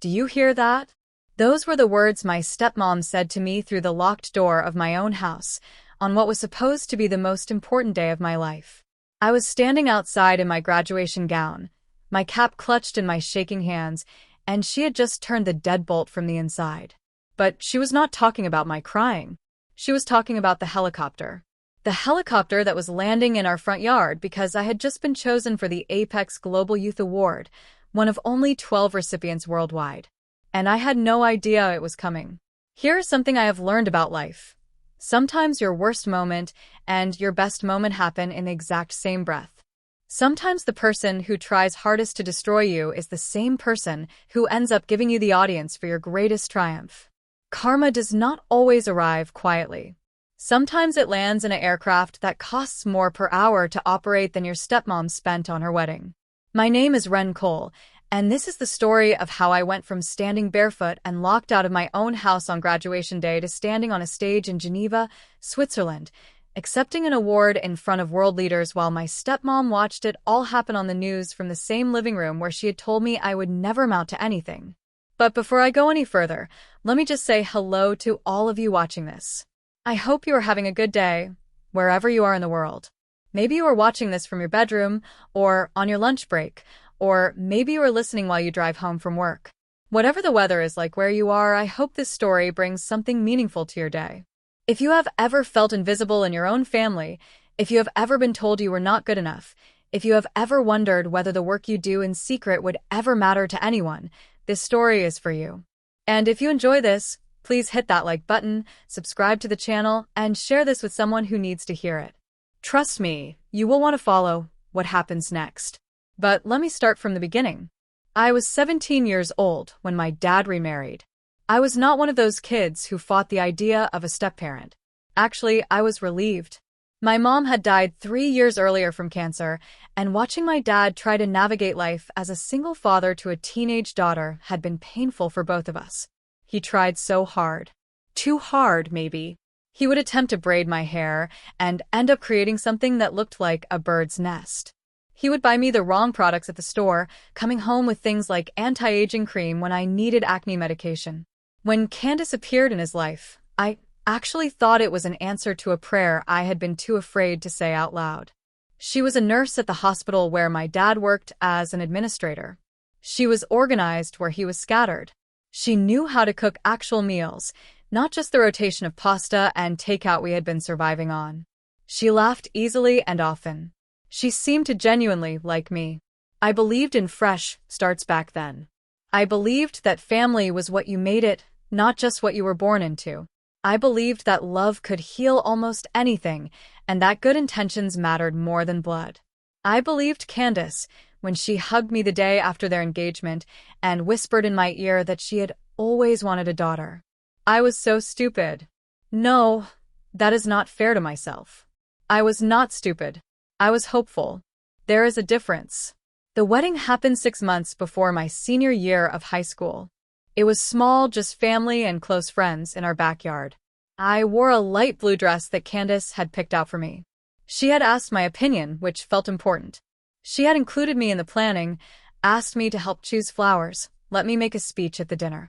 Do you hear that? Those were the words my stepmom said to me through the locked door of my own house, on what was supposed to be the most important day of my life. I was standing outside in my graduation gown, my cap clutched in my shaking hands, and she had just turned the deadbolt from the inside. But she was not talking about my crying. She was talking about the helicopter. The helicopter that was landing in our front yard because I had just been chosen for the Apex Global Youth Award, one of only 12 recipients worldwide. And I had no idea it was coming. Here is something I have learned about life. Sometimes your worst moment and your best moment happen in the exact same breath. Sometimes the person who tries hardest to destroy you is the same person who ends up giving you the audience for your greatest triumph. Karma does not always arrive quietly. Sometimes it lands in an aircraft that costs more per hour to operate than your stepmom spent on her wedding. My name is Ren Cole, and this is the story of how I went from standing barefoot and locked out of my own house on graduation day to standing on a stage in Geneva, Switzerland, accepting an award in front of world leaders while my stepmom watched it all happen on the news from the same living room where she had told me I would never amount to anything. But before I go any further, let me just say hello to all of you watching this. I hope you are having a good day, wherever you are in the world. Maybe you are watching this from your bedroom, or on your lunch break, or maybe you are listening while you drive home from work. Whatever the weather is like where you are, I hope this story brings something meaningful to your day. If you have ever felt invisible in your own family, if you have ever been told you were not good enough, if you have ever wondered whether the work you do in secret would ever matter to anyone, this story is for you. And if you enjoy this, please hit that like button, subscribe to the channel, and share this with someone who needs to hear it. Trust me, you will want to follow what happens next. But let me start from the beginning. I was 17 years old when my dad remarried. I was not one of those kids who fought the idea of a step-parent. Actually, I was relieved. My mom had died 3 years earlier from cancer, and watching my dad try to navigate life as a single father to a teenage daughter had been painful for both of us. He tried so hard. Too hard, maybe. He would attempt to braid my hair and end up creating something that looked like a bird's nest. He would buy me the wrong products at the store, coming home with things like anti-aging cream when I needed acne medication. When Candace appeared in his life, I actually thought it was an answer to a prayer I had been too afraid to say out loud. She was a nurse at the hospital where my dad worked as an administrator. She was organized where he was scattered. She knew how to cook actual meals, not just the rotation of pasta and takeout we had been surviving on. She laughed easily and often. She seemed to genuinely like me. I believed in fresh starts back then. I believed that family was what you made it, not just what you were born into. I believed that love could heal almost anything, and that good intentions mattered more than blood. I believed Candace when she hugged me the day after their engagement and whispered in my ear that she had always wanted a daughter. I was so stupid. No, that is not fair to myself. I was not stupid. I was hopeful. There is a difference. The wedding happened 6 months before my senior year of high school. It was small, just family and close friends in our backyard. I wore a light blue dress that Candace had picked out for me. She had asked my opinion, which felt important. She had included me in the planning, asked me to help choose flowers, let me make a speech at the dinner.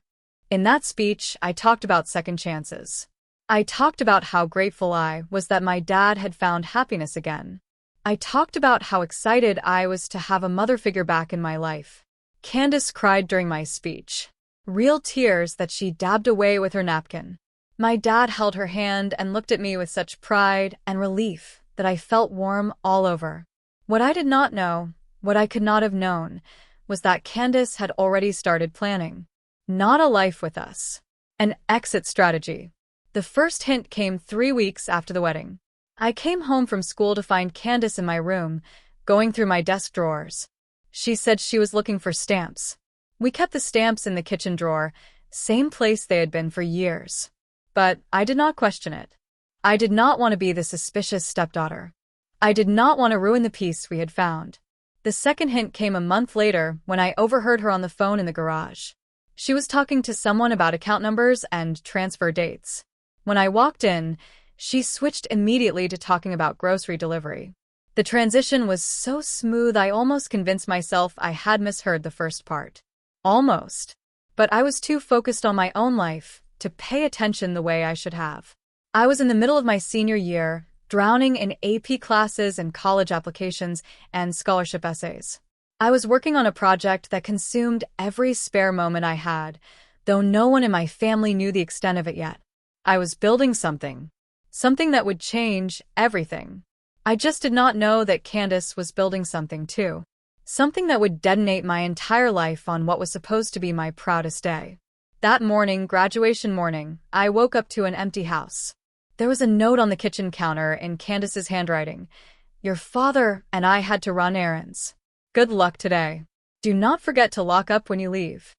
In that speech, I talked about second chances. I talked about how grateful I was that my dad had found happiness again. I talked about how excited I was to have a mother figure back in my life. Candace cried during my speech. Real tears that she dabbed away with her napkin. My dad held her hand and looked at me with such pride and relief that I felt warm all over. What I did not know, what I could not have known, was that Candace had already started planning. Not a life with us. An exit strategy. The first hint came 3 weeks after the wedding. I came home from school to find Candace in my room, going through my desk drawers. She said she was looking for stamps. We kept the stamps in the kitchen drawer, same place they had been for years. But I did not question it. I did not want to be the suspicious stepdaughter. I did not want to ruin the peace we had found. The second hint came a month later when I overheard her on the phone in the garage. She was talking to someone about account numbers and transfer dates. When I walked in, she switched immediately to talking about grocery delivery. The transition was so smooth I almost convinced myself I had misheard the first part. Almost. But I was too focused on my own life to pay attention the way I should have. I was in the middle of my senior year, drowning in AP classes and college applications and scholarship essays. I was working on a project that consumed every spare moment I had, though no one in my family knew the extent of it yet. I was building something that would change everything. I just did not know that Candace was building something too. Something that would detonate my entire life on what was supposed to be my proudest day. That morning, graduation morning, I woke up to an empty house. There was a note on the kitchen counter in Candace's handwriting. Your father and I had to run errands. Good luck today. Do not forget to lock up when you leave.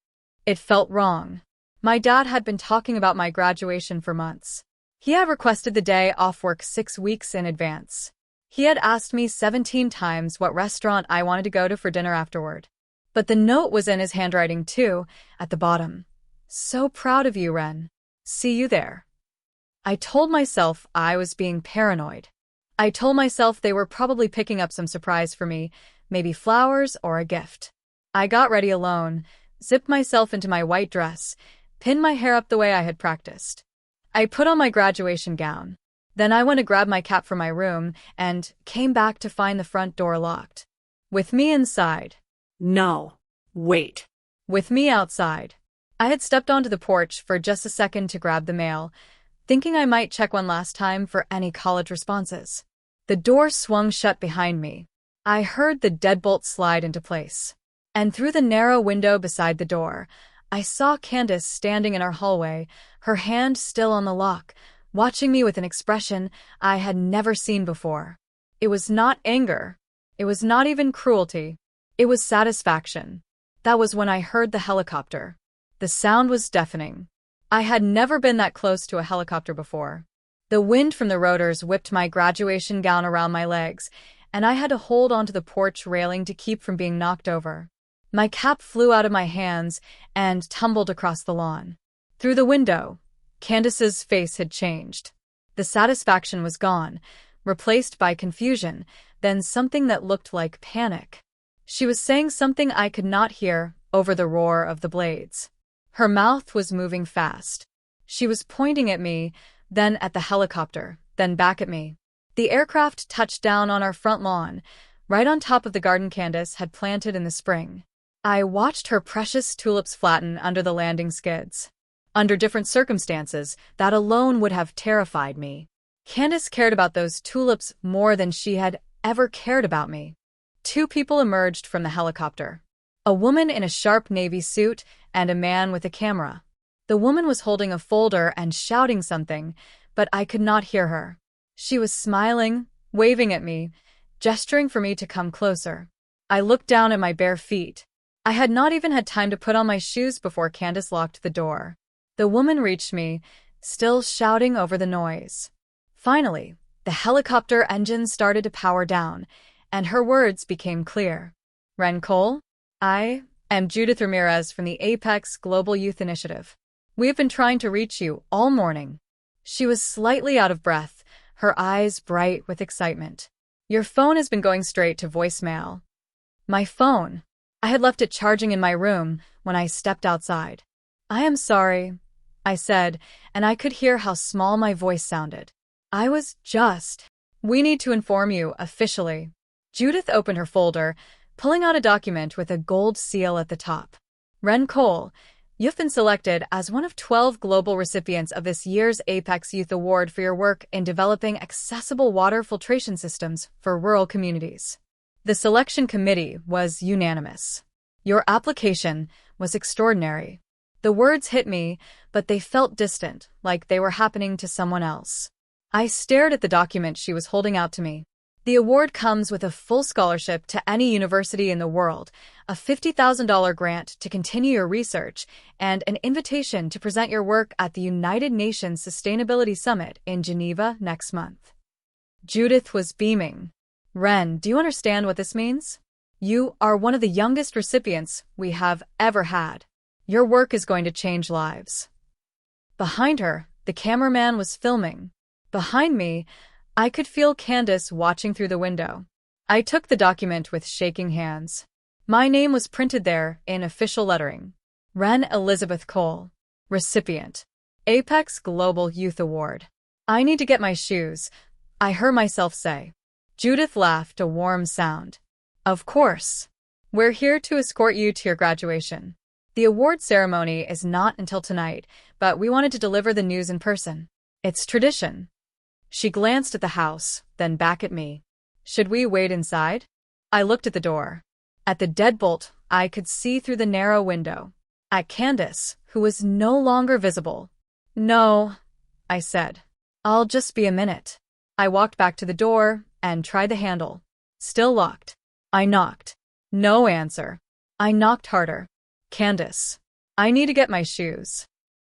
It felt wrong. My dad had been talking about my graduation for months. He had requested the day off work 6 weeks in advance. He had asked me 17 times what restaurant I wanted to go to for dinner afterward. But the note was in his handwriting too, at the bottom. So proud of you, Ren. See you there. I told myself I was being paranoid. I told myself they were probably picking up some surprise for me, maybe flowers or a gift. I got ready alone, zipped myself into my white dress, pinned my hair up the way I had practiced. I put on my graduation gown. Then I went to grab my cap from my room and came back to find the front door locked. With me inside. No. Wait. With me outside. I had stepped onto the porch for just a second to grab the mail, thinking I might check one last time for any college responses. The door swung shut behind me. I heard the deadbolt slide into place. And through the narrow window beside the door, I saw Candace standing in our hallway, her hand still on the lock, watching me with an expression I had never seen before. It was not anger. It was not even cruelty. It was satisfaction. That was when I heard the helicopter. The sound was deafening. I had never been that close to a helicopter before. The wind from the rotors whipped my graduation gown around my legs, and I had to hold onto the porch railing to keep from being knocked over. My cap flew out of my hands and tumbled across the lawn. Through the window, Candace's face had changed. The satisfaction was gone, replaced by confusion, then something that looked like panic. She was saying something I could not hear over the roar of the blades. Her mouth was moving fast. She was pointing at me, then at the helicopter, then back at me. The aircraft touched down on our front lawn, right on top of the garden Candace had planted in the spring. I watched her precious tulips flatten under the landing skids. Under different circumstances, that alone would have terrified me. Candace cared about those tulips more than she had ever cared about me. 2 people emerged from the helicopter. A woman in a sharp navy suit and a man with a camera. The woman was holding a folder and shouting something, but I could not hear her. She was smiling, waving at me, gesturing for me to come closer. I looked down at my bare feet. I had not even had time to put on my shoes before Candace locked the door. The woman reached me, still shouting over the noise. Finally, the helicopter engine started to power down, and her words became clear. Ren Cole? I am Judith Ramirez from the Apex Global Youth Initiative. We have been trying to reach you all morning. She was slightly out of breath, her eyes bright with excitement. Your phone has been going straight to voicemail. My phone. I had left it charging in my room when I stepped outside. I am sorry, I said, and I could hear how small my voice sounded. We need to inform you officially. Judith opened her folder, pulling out a document with a gold seal at the top. Ren Cole, you've been selected as one of 12 global recipients of this year's Apex Youth Award for your work in developing accessible water filtration systems for rural communities. The selection committee was unanimous. Your application was extraordinary. The words hit me, but they felt distant, like they were happening to someone else. I stared at the document she was holding out to me. The award comes with a full scholarship to any university in the world, a $50,000 grant to continue your research, and an invitation to present your work at the United Nations Sustainability Summit in Geneva next month. Judith was beaming. Ren, do you understand what this means? You are one of the youngest recipients we have ever had. Your work is going to change lives. Behind her, the cameraman was filming. Behind me, I could feel Candace watching through the window. I took the document with shaking hands. My name was printed there in official lettering. Ren Elizabeth Cole, recipient, Apex Global Youth Award. I need to get my shoes, I heard myself say. Judith laughed, a warm sound. Of course. We're here to escort you to your graduation. The award ceremony is not until tonight, but we wanted to deliver the news in person. It's tradition. She glanced at the house, then back at me. Should we wait inside? I looked at the door. At the deadbolt, I could see through the narrow window. At Candace, who was no longer visible. No, I said. I'll just be a minute. I walked back to the door and tried the handle. Still locked. I knocked. No answer. I knocked harder. Candace. I need to get my shoes.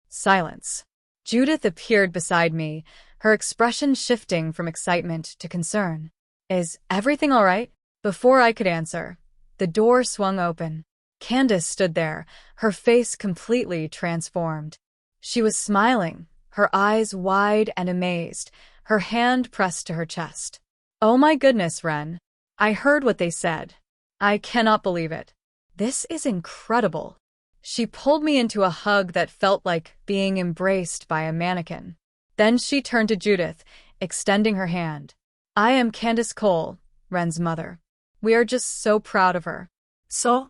Silence. Judith appeared beside me, her expression shifting from excitement to concern. Is everything all right? Before I could answer, the door swung open. Candace stood there, her face completely transformed. She was smiling, her eyes wide and amazed, her hand pressed to her chest. Oh my goodness, Ren. I heard what they said. I cannot believe it. This is incredible. She pulled me into a hug that felt like being embraced by a mannequin. Then she turned to Judith, extending her hand. I am Candace Cole, Ren's mother. We are just so proud of her. So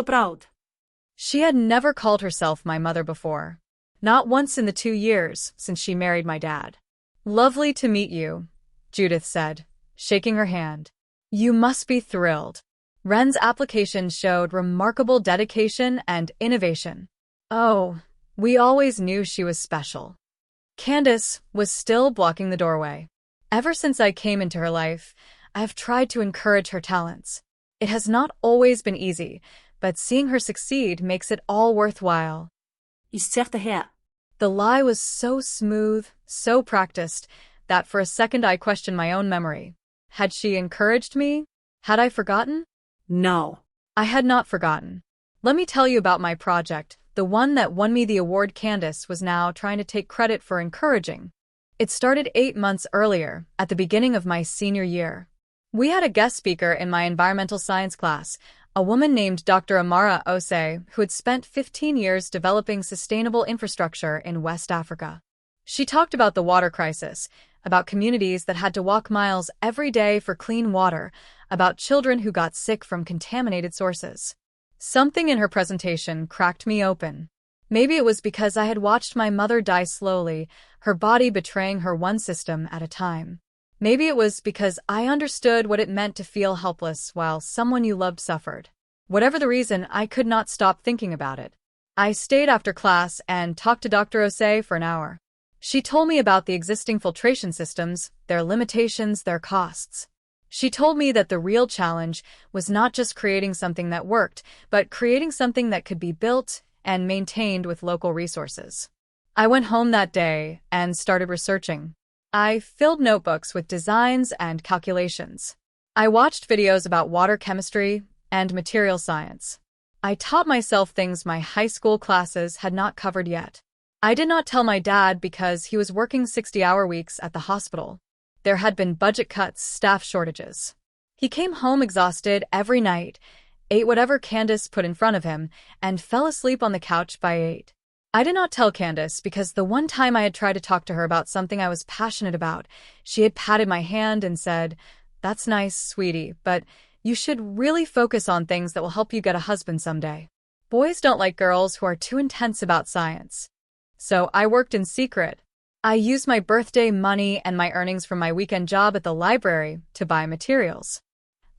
proud. She had never called herself my mother before. Not once in the 2 years since she married my dad. Lovely to meet you, Judith said, shaking her hand. You must be thrilled. Ren's application showed remarkable dedication and innovation. Oh, we always knew she was special. Candace was still blocking the doorway. Ever since I came into her life, I have tried to encourage her talents. It has not always been easy, but seeing her succeed makes it all worthwhile. Zegt de Heer. The lie was so smooth, so practiced, that for a second I questioned my own memory. Had she encouraged me? Had I forgotten? No. I had not forgotten. Let me tell you about my project, the one that won me the award Candace was now trying to take credit for encouraging. It started 8 months earlier, at the beginning of my senior year. We had a guest speaker in my environmental science class, a woman named Dr. Amara Ose, who had spent 15 years developing sustainable infrastructure in West Africa. She talked about the water crisis, about communities that had to walk miles every day for clean water, about children who got sick from contaminated sources. Something in her presentation cracked me open. Maybe it was because I had watched my mother die slowly, her body betraying her one system at a time. Maybe it was because I understood what it meant to feel helpless while someone you loved suffered. Whatever the reason, I could not stop thinking about it. I stayed after class and talked to Dr. Ose for an hour. She told me about the existing filtration systems, their limitations, their costs. She told me that the real challenge was not just creating something that worked, but creating something that could be built and maintained with local resources. I went home that day and started researching. I filled notebooks with designs and calculations. I watched videos about water chemistry and material science. I taught myself things my high school classes had not covered yet. I did not tell my dad because he was working 60-hour weeks at the hospital. There had been budget cuts, staff shortages. He came home exhausted every night, ate whatever Candace put in front of him, and fell asleep on the couch by 8. I did not tell Candace because the one time I had tried to talk to her about something I was passionate about, she had patted my hand and said, "That's nice, sweetie, but you should really focus on things that will help you get a husband someday. Boys don't like girls who are too intense about science." So I worked in secret. I used my birthday money and my earnings from my weekend job at the library to buy materials.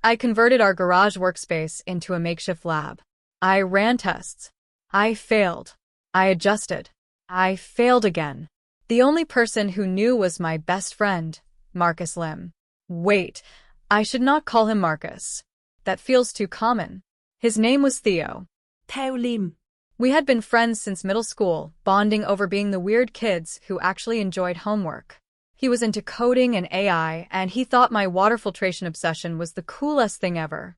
I converted our garage workspace into a makeshift lab. I ran tests. I failed. I adjusted. I failed again. The only person who knew was my best friend, Marcus Lim. Wait, I should not call him Marcus. That feels too common. His name was Theo. Theo Lim. We had been friends since middle school, bonding over being the weird kids who actually enjoyed homework. He was into coding and AI, and he thought my water filtration obsession was the coolest thing ever.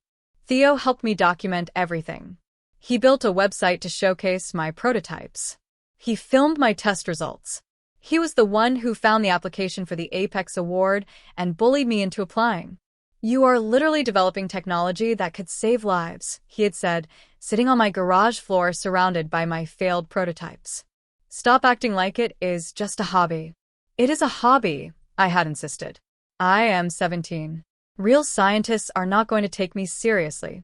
Theo helped me document everything. He built a website to showcase my prototypes. He filmed my test results. He was the one who found the application for the Apex Award and bullied me into applying. You are literally developing technology that could save lives, he had said, sitting on my garage floor surrounded by my failed prototypes. Stop acting like it is just a hobby. It is a hobby, I had insisted. I am 17. Real scientists are not going to take me seriously.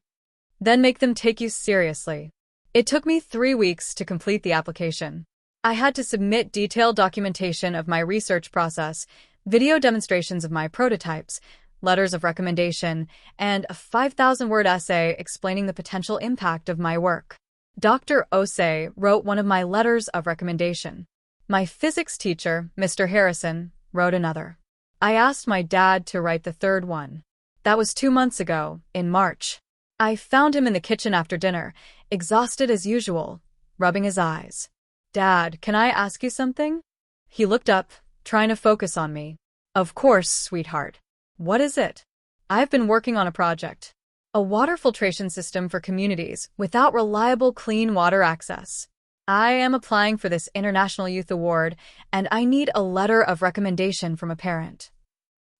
Then make them take you seriously. It took me 3 weeks to complete the application. I had to submit detailed documentation of my research process, video demonstrations of my prototypes, letters of recommendation, and a 5,000-word essay explaining the potential impact of my work. Dr. Osei wrote one of my letters of recommendation. My physics teacher, Mr. Harrison, wrote another. I asked my dad to write the third one. That was 2 months ago, in March. I found him in the kitchen after dinner, exhausted as usual, rubbing his eyes. Dad, can I ask you something? He looked up, trying to focus on me. Of course, sweetheart. What is it? I've been working on a project. A water filtration system for communities without reliable clean water access. I am applying for this International Youth Award, and I need a letter of recommendation from a parent.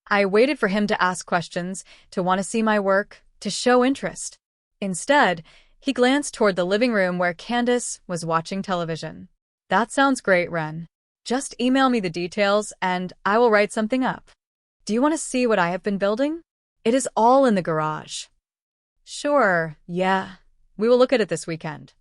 I waited for him to ask questions, to want to see my work, to show interest. Instead, he glanced toward the living room where Candace was watching television. That sounds great, Ren. Just email me the details and I will write something up. Do you want to see what I have been building? It is all in the garage. Sure, yeah. We will look at it this weekend.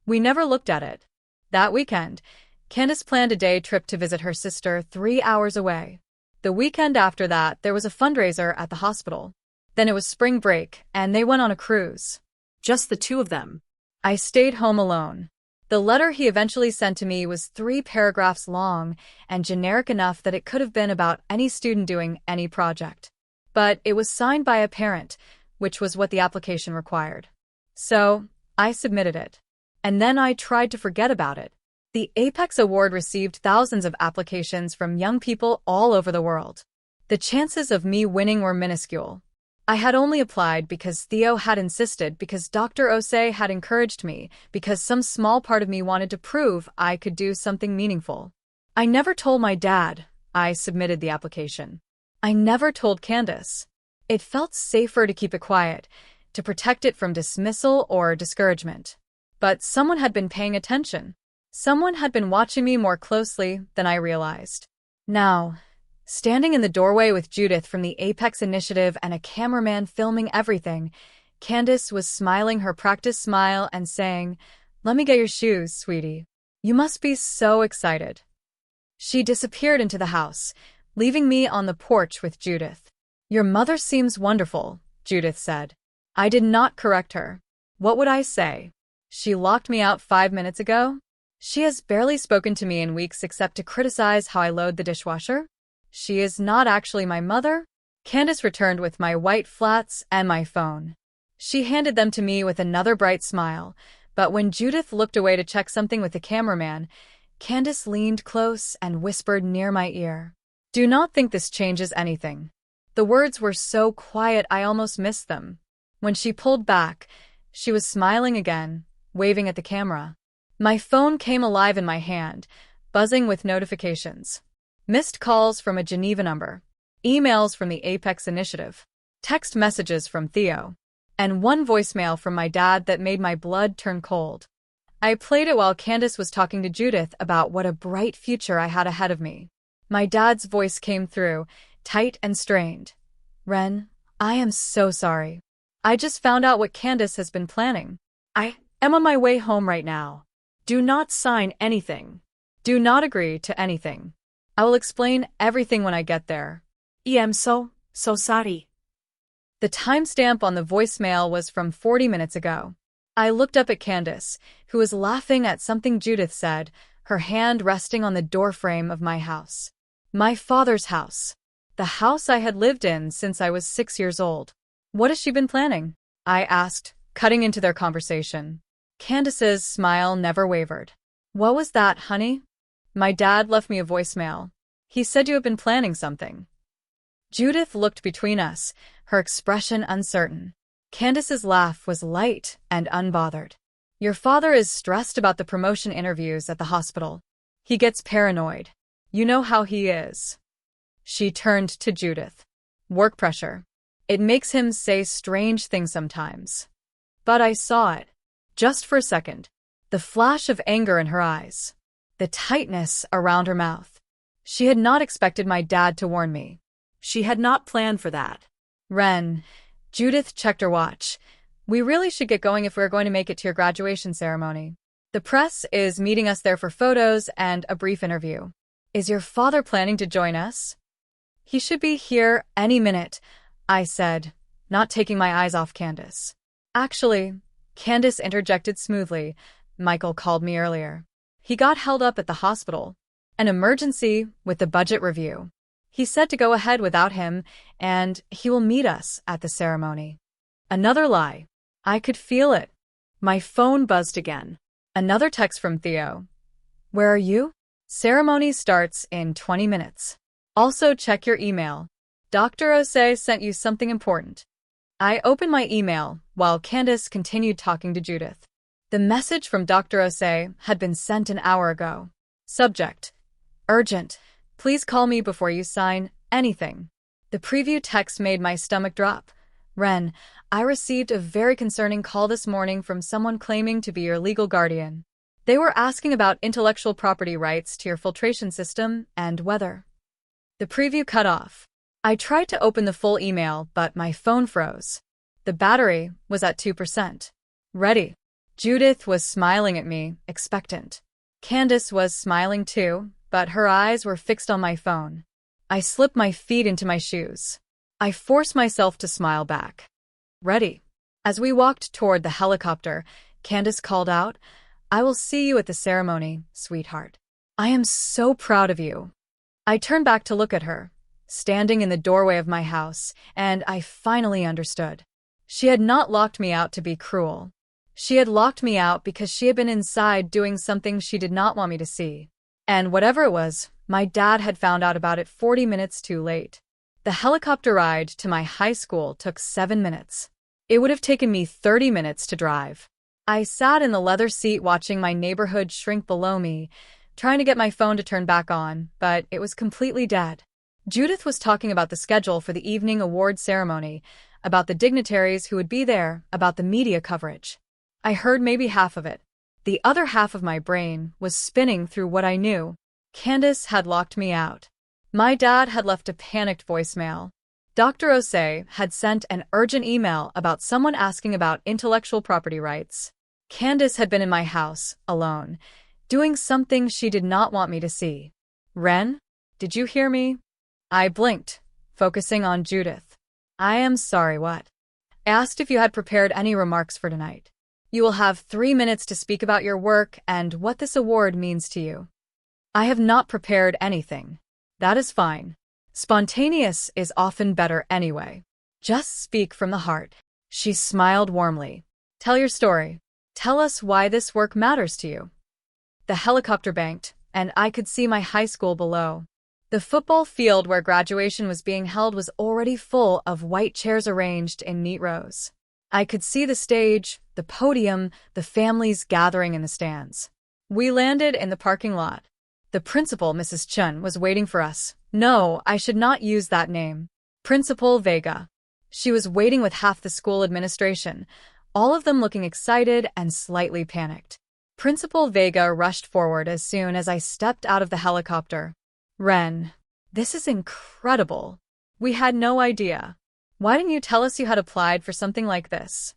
We never looked at it. That weekend, Candace planned a day trip to visit her sister 3 hours away. The weekend after that, there was a fundraiser at the hospital. Then it was spring break, and they went on a cruise. Just the two of them. I stayed home alone. The letter he eventually sent to me was 3 paragraphs long and generic enough that it could have been about any student doing any project. But it was signed by a parent, which was what the application required. So, I submitted it. And then I tried to forget about it. The Apex Award received thousands of applications from young people all over the world. The chances of me winning were minuscule. I had only applied because Theo had insisted, because Dr. Osei had encouraged me, because some small part of me wanted to prove I could do something meaningful. I never told my dad I submitted the application. I never told Candace. It felt safer to keep it quiet, to protect it from dismissal or discouragement. But someone had been paying attention. Someone had been watching me more closely than I realized. Now, standing in the doorway with Judith from the Apex Initiative and a cameraman filming everything, Candace was smiling her practice smile and saying, "Let me get your shoes, sweetie. You must be so excited." She disappeared into the house, leaving me on the porch with Judith. "Your mother seems wonderful," Judith said. I did not correct her. What would I say? She locked me out 5 minutes ago? She has barely spoken to me in weeks except to criticize how I load the dishwasher? She is not actually my mother? Candace returned with my white flats and my phone. She handed them to me with another bright smile, but when Judith looked away to check something with the cameraman, Candace leaned close and whispered near my ear. "Do not think this changes anything." The words were so quiet I almost missed them. When she pulled back, she was smiling again, waving at the camera. My phone came alive in my hand, buzzing with notifications. Missed calls from a Geneva number, emails from the Apex Initiative, text messages from Theo, and one voicemail from my dad that made my blood turn cold. I played it while Candace was talking to Judith about what a bright future I had ahead of me. My dad's voice came through, tight and strained. "Ren, I am so sorry. I just found out what Candace has been planning. I am on my way home right now. Do not sign anything. Do not agree to anything. I will explain everything when I get there. I am so sorry." The timestamp on the voicemail was from 40 minutes ago. I looked up at Candace, who was laughing at something Judith said, her hand resting on the doorframe of my house. My father's house. The house I had lived in since I was 6 years old. "What has she been planning?" I asked, cutting into their conversation. Candace's smile never wavered. "What was that, honey?" "My dad left me a voicemail. He said you have been planning something." Judith looked between us, her expression uncertain. Candace's laugh was light and unbothered. "Your father is stressed about the promotion interviews at the hospital. He gets paranoid. You know how he is." She turned to Judith. "Work pressure. It makes him say strange things sometimes. But I saw it. Just for a second. The flash of anger in her eyes. The tightness around her mouth. She had not expected my dad to warn me. She had not planned for that. Ren, Judith checked her watch. We really should get going if we're going to make it to your graduation ceremony. The press is meeting us there for photos and a brief interview. Is your father planning to join us? He should be here any minute, I said, not taking my eyes off Candace. Actually, Candace interjected smoothly. Michael called me earlier. He got held up at the hospital. An emergency with the budget review. He said to go ahead without him, and he will meet us at the ceremony. Another lie. I could feel it. My phone buzzed again. Another text from Theo. Where are you? Ceremony starts in 20 minutes. Also check your email. Dr. Osei sent you something important. I opened my email while Candace continued talking to Judith. The message from Dr. Osei had been sent an hour ago. Subject. Urgent. Please call me before you sign anything. The preview text made my stomach drop. Ren, I received a very concerning call this morning from someone claiming to be your legal guardian. They were asking about intellectual property rights to your filtration system and whether. The preview cut off. I tried to open the full email, but my phone froze. The battery was at 2%. Ready. Judith was smiling at me, expectant. Candace was smiling too, but her eyes were fixed on my phone. I slipped my feet into my shoes. I forced myself to smile back. Ready. As we walked toward the helicopter, Candace called out, I will see you at the ceremony, sweetheart. I am so proud of you. I turned back to look at her, standing in the doorway of my house, and I finally understood. She had not locked me out to be cruel. She had locked me out because she had been inside doing something she did not want me to see. And whatever it was, my dad had found out about it 40 minutes too late. The helicopter ride to my high school took 7 minutes. It would have taken me 30 minutes to drive. I sat in the leather seat watching my neighborhood shrink below me, trying to get my phone to turn back on, but it was completely dead. Judith was talking about the schedule for the evening award ceremony, about the dignitaries who would be there, about the media coverage. I heard maybe half of it. The other half of my brain was spinning through what I knew. Candace had locked me out. My dad had left a panicked voicemail. Dr. Osei had sent an urgent email about someone asking about intellectual property rights. Candace had been in my house, alone, doing something she did not want me to see. Ren, did you hear me? I blinked, focusing on Judith. I am sorry, what? I asked if you had prepared any remarks for tonight. You will have 3 minutes to speak about your work and what this award means to you. I have not prepared anything. That is fine. Spontaneous is often better anyway. Just speak from the heart. She smiled warmly. Tell your story. Tell us why this work matters to you. The helicopter banked, and I could see my high school below. The football field where graduation was being held was already full of white chairs arranged in neat rows. I could see the stage, the podium, the families gathering in the stands. We landed in the parking lot. The principal, Mrs. Chun, was waiting for us. No, I should not use that name. Principal Vega. She was waiting with half the school administration, all of them looking excited and slightly panicked. Principal Vega rushed forward as soon as I stepped out of the helicopter. Ren, this is incredible. We had no idea. Why didn't you tell us you had applied for something like this?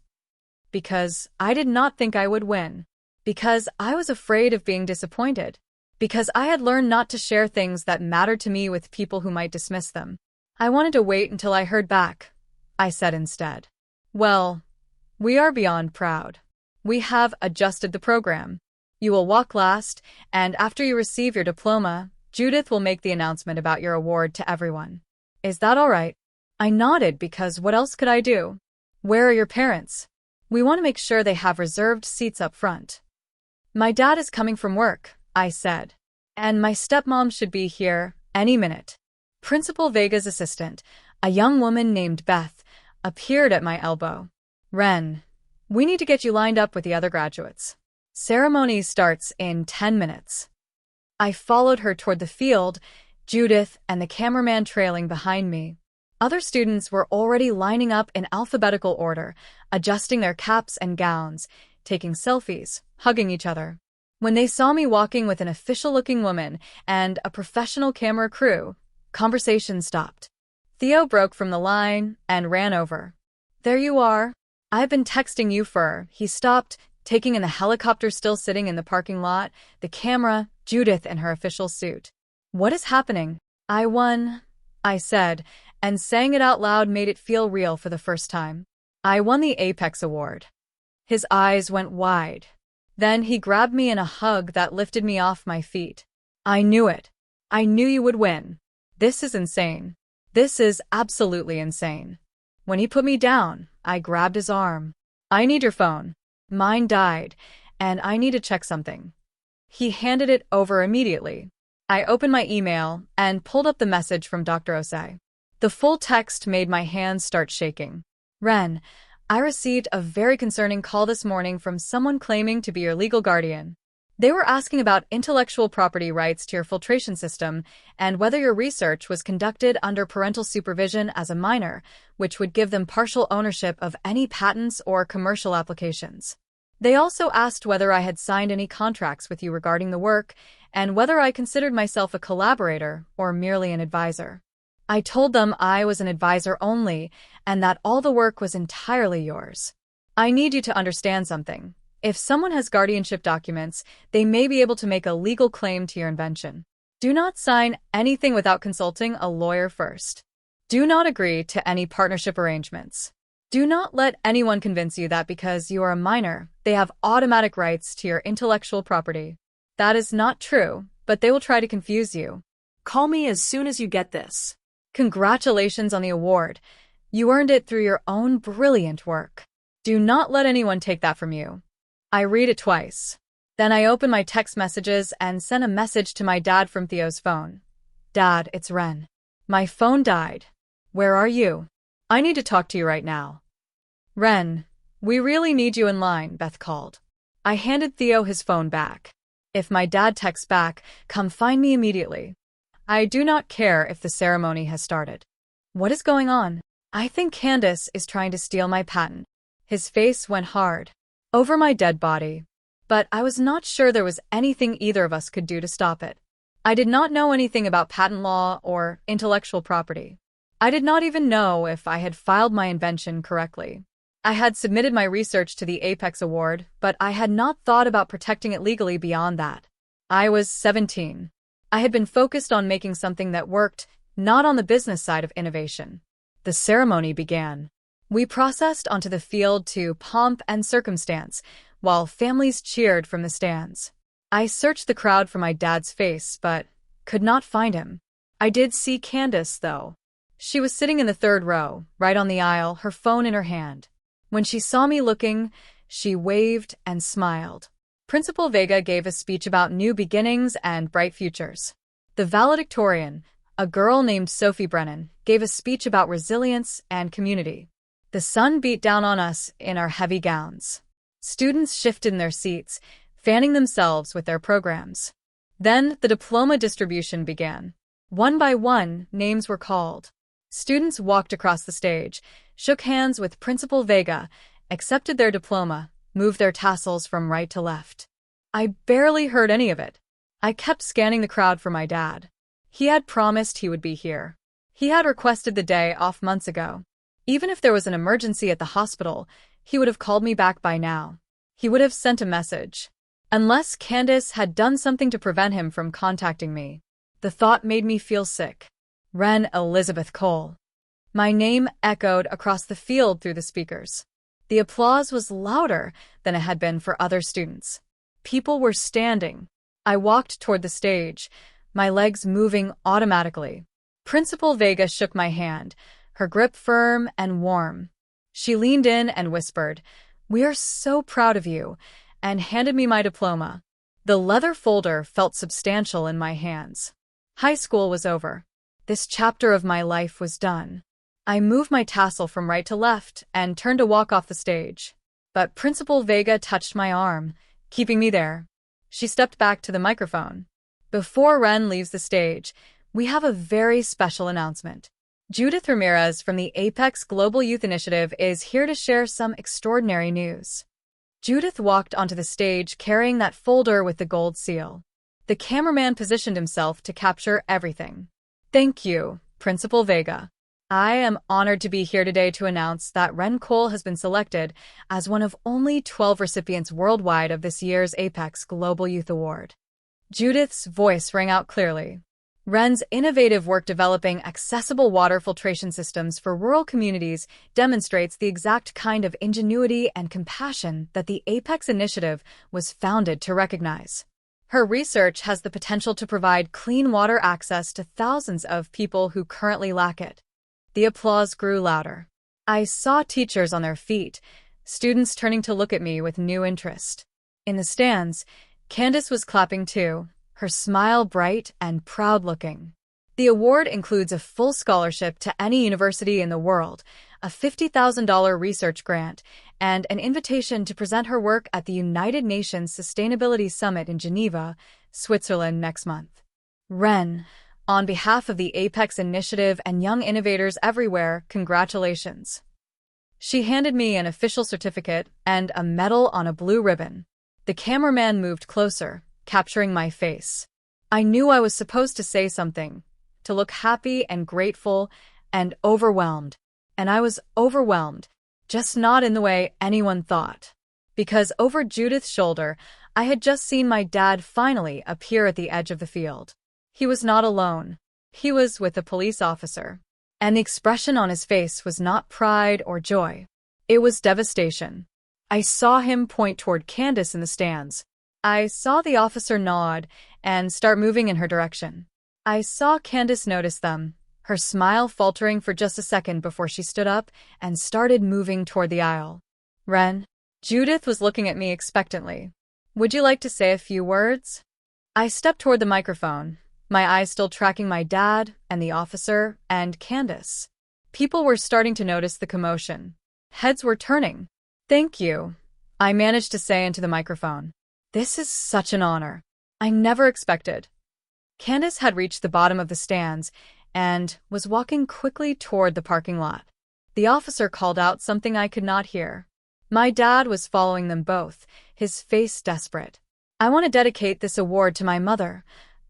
Because I did not think I would win. Because I was afraid of being disappointed. Because I had learned not to share things that mattered to me with people who might dismiss them. I wanted to wait until I heard back, I said instead. Well, we are beyond proud. We have adjusted the program. You will walk last, and after you receive your diploma, Judith will make the announcement about your award to everyone. Is that all right? I nodded because what else could I do? Where are your parents? We want to make sure they have reserved seats up front. My dad is coming from work, I said. And my stepmom should be here any minute. Principal Vega's assistant, a young woman named Beth, appeared at my elbow. Ren, we need to get you lined up with the other graduates. Ceremony starts in 10 minutes. I followed her toward the field, Judith and the cameraman trailing behind me. Other students were already lining up in alphabetical order, adjusting their caps and gowns, taking selfies, hugging each other. When they saw me walking with an official-looking woman and a professional camera crew, conversation stopped. Theo broke from the line and ran over. "There you are. I've been texting you for..." He stopped, taking in the helicopter still sitting in the parking lot, the camera, Judith in her official suit. "What is happening?" "I won," I said, and saying it out loud made it feel real for the first time. "I won the Apex Award." His eyes went wide. Then he grabbed me in a hug that lifted me off my feet. "I knew it. I knew you would win. This is insane. This is absolutely insane." When he put me down, I grabbed his arm. "I need your phone. Mine died, and I need to check something." He handed it over immediately. I opened my email and pulled up the message from Dr. Osei. The full text made my hands start shaking. "Ren, I received a very concerning call this morning from someone claiming to be your legal guardian. They were asking about intellectual property rights to your filtration system and whether your research was conducted under parental supervision as a minor, which would give them partial ownership of any patents or commercial applications. They also asked whether I had signed any contracts with you regarding the work and whether I considered myself a collaborator or merely an advisor. I told them I was an advisor only and that all the work was entirely yours. I need you to understand something. If someone has guardianship documents, they may be able to make a legal claim to your invention. Do not sign anything without consulting a lawyer first. Do not agree to any partnership arrangements. Do not let anyone convince you that because you are a minor, they have automatic rights to your intellectual property. That is not true, but they will try to confuse you. Call me as soon as you get this." Congratulations on the award. You earned it through your own brilliant work. Do not let anyone take that from you. I read it twice. Then I opened my text messages and sent a message to my dad from Theo's phone. "Dad, it's Ren. My phone died. Where are you? I need to talk to you right now." "Ren, we really need you in line," Beth called. I handed Theo his phone back. "If my dad texts back, come find me immediately. I do not care if the ceremony has started." "What is going on?" "I think Candace is trying to steal my patent." His face went hard. "Over my dead body." But I was not sure there was anything either of us could do to stop it. I did not know anything about patent law or intellectual property. I did not even know if I had filed my invention correctly. I had submitted my research to the Apex Award, but I had not thought about protecting it legally beyond that. I was 17. I had been focused on making something that worked, not on the business side of innovation. The ceremony began. We processed onto the field to pomp and circumstance, while families cheered from the stands. I searched the crowd for my dad's face, but could not find him. I did see Candace, though. She was sitting in the third row, right on the aisle, her phone in her hand. When she saw me looking, she waved and smiled. Principal Vega gave a speech about new beginnings and bright futures. The valedictorian, a girl named Sophie Brennan, gave a speech about resilience and community. The sun beat down on us in our heavy gowns. Students shifted in their seats, fanning themselves with their programs. Then the diploma distribution began. One by one, names were called. Students walked across the stage, shook hands with Principal Vega, accepted their diploma, moved their tassels from right to left. I barely heard any of it. I kept scanning the crowd for my dad. He had promised he would be here. He had requested the day off months ago. Even if there was an emergency at the hospital, he would have called me back by now. He would have sent a message. Unless Candace had done something to prevent him from contacting me. The thought made me feel sick. Ren Elizabeth Cole. My name echoed across the field through the speakers. The applause was louder than it had been for other students. People were standing. I walked toward the stage, my legs moving automatically. Principal Vega shook my hand, her grip firm and warm. She leaned in and whispered, "We are so proud of you," and handed me my diploma. The leather folder felt substantial in my hands. High school was over. This chapter of my life was done. I moved my tassel from right to left and turned to walk off the stage. But Principal Vega touched my arm, keeping me there. She stepped back to the microphone. "Before Ren leaves the stage, we have a very special announcement. Judith Ramirez from the Apex Global Youth Initiative is here to share some extraordinary news. Judith walked onto the stage carrying that folder with the gold seal. The cameraman positioned himself to capture everything. Thank you, Principal Vega. I am honored to be here today to announce that Ren Cole has been selected as one of only 12 recipients worldwide of this year's Apex Global Youth Award. Judith's voice rang out clearly. Ren's innovative work developing accessible water filtration systems for rural communities demonstrates the exact kind of ingenuity and compassion that the Apex Initiative was founded to recognize. Her research has the potential to provide clean water access to thousands of people who currently lack it. The applause grew louder. I saw teachers on their feet, students turning to look at me with new interest. In the stands, Candace was clapping too, her smile bright and proud-looking. The award includes a full scholarship to any university in the world, a $50,000 research grant, and an invitation to present her work at the United Nations Sustainability Summit in Geneva, Switzerland next month. Ren, on behalf of the Apex Initiative and young innovators everywhere, congratulations. She handed me an official certificate and a medal on a blue ribbon. The cameraman moved closer, capturing my face. I knew I was supposed to say something, to look happy and grateful and overwhelmed. And I was overwhelmed, just not in the way anyone thought. Because over Judith's shoulder, I had just seen my dad finally appear at the edge of the field. He was not alone. He was with a police officer. And the expression on his face was not pride or joy. It was devastation. I saw him point toward Candace in the stands. I saw the officer nod and start moving in her direction. I saw Candace notice them, her smile faltering for just a second before she stood up and started moving toward the aisle. Ren, Judith was looking at me expectantly. Would you like to say a few words? I stepped toward the microphone, my eyes still tracking my dad and the officer and Candace. People were starting to notice the commotion. Heads were turning. Thank you, I managed to say into the microphone. This is such an honor. I never expected. Candace had reached the bottom of the stands and was walking quickly toward the parking lot. The officer called out something I could not hear. My dad was following them both, his face desperate. I want to dedicate this award to my mother,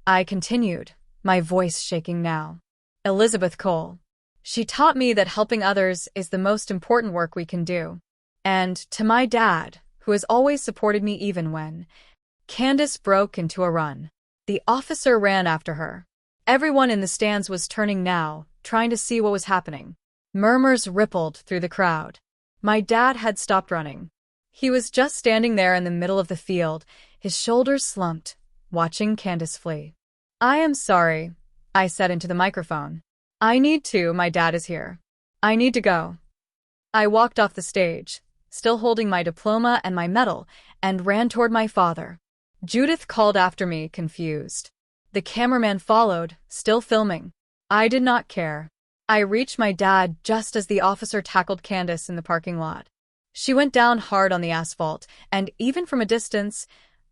I continued, my voice shaking now. Elizabeth Cole. She taught me that helping others is the most important work we can do. And to my dad, who has always supported me even when. Candace broke into a run. The officer ran after her. Everyone in the stands was turning now, trying to see what was happening. Murmurs rippled through the crowd. My dad had stopped running. He was just standing there in the middle of the field, his shoulders slumped, watching Candace flee. I am sorry, I said into the microphone. I need to, my dad is here. I need to go. I walked off the stage, still holding my diploma and my medal, and ran toward my father. Judith called after me, confused. The cameraman followed, still filming. I did not care. I reached my dad just as the officer tackled Candace in the parking lot. She went down hard on the asphalt, and even from a distance,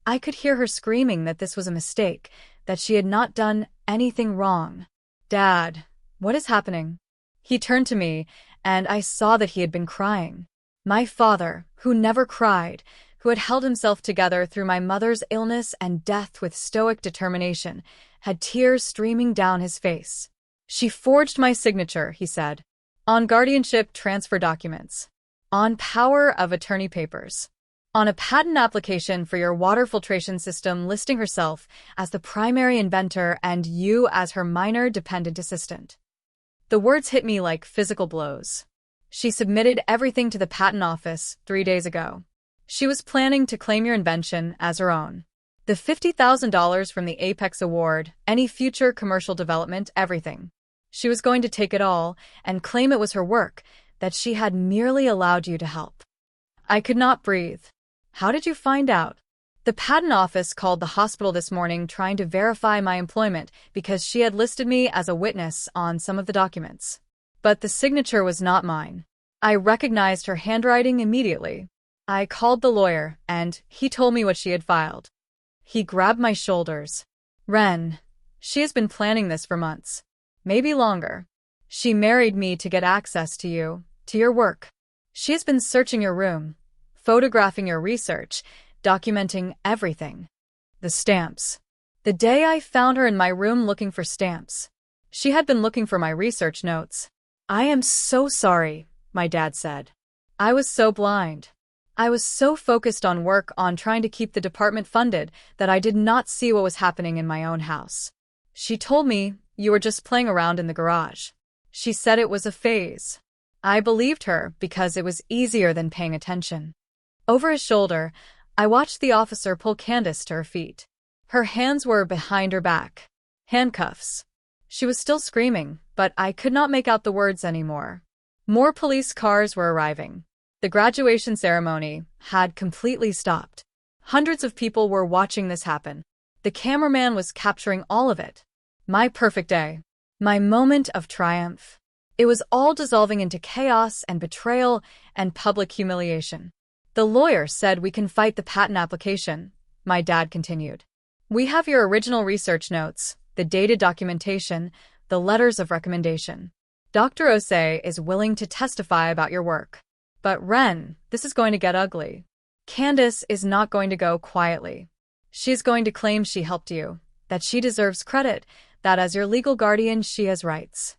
I could hear her screaming that this was a mistake, that she had not done anything wrong. Dad, what is happening? He turned to me, and I saw that he had been crying. My father, who never cried, who had held himself together through my mother's illness and death with stoic determination, had tears streaming down his face. She forged my signature, he said, on guardianship transfer documents, on power of attorney papers, on a patent application for your water filtration system listing herself as the primary inventor and you as her minor dependent assistant. The words hit me like physical blows. She submitted everything to the patent office 3 days ago. She was planning to claim your invention as her own. The $50,000 from the Apex Award, any future commercial development, everything. She was going to take it all and claim it was her work, that she had merely allowed you to help. I could not breathe. How did you find out? The patent office called the hospital this morning trying to verify my employment because she had listed me as a witness on some of the documents. But the signature was not mine. I recognized her handwriting immediately. I called the lawyer, and he told me what she had filed. He grabbed my shoulders. Ren, she has been planning this for months. Maybe longer. She married me to get access to you, to your work. She has been searching your room, photographing your research, documenting everything. The stamps. The day I found her in my room looking for stamps. She had been looking for my research notes. I am so sorry, my dad said. I was so blind. I was so focused on work, on trying to keep the department funded, that I did not see what was happening in my own house. She told me, you were just playing around in the garage. She said it was a phase. I believed her because it was easier than paying attention. Over his shoulder, I watched the officer pull Candace to her feet. Her hands were behind her back. Handcuffs. She was still screaming, but I could not make out the words anymore. More police cars were arriving. The graduation ceremony had completely stopped. Hundreds of people were watching this happen. The cameraman was capturing all of it. My perfect day. My moment of triumph. It was all dissolving into chaos and betrayal and public humiliation. The lawyer said we can fight the patent application, my dad continued. We have your original research notes, the dated documentation, the letters of recommendation. Dr. Osei is willing to testify about your work. But Ren, this is going to get ugly. Candace is not going to go quietly. She's going to claim she helped you, that she deserves credit, that as your legal guardian she has rights.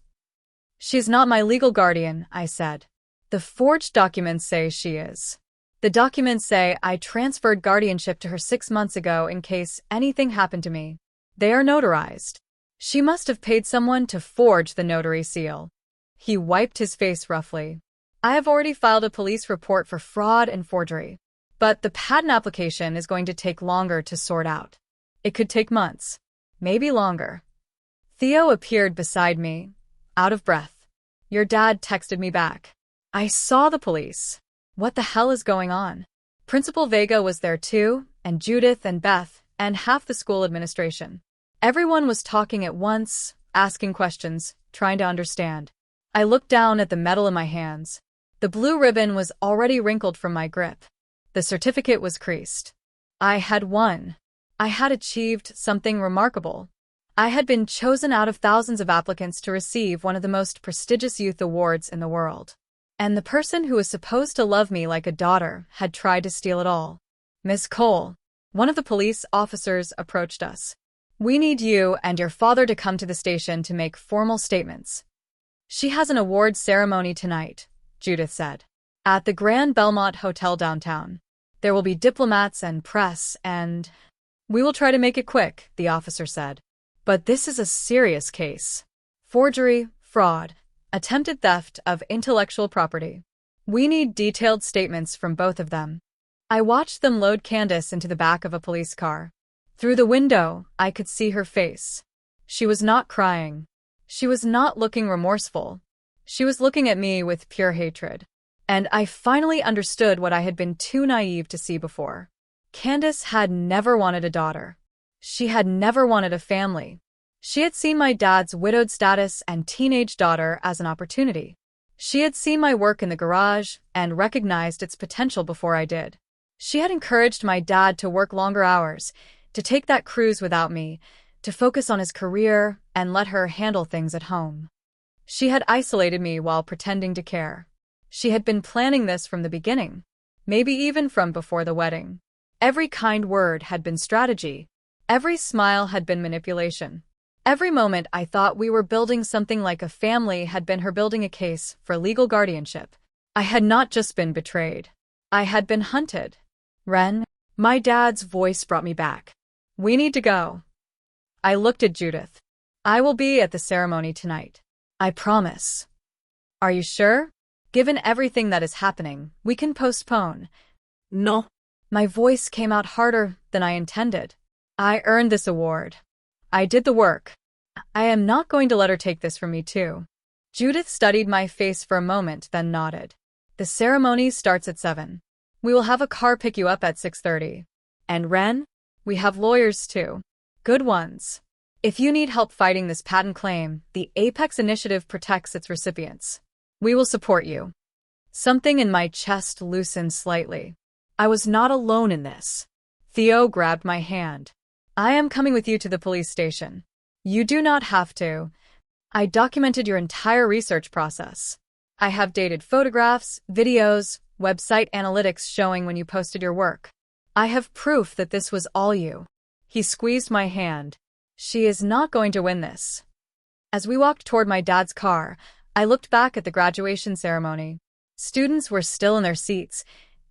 She's not my legal guardian, I said. The forged documents say she is. The documents say I transferred guardianship to her 6 months ago in case anything happened to me. They are notarized. She must have paid someone to forge the notary seal. He wiped his face roughly. I have already filed a police report for fraud and forgery. But the patent application is going to take longer to sort out. It could take months. Maybe longer. Theo appeared beside me, out of breath. Your dad texted me back. I saw the police. What the hell is going on? Principal Vega was there too, and Judith and Beth, and half the school administration. Everyone was talking at once, asking questions, trying to understand. I looked down at the metal in my hands. The blue ribbon was already wrinkled from my grip. The certificate was creased. I had won. I had achieved something remarkable. I had been chosen out of thousands of applicants to receive one of the most prestigious youth awards in the world. And the person who was supposed to love me like a daughter had tried to steal it all. Miss Cole, one of the police officers approached us. We need you and your father to come to the station to make formal statements. She has an awards ceremony tonight, Judith said. At the Grand Belmont Hotel downtown. There will be diplomats and press and... We will try to make it quick, the officer said. But this is a serious case. Forgery, fraud, attempted theft of intellectual property. We need detailed statements from both of them. I watched them load Candace into the back of a police car. Through the window, I could see her face. She was not crying. She was not looking remorseful. She was looking at me with pure hatred. And I finally understood what I had been too naive to see before. Candace had never wanted a daughter. She had never wanted a family. She had seen my dad's widowed status and teenage daughter as an opportunity. She had seen my work in the garage and recognized its potential before I did. She had encouraged my dad to work longer hours, to take that cruise without me, to focus on his career and let her handle things at home. She had isolated me while pretending to care. She had been planning this from the beginning, maybe even from before the wedding. Every kind word had been strategy. Every smile had been manipulation. Every moment I thought we were building something like a family had been her building a case for legal guardianship. I had not just been betrayed. I had been hunted. Ren, my dad's voice brought me back. We need to go. I looked at Judith. I will be at the ceremony tonight. I promise. Are you sure? Given everything that is happening, we can postpone. No. My voice came out harder than I intended. I earned this award. I did the work. I am not going to let her take this from me too. Judith studied my face for a moment, then nodded. The ceremony starts at 7. We will have a car pick you up at 6:30. And Ren? We have lawyers too. Good ones. If you need help fighting this patent claim, the Apex Initiative protects its recipients. We will support you. Something in my chest loosened slightly. I was not alone in this. Theo grabbed my hand. I am coming with you to the police station. You do not have to. I documented your entire research process. I have dated photographs, videos, website analytics showing when you posted your work. I have proof that this was all you. He squeezed my hand. She is not going to win this. As we walked toward my dad's car, I looked back at the graduation ceremony. Students were still in their seats.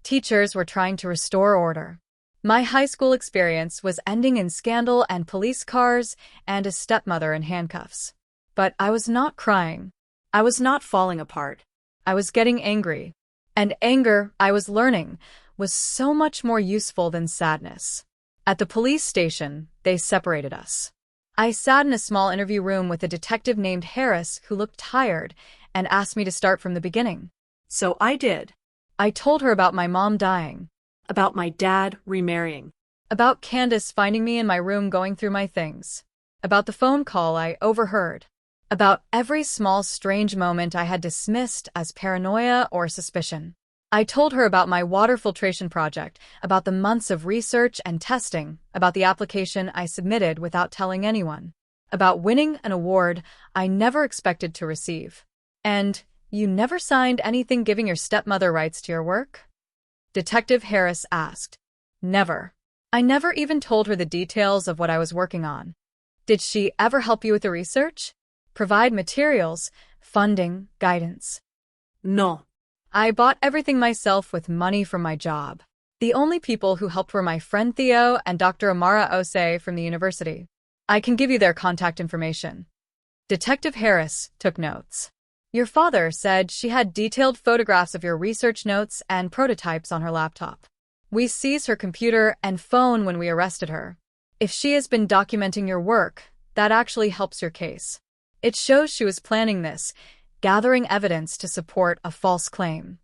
Teachers were trying to restore order. My high school experience was ending in scandal and police cars and a stepmother in handcuffs. But I was not crying. I was not falling apart. I was getting angry. And anger, I was learning, was so much more useful than sadness. At the police station, they separated us. I sat in a small interview room with a detective named Harris who looked tired and asked me to start from the beginning. So I did. I told her about my mom dying, About my dad remarrying. about Candace finding me in my room going through my things, about the phone call I overheard, about every small strange moment I had dismissed as paranoia or suspicion. I told her about my water filtration project, about the months of research and testing, about the application I submitted without telling anyone, about winning an award I never expected to receive. And you never signed anything giving your stepmother rights to your work? Detective Harris asked. Never. I never even told her the details of what I was working on. Did she ever help you with the research? Provide materials, funding, guidance? No. I bought everything myself with money from my job. The only people who helped were my friend Theo and Dr. Amara Osei from the university. I can give you their contact information. Detective Harris took notes. Your father said she had detailed photographs of your research notes and prototypes on her laptop. We seized her computer and phone when we arrested her. If she has been documenting your work, that actually helps your case. It shows she was planning this, gathering evidence to support a false claim.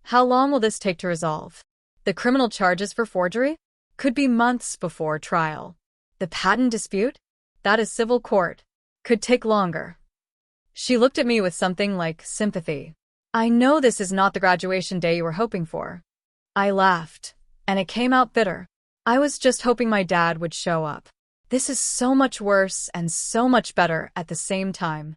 How long will this take to resolve? The criminal charges for forgery? Could be months before trial. The patent dispute? That is civil court. Could take longer. She looked at me with something like sympathy. I know this is not the graduation day you were hoping for. I laughed, and it came out bitter. I was just hoping my dad would show up. This is so much worse and so much better at the same time.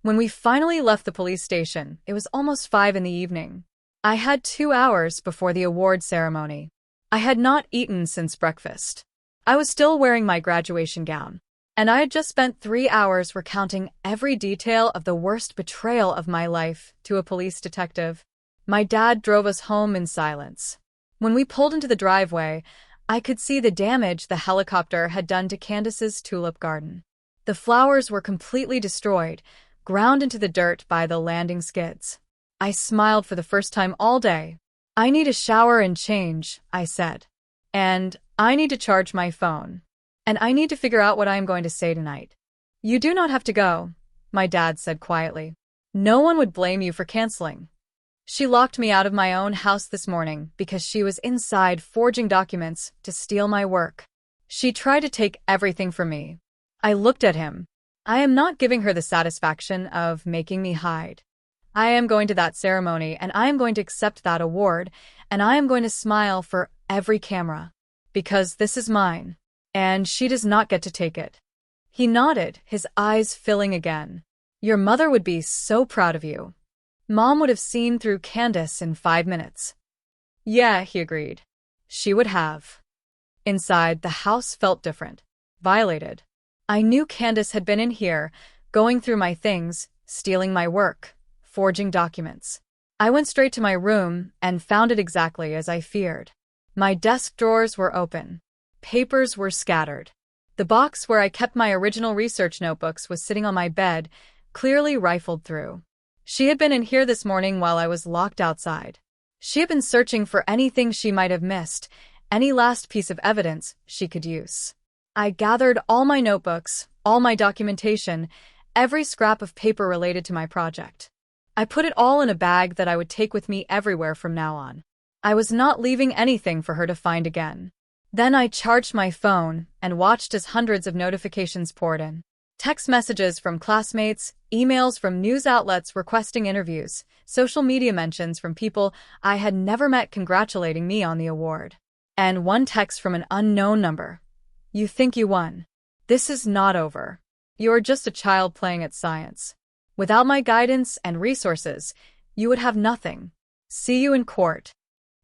When we finally left the police station, it was almost 5 in the evening. I had 2 hours before the award ceremony. I had not eaten since breakfast. I was still wearing my graduation gown, and I had just spent 3 hours recounting every detail of the worst betrayal of my life to a police detective. My dad drove us home in silence. When we pulled into the driveway, I could see the damage the helicopter had done to Candace's tulip garden. The flowers were completely destroyed, ground into the dirt by the landing skids. I smiled for the first time all day. I need a shower and change, I said. And I need to charge my phone. And I need to figure out what I am going to say tonight. You do not have to go, my dad said quietly. No one would blame you for canceling. She locked me out of my own house this morning because she was inside forging documents to steal my work. She tried to take everything from me. I looked at him. I am not giving her the satisfaction of making me hide. I am going to that ceremony and I am going to accept that award and I am going to smile for every camera. Because this is mine. And she does not get to take it. He nodded, his eyes filling again. Your mother would be so proud of you. Mom would have seen through Candace in 5 minutes. Yeah, he agreed. She would have. Inside, the house felt different. Violated. I knew Candace had been in here, going through my things, stealing my work, forging documents. I went straight to my room and found it exactly as I feared. My desk drawers were open. Papers were scattered. The box where I kept my original research notebooks was sitting on my bed, clearly rifled through. She had been in here this morning while I was locked outside. She had been searching for anything she might have missed, any last piece of evidence she could use. I gathered all my notebooks, all my documentation, every scrap of paper related to my project. I put it all in a bag that I would take with me everywhere from now on. I was not leaving anything for her to find again. Then I charged my phone and watched as hundreds of notifications poured in. Text messages from classmates, emails from news outlets requesting interviews, social media mentions from people I had never met congratulating me on the award. And one text from an unknown number. You think you won. This is not over. You're just a child playing at science. Without my guidance and resources, you would have nothing. See you in court.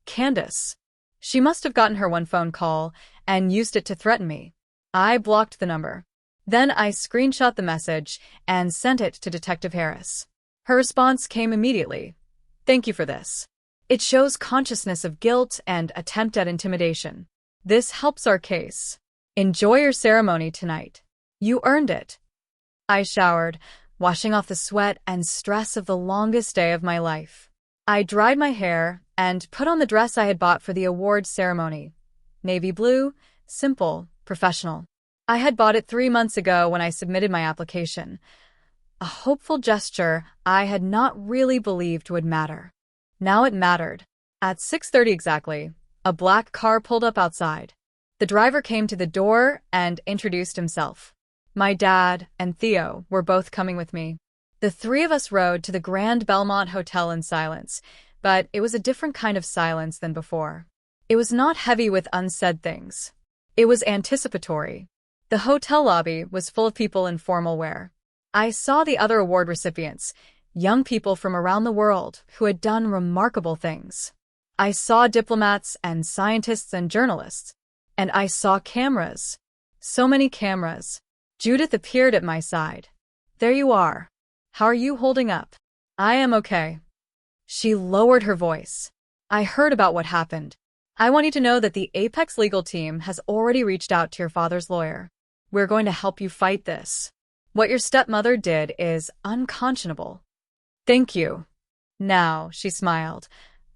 Candace. She must have gotten her one phone call and used it to threaten me. I blocked the number. Then I screenshot the message and sent it to Detective Harris. Her response came immediately. Thank you for this. It shows consciousness of guilt and attempt at intimidation. This helps our case. Enjoy your ceremony tonight. You earned it. I showered, washing off the sweat and stress of the longest day of my life. I dried my hair and put on the dress I had bought for the award ceremony. Navy blue, simple, professional. I had bought it 3 months ago when I submitted my application. A hopeful gesture I had not really believed would matter. Now it mattered. At 6:30 exactly, a black car pulled up outside. The driver came to the door and introduced himself. My dad and Theo were both coming with me. The three of us rode to the Grand Belmont Hotel in silence, but it was a different kind of silence than before. It was not heavy with unsaid things. It was anticipatory. The hotel lobby was full of people in formal wear. I saw the other award recipients, young people from around the world who had done remarkable things. I saw diplomats and scientists and journalists, and I saw cameras. So many cameras. Judith appeared at my side. There you are. How are you holding up? I am okay. She lowered her voice. I heard about what happened. I want you to know that the Apex legal team has already reached out to your father's lawyer. We're going to help you fight this. What your stepmother did is unconscionable. Thank you. Now, she smiled.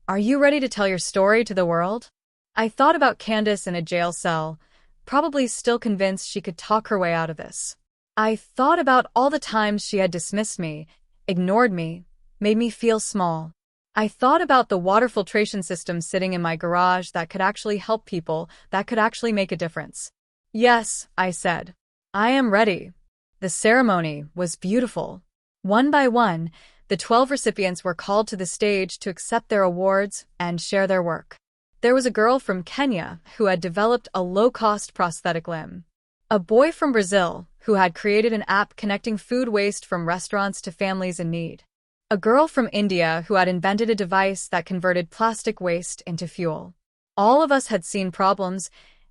Are you ready to tell your story to the world? I thought about Candace in a jail cell, probably still convinced she could talk her way out of this. I thought about all the times she had dismissed me, ignored me, made me feel small. I thought about the water filtration system sitting in my garage that could actually help people, that could actually make a difference. Yes, I said. I am ready. The ceremony was beautiful. One by one, the 12 recipients were called to the stage to accept their awards and share their work. There was a girl from Kenya who had developed a low-cost prosthetic limb. A boy from Brazil who had created an app connecting food waste from restaurants to families in need. A girl from India who had invented a device that converted plastic waste into fuel. All of us had seen problems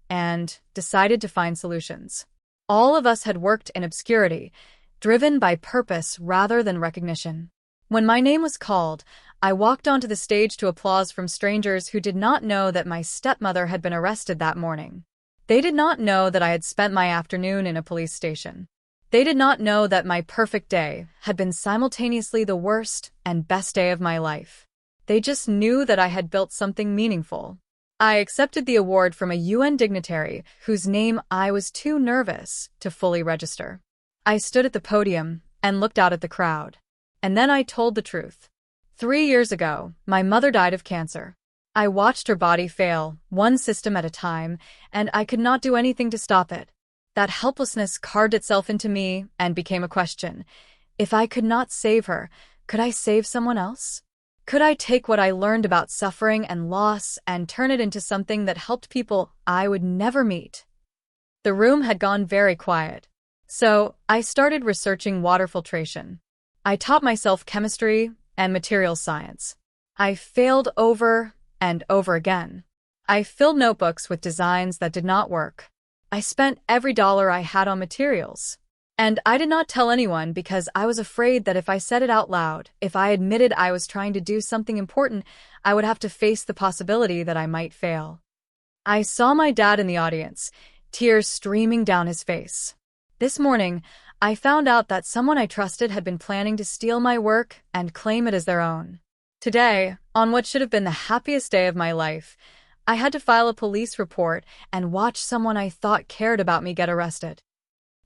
and decided to find solutions. All of us had worked in obscurity, driven by purpose rather than recognition. When my name was called, I walked onto the stage to applause from strangers who did not know that my stepmother had been arrested that morning. They did not know that I had spent my afternoon in a police station. They did not know that my perfect day had been simultaneously the worst and best day of my life. They just knew that I had built something meaningful. I accepted the award from a UN dignitary whose name I was too nervous to fully register. I stood at the podium and looked out at the crowd. And then I told the truth. 3 years ago, my mother died of cancer. I watched her body fail, one system at a time, and I could not do anything to stop it. That helplessness carved itself into me and became a question. If I could not save her, could I save someone else? Could I take what I learned about suffering and loss and turn it into something that helped people I would never meet? The room had gone very quiet. So I started researching water filtration. I taught myself chemistry and materials science. I failed over and over again. I filled notebooks with designs that did not work. I spent every dollar I had on materials. And I did not tell anyone because I was afraid that if I said it out loud, if I admitted I was trying to do something important, I would have to face the possibility that I might fail. I saw my dad in the audience, tears streaming down his face. This morning, I found out that someone I trusted had been planning to steal my work and claim it as their own. Today, on what should have been the happiest day of my life, I had to file a police report and watch someone I thought cared about me get arrested.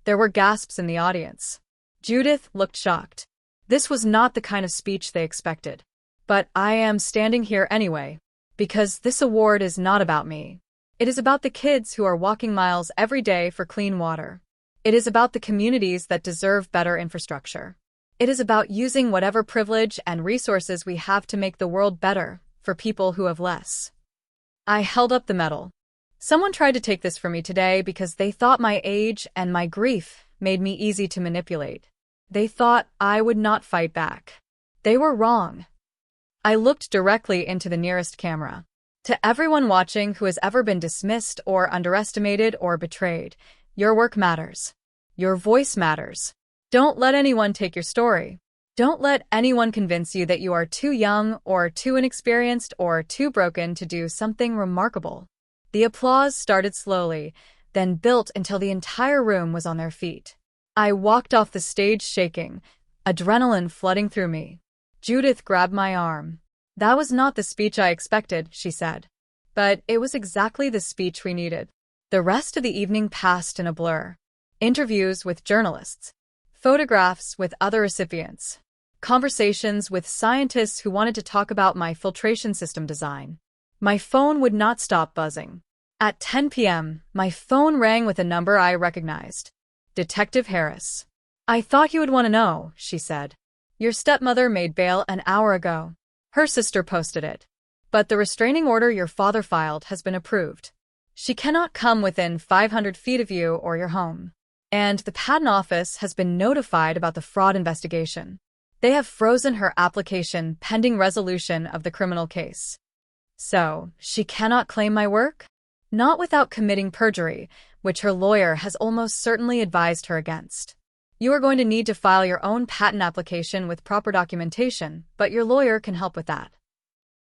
There were gasps in the audience. Judith looked shocked. This was not the kind of speech they expected. But I am standing here anyway, because this award is not about me. It is about the kids who are walking miles every day for clean water. It is about the communities that deserve better infrastructure. It is about using whatever privilege and resources we have to make the world better for people who have less. I held up the medal. Someone tried to take this from me today because they thought my age and my grief made me easy to manipulate. They thought I would not fight back. They were wrong. I looked directly into the nearest camera. To everyone watching who has ever been dismissed or underestimated or betrayed, your work matters. Your voice matters. Don't let anyone take your story. Don't let anyone convince you that you are too young or too inexperienced or too broken to do something remarkable. The applause started slowly, then built until the entire room was on their feet. I walked off the stage shaking, adrenaline flooding through me. Judith grabbed my arm. "That was not the speech I expected," she said. But it was exactly the speech we needed. The rest of the evening passed in a blur. Interviews with journalists, photographs with other recipients, conversations with scientists who wanted to talk about my filtration system design. My phone would not stop buzzing. At 10 p.m., my phone rang with a number I recognized. Detective Harris. "I thought you would want to know," she said. "Your stepmother made bail an hour ago. Her sister posted it. But the restraining order your father filed has been approved. She cannot come within 500 feet of you or your home. And the Patent Office has been notified about the fraud investigation. They have frozen her application pending resolution of the criminal case. So, she cannot claim my work? Not without committing perjury, which her lawyer has almost certainly advised her against. You are going to need to file your own patent application with proper documentation, but your lawyer can help with that."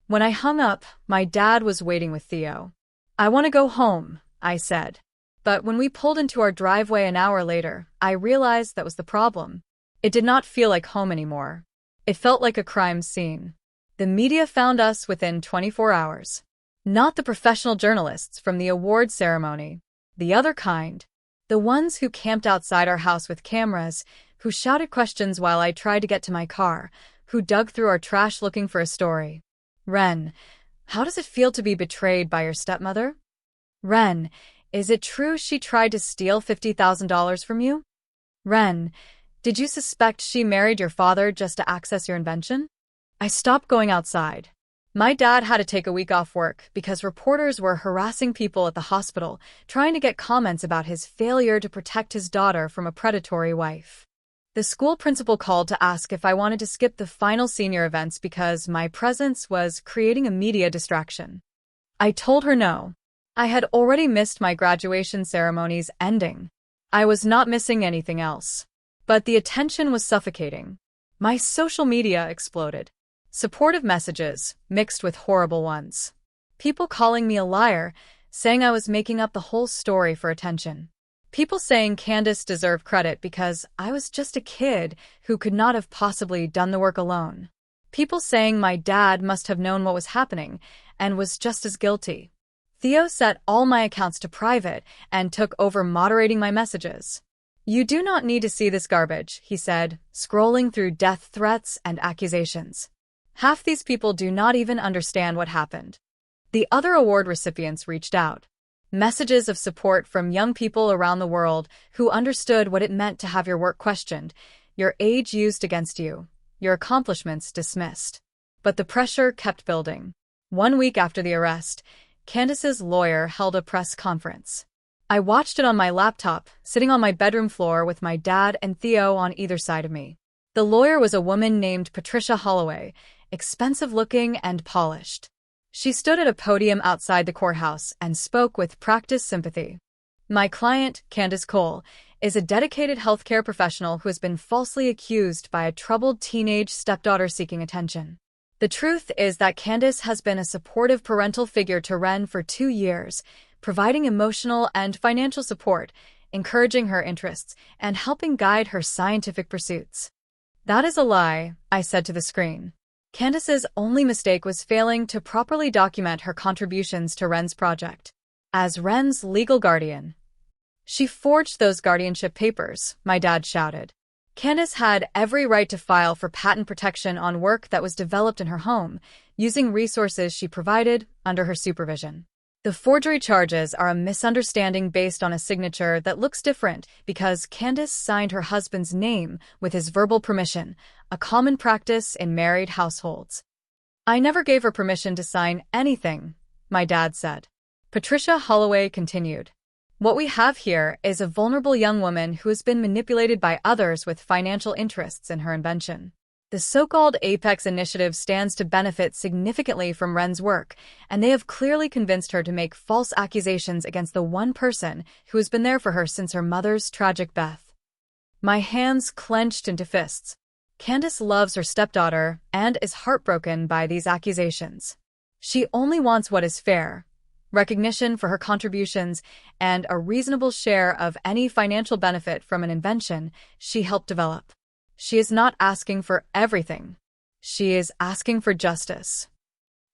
When I hung up, my dad was waiting with Theo. "I want to go home," I said. But when we pulled into our driveway an hour later, I realized that was the problem. It did not feel like home anymore. It felt like a crime scene. The media found us within 24 hours. Not the professional journalists from the award ceremony. The other kind. The ones who camped outside our house with cameras, who shouted questions while I tried to get to my car, who dug through our trash looking for a story. "Ren, how does it feel to be betrayed by your stepmother? Ren, is it true she tried to steal $50,000 from you? Ren, did you suspect she married your father just to access your invention?" I stopped going outside. My dad had to take a week off work because reporters were harassing people at the hospital, trying to get comments about his failure to protect his daughter from a predatory wife. The school principal called to ask if I wanted to skip the final senior events because my presence was creating a media distraction. I told her no. I had already missed my graduation ceremony's ending. I was not missing anything else. But the attention was suffocating. My social media exploded. Supportive messages, mixed with horrible ones. People calling me a liar, saying I was making up the whole story for attention. People saying Candace deserved credit because I was just a kid who could not have possibly done the work alone. People saying my dad must have known what was happening and was just as guilty. Theo set all my accounts to private and took over moderating my messages. "You do not need to see this garbage," he said, scrolling through death threats and accusations. Half these people do not even understand what happened. The other award recipients reached out. Messages of support from young people around the world who understood what it meant to have your work questioned, your age used against you, your accomplishments dismissed. But the pressure kept building. 1 week after the arrest, Candace's lawyer held a press conference. I watched it on my laptop, sitting on my bedroom floor with my dad and Theo on either side of me. The lawyer was a woman named Patricia Holloway, expensive-looking and polished. She stood at a podium outside the courthouse and spoke with practiced sympathy. "My client, Candace Cole, is a dedicated healthcare professional who has been falsely accused by a troubled teenage stepdaughter seeking attention. The truth is that Candace has been a supportive parental figure to Ren for 2 years, providing emotional and financial support, encouraging her interests, and helping guide her scientific pursuits." "That is a lie," I said to the screen. Candace's only mistake was failing to properly document her contributions to Ren's project. As Ren's legal guardian, she forged those guardianship papers, my dad shouted. Candace had every right to file for patent protection on work that was developed in her home, using resources she provided under her supervision. The forgery charges are a misunderstanding based on a signature that looks different because Candace signed her husband's name with his verbal permission, a common practice in married households. "I never gave her permission to sign anything," my dad said. Patricia Holloway continued. What we have here is a vulnerable young woman who has been manipulated by others with financial interests in her invention. The so-called Apex Initiative stands to benefit significantly from Ren's work, and they have clearly convinced her to make false accusations against the one person who has been there for her since her mother's tragic death. My hands clenched into fists. Candace loves her stepdaughter and is heartbroken by these accusations. She only wants what is fair, recognition for her contributions, and a reasonable share of any financial benefit from an invention she helped develop. She is not asking for everything. She is asking for justice.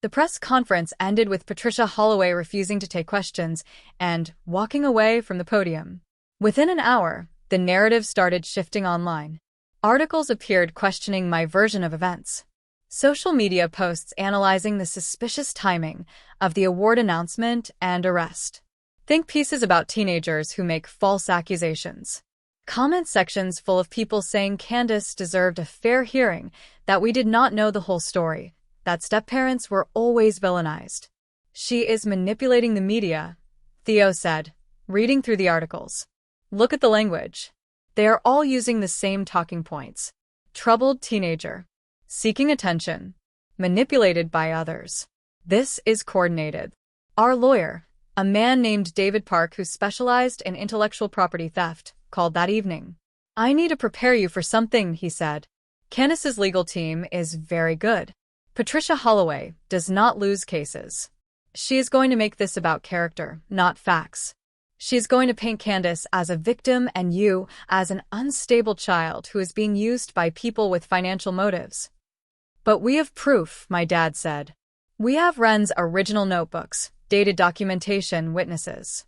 The press conference ended with Patricia Holloway refusing to take questions and walking away from the podium. Within an hour, the narrative started shifting online. Articles appeared questioning my version of events. Social media posts analyzing the suspicious timing of the award announcement and arrest. Think pieces about teenagers who make false accusations. Comment sections full of people saying Candace deserved a fair hearing, that we did not know the whole story, that step-parents were always villainized. She is manipulating the media, Theo said, reading through the articles. Look at the language. They are all using the same talking points. Troubled teenager. Seeking attention. Manipulated by others. This is coordinated. Our lawyer, a man named David Park who specialized in intellectual property theft, called that evening. I need to prepare you for something, he said. Candace's legal team is very good. Patricia Holloway does not lose cases. She is going to make this about character, not facts. She is going to paint Candace as a victim and you as an unstable child who is being used by people with financial motives. But we have proof, my dad said. We have Ren's original notebooks, dated documentation, witnesses.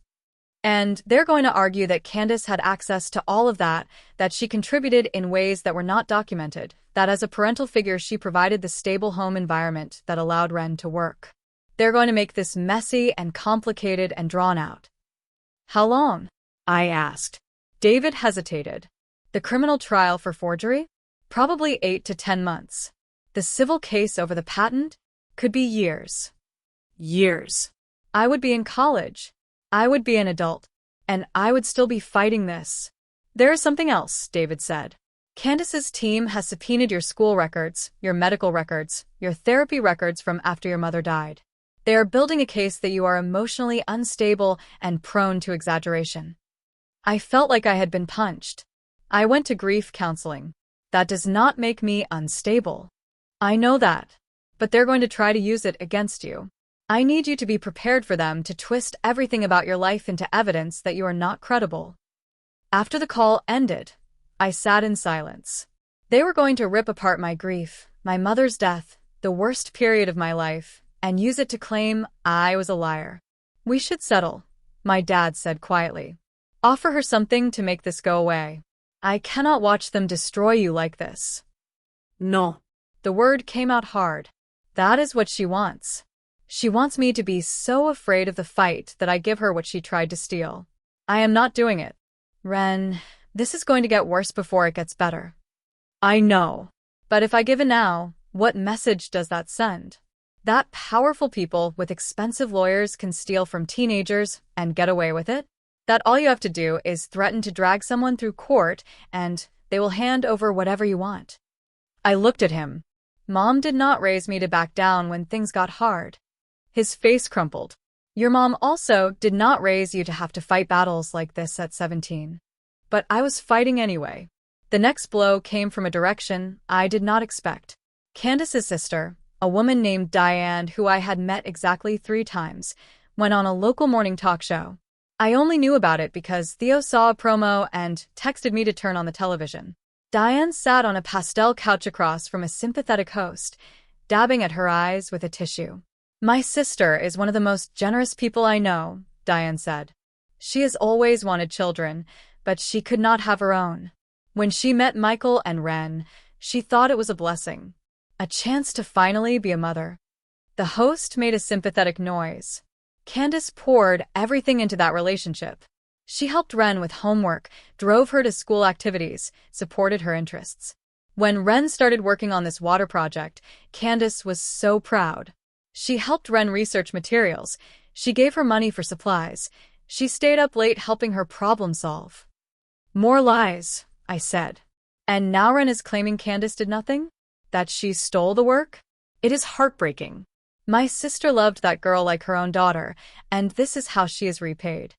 And they're going to argue that Candace had access to all of that she contributed in ways that were not documented, that as a parental figure she provided the stable home environment that allowed Ren to work. They're going to make this messy and complicated and drawn out. How long? I asked. David hesitated. The criminal trial for forgery? Probably 8 to 10 months. The civil case over the patent? Could be years. Years. I would be in college. I would be an adult. And I would still be fighting this. There is something else, David said. Candace's team has subpoenaed your school records, your medical records, your therapy records from after your mother died. They are building a case that you are emotionally unstable and prone to exaggeration. I felt like I had been punched. I went to grief counseling. That does not make me unstable. I know that. But they're going to try to use it against you. I need you to be prepared for them to twist everything about your life into evidence that you are not credible. After the call ended, I sat in silence. They were going to rip apart my grief, my mother's death, the worst period of my life, and use it to claim I was a liar. We should settle, my dad said quietly. Offer her something to make this go away. I cannot watch them destroy you like this. No. The word came out hard. That is what she wants. She wants me to be so afraid of the fight that I give her what she tried to steal. I am not doing it. Ren, this is going to get worse before it gets better. I know. But if I give in now, what message does that send? That powerful people with expensive lawyers can steal from teenagers and get away with it? That all you have to do is threaten to drag someone through court and they will hand over whatever you want. I looked at him. Mom did not raise me to back down when things got hard. His face crumpled. Your mom also did not raise you to have to fight battles like this at 17. But I was fighting anyway. The next blow came from a direction I did not expect. Candace's sister, a woman named Diane who I had met exactly 3 times, went on a local morning talk show. I only knew about it because Theo saw a promo and texted me to turn on the television. Diane sat on a pastel couch across from a sympathetic host, dabbing at her eyes with a tissue. My sister is one of the most generous people I know, Diane said. She has always wanted children, but she could not have her own. When she met Michael and Ren, she thought it was a blessing. A chance to finally be a mother. The host made a sympathetic noise. Candace poured everything into that relationship. She helped Ren with homework, drove her to school activities, supported her interests. When Ren started working on this water project, Candace was so proud. She helped Ren research materials. She gave her money for supplies. She stayed up late helping her problem solve. More lies, I said. And now Ren is claiming Candace did nothing? That she stole the work? It is heartbreaking. My sister loved that girl like her own daughter, and this is how she is repaid.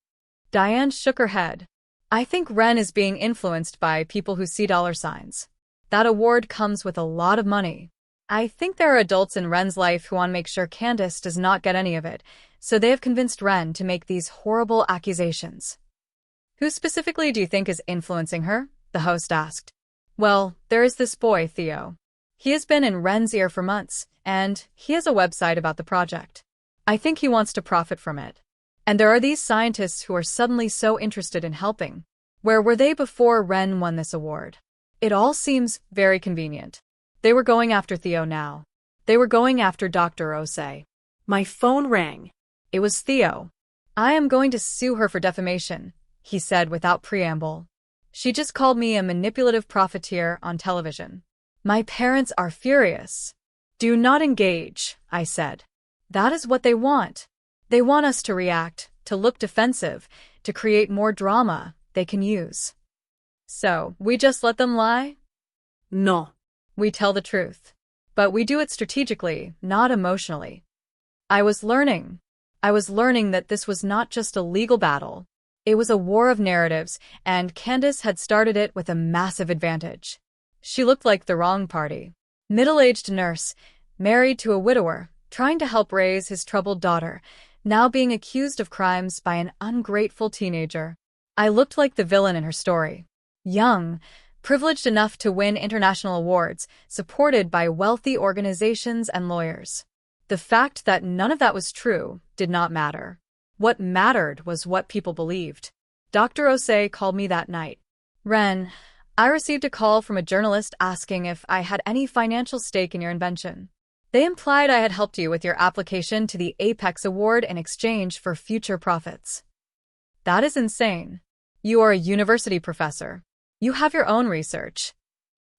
Diane shook her head. I think Ren is being influenced by people who see dollar signs. That award comes with a lot of money. I think there are adults in Ren's life who want to make sure Candace does not get any of it, so they have convinced Ren to make these horrible accusations. Who specifically do you think is influencing her? The host asked. Well, there is this boy, Theo. He has been in Ren's ear for months, and he has a website about the project. I think he wants to profit from it. And there are these scientists who are suddenly so interested in helping. Where were they before Ren won this award? It all seems very convenient. They were going after Theo now. They were going after Dr. Osei. My phone rang. It was Theo. I am going to sue her for defamation, he said without preamble. She just called me a manipulative profiteer on television. My parents are furious. Do not engage, I said. That is what they want. They want us to react, to look defensive, to create more drama they can use. So, we just let them lie? No. We tell the truth. But we do it strategically, not emotionally. I was learning that this was not just a legal battle. It was a war of narratives, and Candace had started it with a massive advantage. She looked like the wrong party. Middle-aged nurse, married to a widower, trying to help raise his troubled daughter, now being accused of crimes by an ungrateful teenager. I looked like the villain in her story. Young, privileged enough to win international awards, supported by wealthy organizations and lawyers. The fact that none of that was true did not matter. What mattered was what people believed. Dr. Osei called me that night. Ren, I received a call from a journalist asking if I had any financial stake in your invention. They implied I had helped you with your application to the Apex Award in exchange for future profits. That is insane. You are a university professor. You have your own research.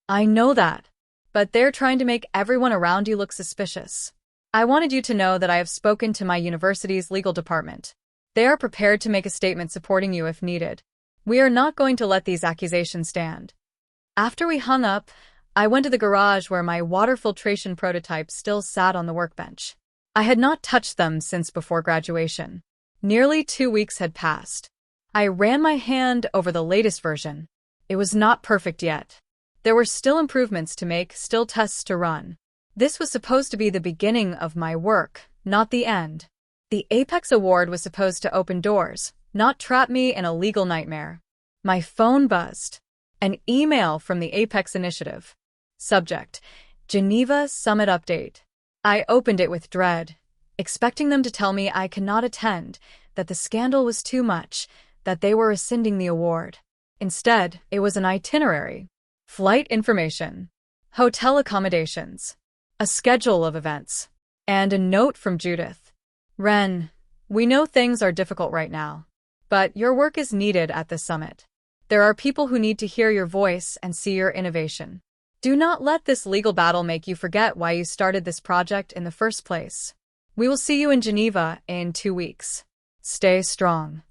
I know that. But they're trying to make everyone around you look suspicious. I wanted you to know that I have spoken to my university's legal department. They are prepared to make a statement supporting you if needed. We are not going to let these accusations stand. After we hung up, I went to the garage where my water filtration prototypes still sat on the workbench. I had not touched them since before graduation. Nearly 2 weeks had passed. I ran my hand over the latest version. It was not perfect yet. There were still improvements to make, still tests to run. This was supposed to be the beginning of my work, not the end. The Apex Award was supposed to open doors, not trap me in a legal nightmare. My phone buzzed. An email from the Apex Initiative. Subject: Geneva Summit Update. I opened it with dread, expecting them to tell me I cannot attend, that the scandal was too much, that they were rescinding the award. Instead, it was an itinerary, flight information, hotel accommodations, a schedule of events, and a note from Judith. Ren, we know things are difficult right now, but your work is needed at the summit. There are people who need to hear your voice and see your innovation. Do not let this legal battle make you forget why you started this project in the first place. We will see you in Geneva in 2 weeks. Stay strong.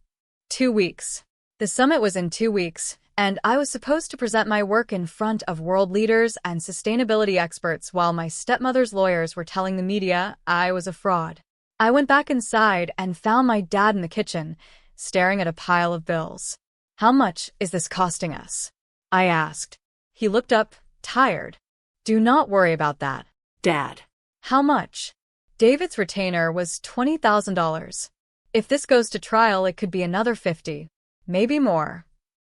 2 weeks. The summit was in 2 weeks, and I was supposed to present my work in front of world leaders and sustainability experts while my stepmother's lawyers were telling the media I was a fraud. I went back inside and found my dad in the kitchen, staring at a pile of bills. How much is this costing us? I asked. He looked up, tired. Do not worry about that, Dad. How much? David's retainer was $20,000. If this goes to trial, it could be another 50, maybe more.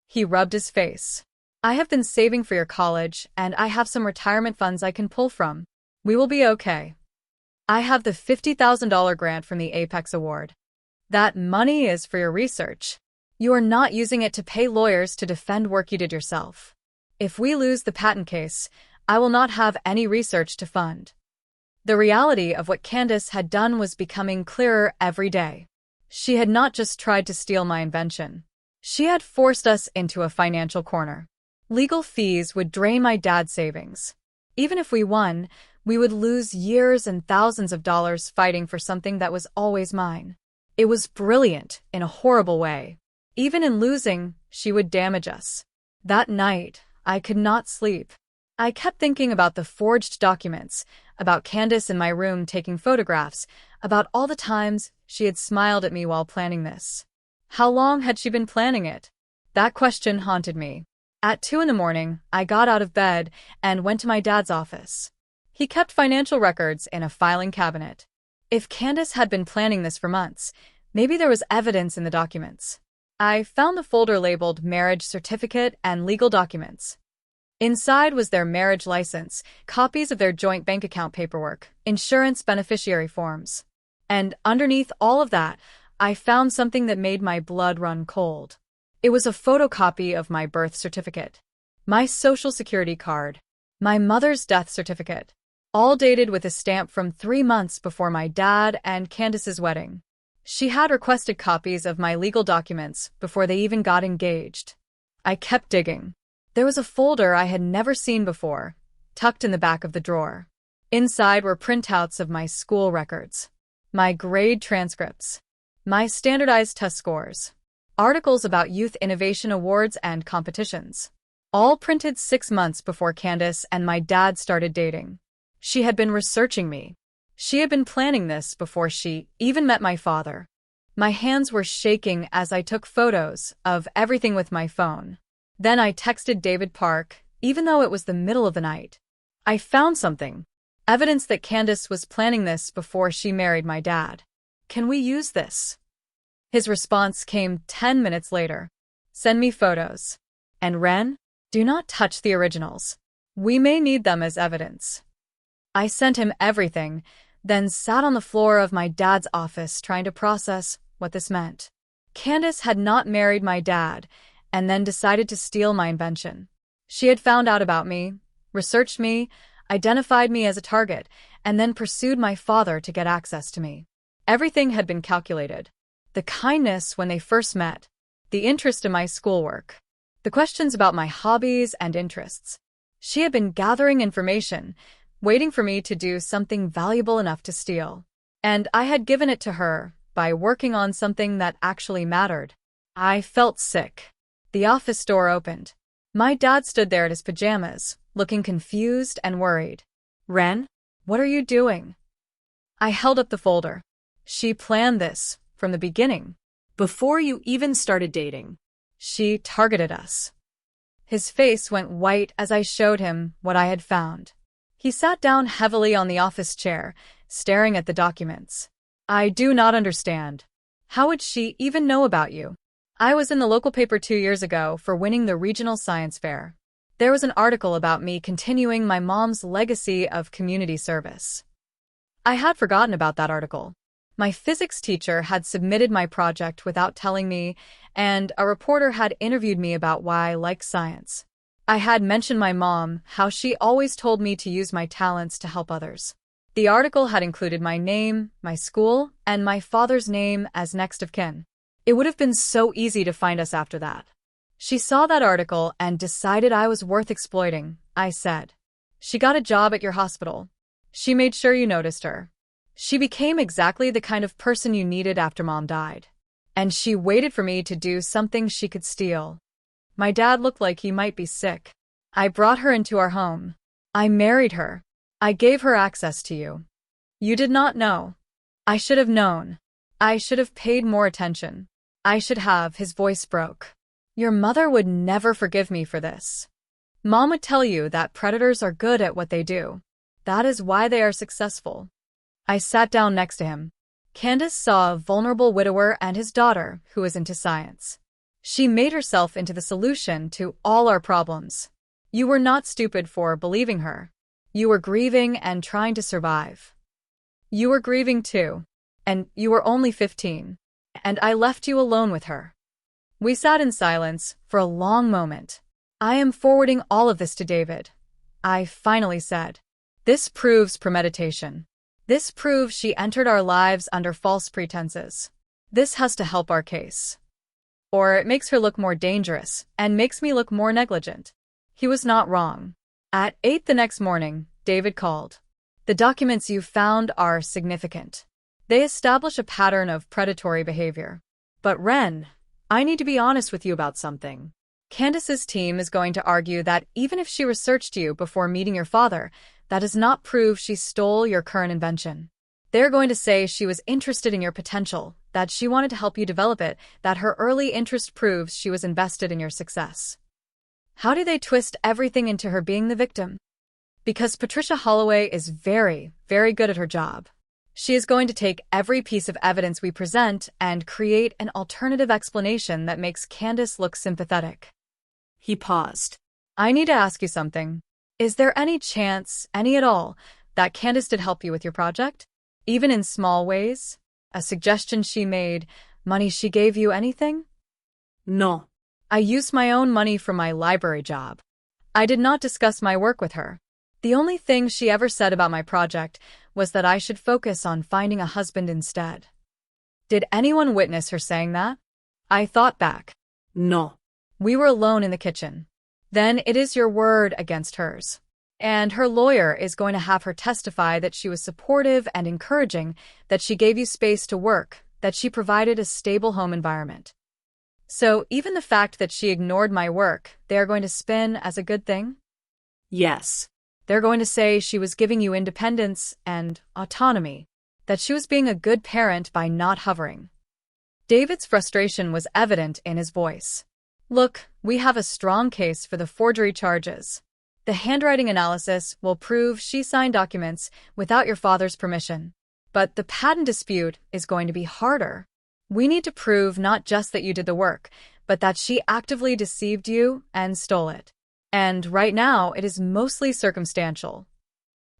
He rubbed his face. I have been saving for your college, and I have some retirement funds I can pull from. We will be okay. I have the $50,000 grant from the Apex Award. That money is for your research. You are not using it to pay lawyers to defend work you did yourself. If we lose the patent case, I will not have any research to fund. The reality of what Candace had done was becoming clearer every day. She had not just tried to steal my invention. She had forced us into a financial corner. Legal fees would drain my dad's savings. Even if we won, we would lose years and thousands of dollars fighting for something that was always mine. It was brilliant in a horrible way. Even in losing, she would damage us. That night, I could not sleep. I kept thinking about the forged documents, about Candace in my room taking photographs, about all the times she had smiled at me while planning this. How long had she been planning it? That question haunted me. At 2 in the morning, I got out of bed and went to my dad's office. He kept financial records in a filing cabinet. If Candace had been planning this for months, maybe there was evidence in the documents. I found the folder labeled Marriage Certificate and Legal Documents. Inside was their marriage license, copies of their joint bank account paperwork, insurance beneficiary forms. And underneath all of that, I found something that made my blood run cold. It was a photocopy of my birth certificate, my social security card, my mother's death certificate, all dated with a stamp from 3 months before my dad and Candace's wedding. She had requested copies of my legal documents before they even got engaged. I kept digging. There was a folder I had never seen before, tucked in the back of the drawer. Inside were printouts of my school records, my grade transcripts, my standardized test scores, articles about youth innovation awards and competitions, all printed 6 months before Candace and my dad started dating. She had been researching me. She had been planning this before she even met my father. My hands were shaking as I took photos of everything with my phone. Then I texted David Park, even though it was the middle of the night. I found something. Evidence that Candace was planning this before she married my dad. Can we use this? His response came 10 minutes later. Send me photos. And Ren, do not touch the originals. We may need them as evidence. I sent him everything, then sat on the floor of my dad's office trying to process what this meant. Candace had not married my dad, and then decided to steal my invention. She had found out about me, researched me, identified me as a target, and then pursued my father to get access to me. Everything had been calculated. The kindness when they first met, the interest in my schoolwork, the questions about my hobbies and interests. She had been gathering information, waiting for me to do something valuable enough to steal. And I had given it to her by working on something that actually mattered. I felt sick. The office door opened. My dad stood there in his pajamas, looking confused and worried. Ren, what are you doing? I held up the folder. She planned this from the beginning. Before you even started dating. She targeted us. His face went white as I showed him what I had found. He sat down heavily on the office chair, staring at the documents. I do not understand. How would she even know about you? I was in the local paper 2 years ago for winning the regional science fair. There was an article about me continuing my mom's legacy of community service. I had forgotten about that article. My physics teacher had submitted my project without telling me, and a reporter had interviewed me about why I like science. I had mentioned my mom, how she always told me to use my talents to help others. The article had included my name, my school, and my father's name as next of kin. It would have been so easy to find us after that. She saw that article and decided I was worth exploiting, I said. She got a job at your hospital. She made sure you noticed her. She became exactly the kind of person you needed after Mom died. And she waited for me to do something she could steal. My dad looked like he might be sick. I brought her into our home. I married her. I gave her access to you. You did not know. I should have known. I should have paid more attention. I should have. His voice broke. Your mother would never forgive me for this. Mom would tell you that predators are good at what they do. That is why they are successful. I sat down next to him. Candace saw a vulnerable widower and his daughter who was into science. She made herself into the solution to all our problems. You were not stupid for believing her. You were grieving and trying to survive. You were grieving too. And you were only 15. And I left you alone with her. We sat in silence for a long moment. I am forwarding all of this to David. I finally said. This proves premeditation. This proves she entered our lives under false pretenses. This has to help our case. Or it makes her look more dangerous and makes me look more negligent. He was not wrong. At 8 the next morning, David called. The documents you found are significant. They establish a pattern of predatory behavior. But Ren, I need to be honest with you about something. Candace's team is going to argue that even if she researched you before meeting your father, that does not prove she stole your current invention. They're going to say she was interested in your potential, that she wanted to help you develop it, that her early interest proves she was invested in your success. How do they twist everything into her being the victim? Because Patricia Holloway is very, very good at her job. She is going to take every piece of evidence we present and create an alternative explanation that makes Candace look sympathetic. He paused. I need to ask you something. Is there any chance, any at all, that Candace did help you with your project? Even in small ways? A suggestion she made, money she gave you, anything? No. I used my own money for my library job. I did not discuss my work with her. The only thing she ever said about my project was that I should focus on finding a husband instead. Did anyone witness her saying that? I thought back. No. We were alone in the kitchen. Then it is your word against hers. And her lawyer is going to have her testify that she was supportive and encouraging, that she gave you space to work, that she provided a stable home environment. So even the fact that she ignored my work, they are going to spin as a good thing? Yes. They're going to say she was giving you independence and autonomy, that she was being a good parent by not hovering. David's frustration was evident in his voice. Look, we have a strong case for the forgery charges. The handwriting analysis will prove she signed documents without your father's permission. But the patent dispute is going to be harder. We need to prove not just that you did the work, but that she actively deceived you and stole it. And right now, it is mostly circumstantial.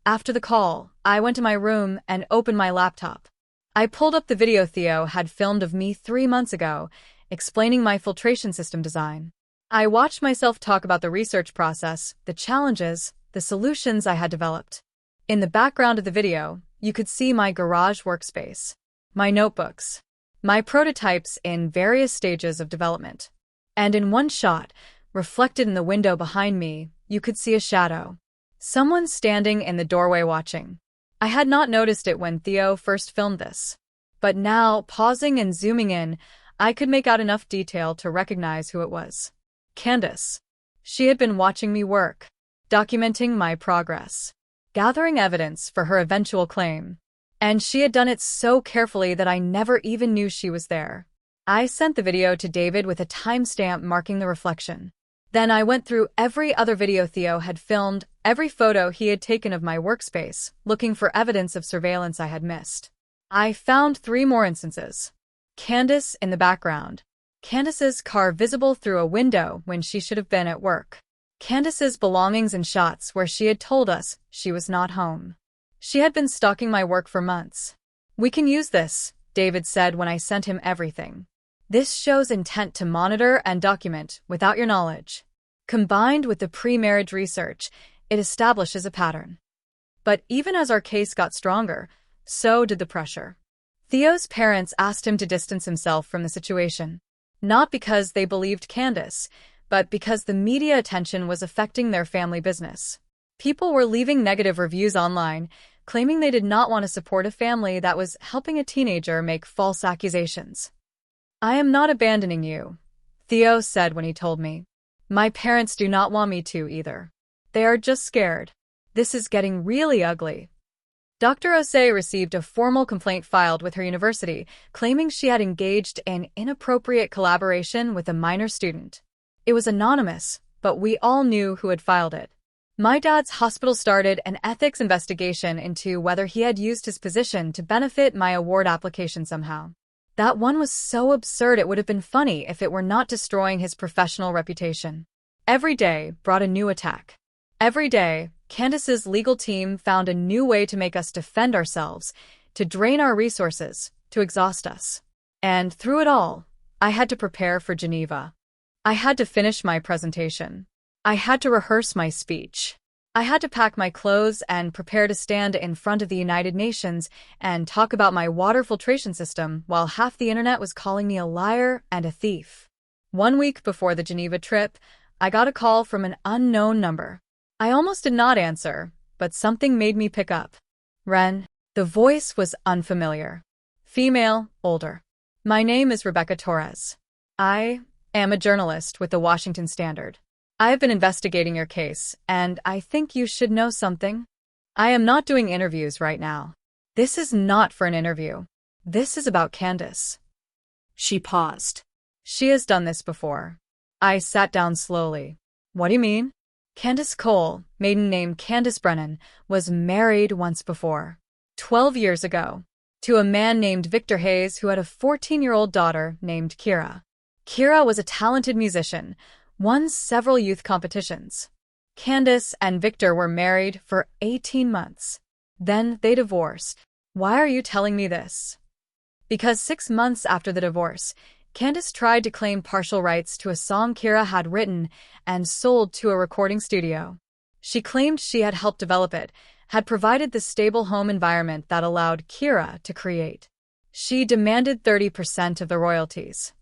After the call, I went to my room and opened my laptop. I pulled up the video Theo had filmed of me 3 months ago, explaining my filtration system design. I watched myself talk about the research process, the challenges, the solutions I had developed. In the background of the video, you could see my garage workspace, my notebooks, my prototypes in various stages of development. And in one shot, reflected in the window behind me, you could see a shadow. Someone standing in the doorway watching. I had not noticed it when Theo first filmed this. But now, pausing and zooming in, I could make out enough detail to recognize who it was. Candace. She had been watching me work, documenting my progress, gathering evidence for her eventual claim. And she had done it so carefully that I never even knew she was there. I sent the video to David with a timestamp marking the reflection. Then I went through every other video Theo had filmed, every photo he had taken of my workspace, looking for evidence of surveillance I had missed. I found 3 more instances. Candace in the background. Candace's car visible through a window when she should have been at work. Candace's belongings in shots where she had told us she was not home. She had been stalking my work for months. We can use this, David said when I sent him everything. This shows intent to monitor and document without your knowledge. Combined with the pre-marriage research, it establishes a pattern. But even as our case got stronger, so did the pressure. Theo's parents asked him to distance himself from the situation. Not because they believed Candace, but because the media attention was affecting their family business. People were leaving negative reviews online, claiming they did not want to support a family that was helping a teenager make false accusations. I am not abandoning you, Theo said when he told me. My parents do not want me to either. They are just scared. This is getting really ugly. Dr. Osei received a formal complaint filed with her university, claiming she had engaged in inappropriate collaboration with a minor student. It was anonymous, but we all knew who had filed it. My dad's hospital started an ethics investigation into whether he had used his position to benefit my award application somehow. That one was so absurd it would have been funny if it were not destroying his professional reputation. Every day brought a new attack. Every day, Candace's legal team found a new way to make us defend ourselves, to drain our resources, to exhaust us. And through it all, I had to prepare for Geneva. I had to finish my presentation. I had to rehearse my speech. I had to pack my clothes and prepare to stand in front of the United Nations and talk about my water filtration system while half the internet was calling me a liar and a thief. 1 week before the Geneva trip, I got a call from an unknown number. I almost did not answer, but something made me pick up. Ren. The voice was unfamiliar. Female, older. My name is Rebecca Torres. I am a journalist with the Washington Standard. I have been investigating your case, and I think you should know something. I am not doing interviews right now. This is not for an interview. This is about Candace. She paused. She has done this before. I sat down slowly. What do you mean? Candace Cole, maiden name Candace Brennan, was married once before. 12 years ago. To a man named Victor Hayes who had a 14-year-old daughter named Kira. Kira was a talented musician, won several youth competitions. Candace and Victor were married for 18 months. Then they divorced. Why are you telling me this? Because 6 months after the divorce, Candace tried to claim partial rights to a song Kira had written and sold to a recording studio. She claimed she had helped develop it, had provided the stable home environment that allowed Kira to create. She demanded 30% of the royalties.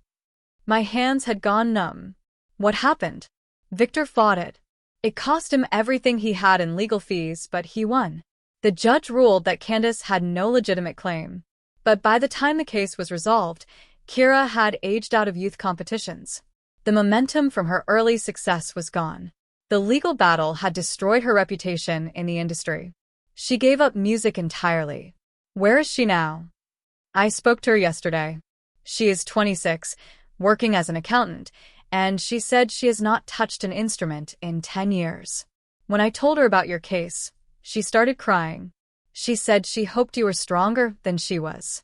My hands had gone numb. What happened? Victor fought it. It cost him everything he had in legal fees, but he won. The judge ruled that Candace had no legitimate claim. But by the time the case was resolved, Kira had aged out of youth competitions. The momentum from her early success was gone. The legal battle had destroyed her reputation in the industry. She gave up music entirely. Where is she now? I spoke to her yesterday. She is 26, working as an accountant, and she said she has not touched an instrument in 10 years. When I told her about your case, she started crying. She said she hoped you were stronger than she was.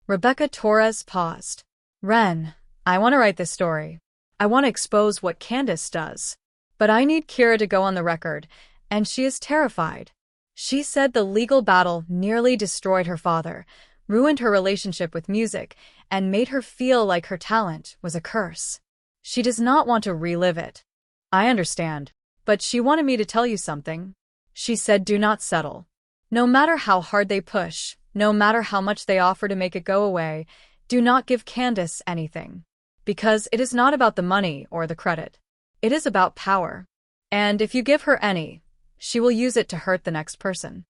Rebecca Torres paused. Ren, I want to write this story. I want to expose what Candace does. But I need Kira to go on the record, and she is terrified. She said the legal battle nearly destroyed her father, ruined her relationship with music, and made her feel like her talent was a curse. She does not want to relive it. I understand, but she wanted me to tell you something. She said do not settle. No matter how hard they push, no matter how much they offer to make it go away, do not give Candace anything. Because it is not about the money or the credit. It is about power. And if you give her any, she will use it to hurt the next person.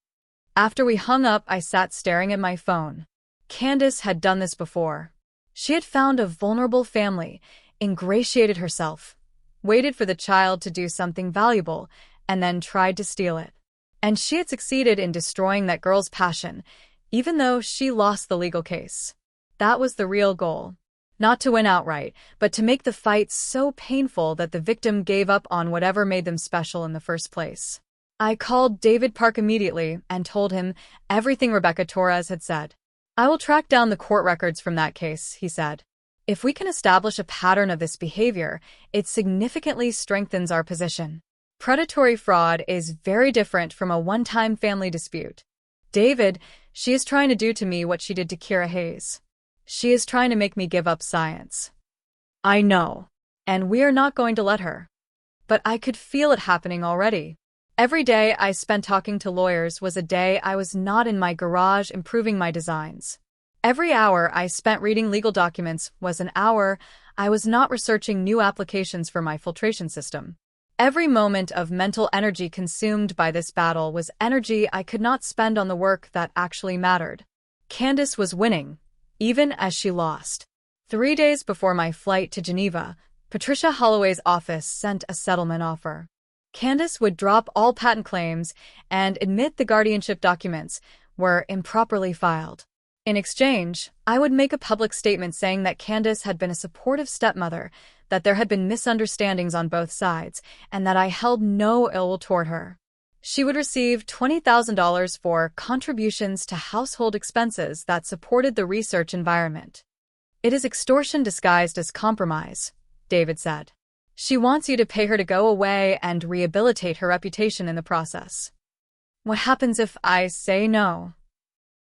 After we hung up, I sat staring at my phone. Candace had done this before. She had found a vulnerable family, ingratiated herself, waited for the child to do something valuable, and then tried to steal it. And she had succeeded in destroying that girl's passion, even though she lost the legal case. That was the real goal. Not to win outright, but to make the fight so painful that the victim gave up on whatever made them special in the first place. I called David Park immediately and told him everything Rebecca Torres had said. I will track down the court records from that case, he said. If we can establish a pattern of this behavior, it significantly strengthens our position. Predatory fraud is very different from a one-time family dispute. David, she is trying to do to me what she did to Kira Hayes. She is trying to make me give up science. I know, and we are not going to let her. But I could feel it happening already. Every day I spent talking to lawyers was a day I was not in my garage improving my designs. Every hour I spent reading legal documents was an hour I was not researching new applications for my filtration system. Every moment of mental energy consumed by this battle was energy I could not spend on the work that actually mattered. Candace was winning, even as she lost. 3 days before my flight to Geneva, Patricia Holloway's office sent a settlement offer. Candace would drop all patent claims and admit the guardianship documents were improperly filed. In exchange, I would make a public statement saying that Candace had been a supportive stepmother, that there had been misunderstandings on both sides, and that I held no ill will toward her. She would receive $20,000 for contributions to household expenses that supported the research environment. It is extortion disguised as compromise, David said. She wants you to pay her to go away and rehabilitate her reputation in the process. What happens if I say no?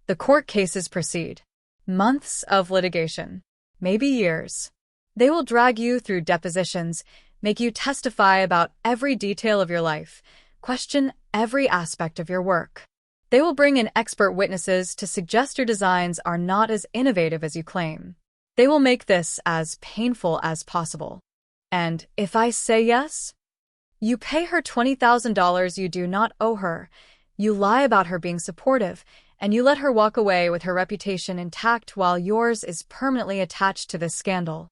The court cases proceed. Months of litigation. Maybe years. They will drag you through depositions, make you testify about every detail of your life, question every aspect of your work. They will bring in expert witnesses to suggest your designs are not as innovative as you claim. They will make this as painful as possible. And if I say yes? You pay her $20,000 you do not owe her, you lie about her being supportive, and you let her walk away with her reputation intact while yours is permanently attached to this scandal.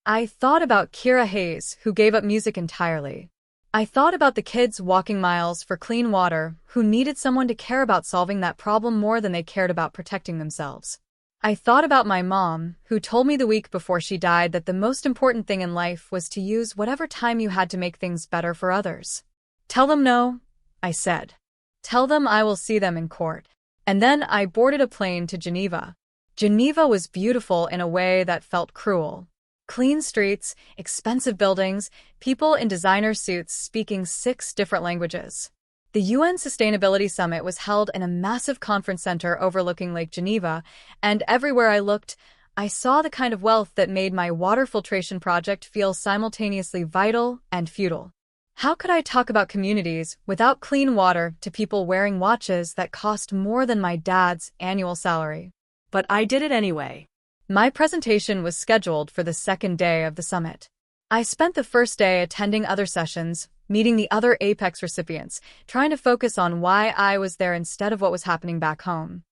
I thought about Kira Hayes, who gave up music entirely. I thought about the kids walking miles for clean water who needed someone to care about solving that problem more than they cared about protecting themselves. I thought about my mom, who told me the week before she died that the most important thing in life was to use whatever time you had to make things better for others. Tell them no, I said. Tell them I will see them in court. And then I boarded a plane to Geneva. Geneva was beautiful in a way that felt cruel. Clean streets, expensive buildings, people in designer suits speaking 6 different languages. The UN Sustainability Summit was held in a massive conference center overlooking Lake Geneva, and everywhere I looked, I saw the kind of wealth that made my water filtration project feel simultaneously vital and futile. How could I talk about communities without clean water to people wearing watches that cost more than my dad's annual salary? But I did it anyway. My presentation was scheduled for the second day of the summit. I spent the first day attending other sessions, meeting the other Apex recipients, trying to focus on why I was there instead of what was happening back home.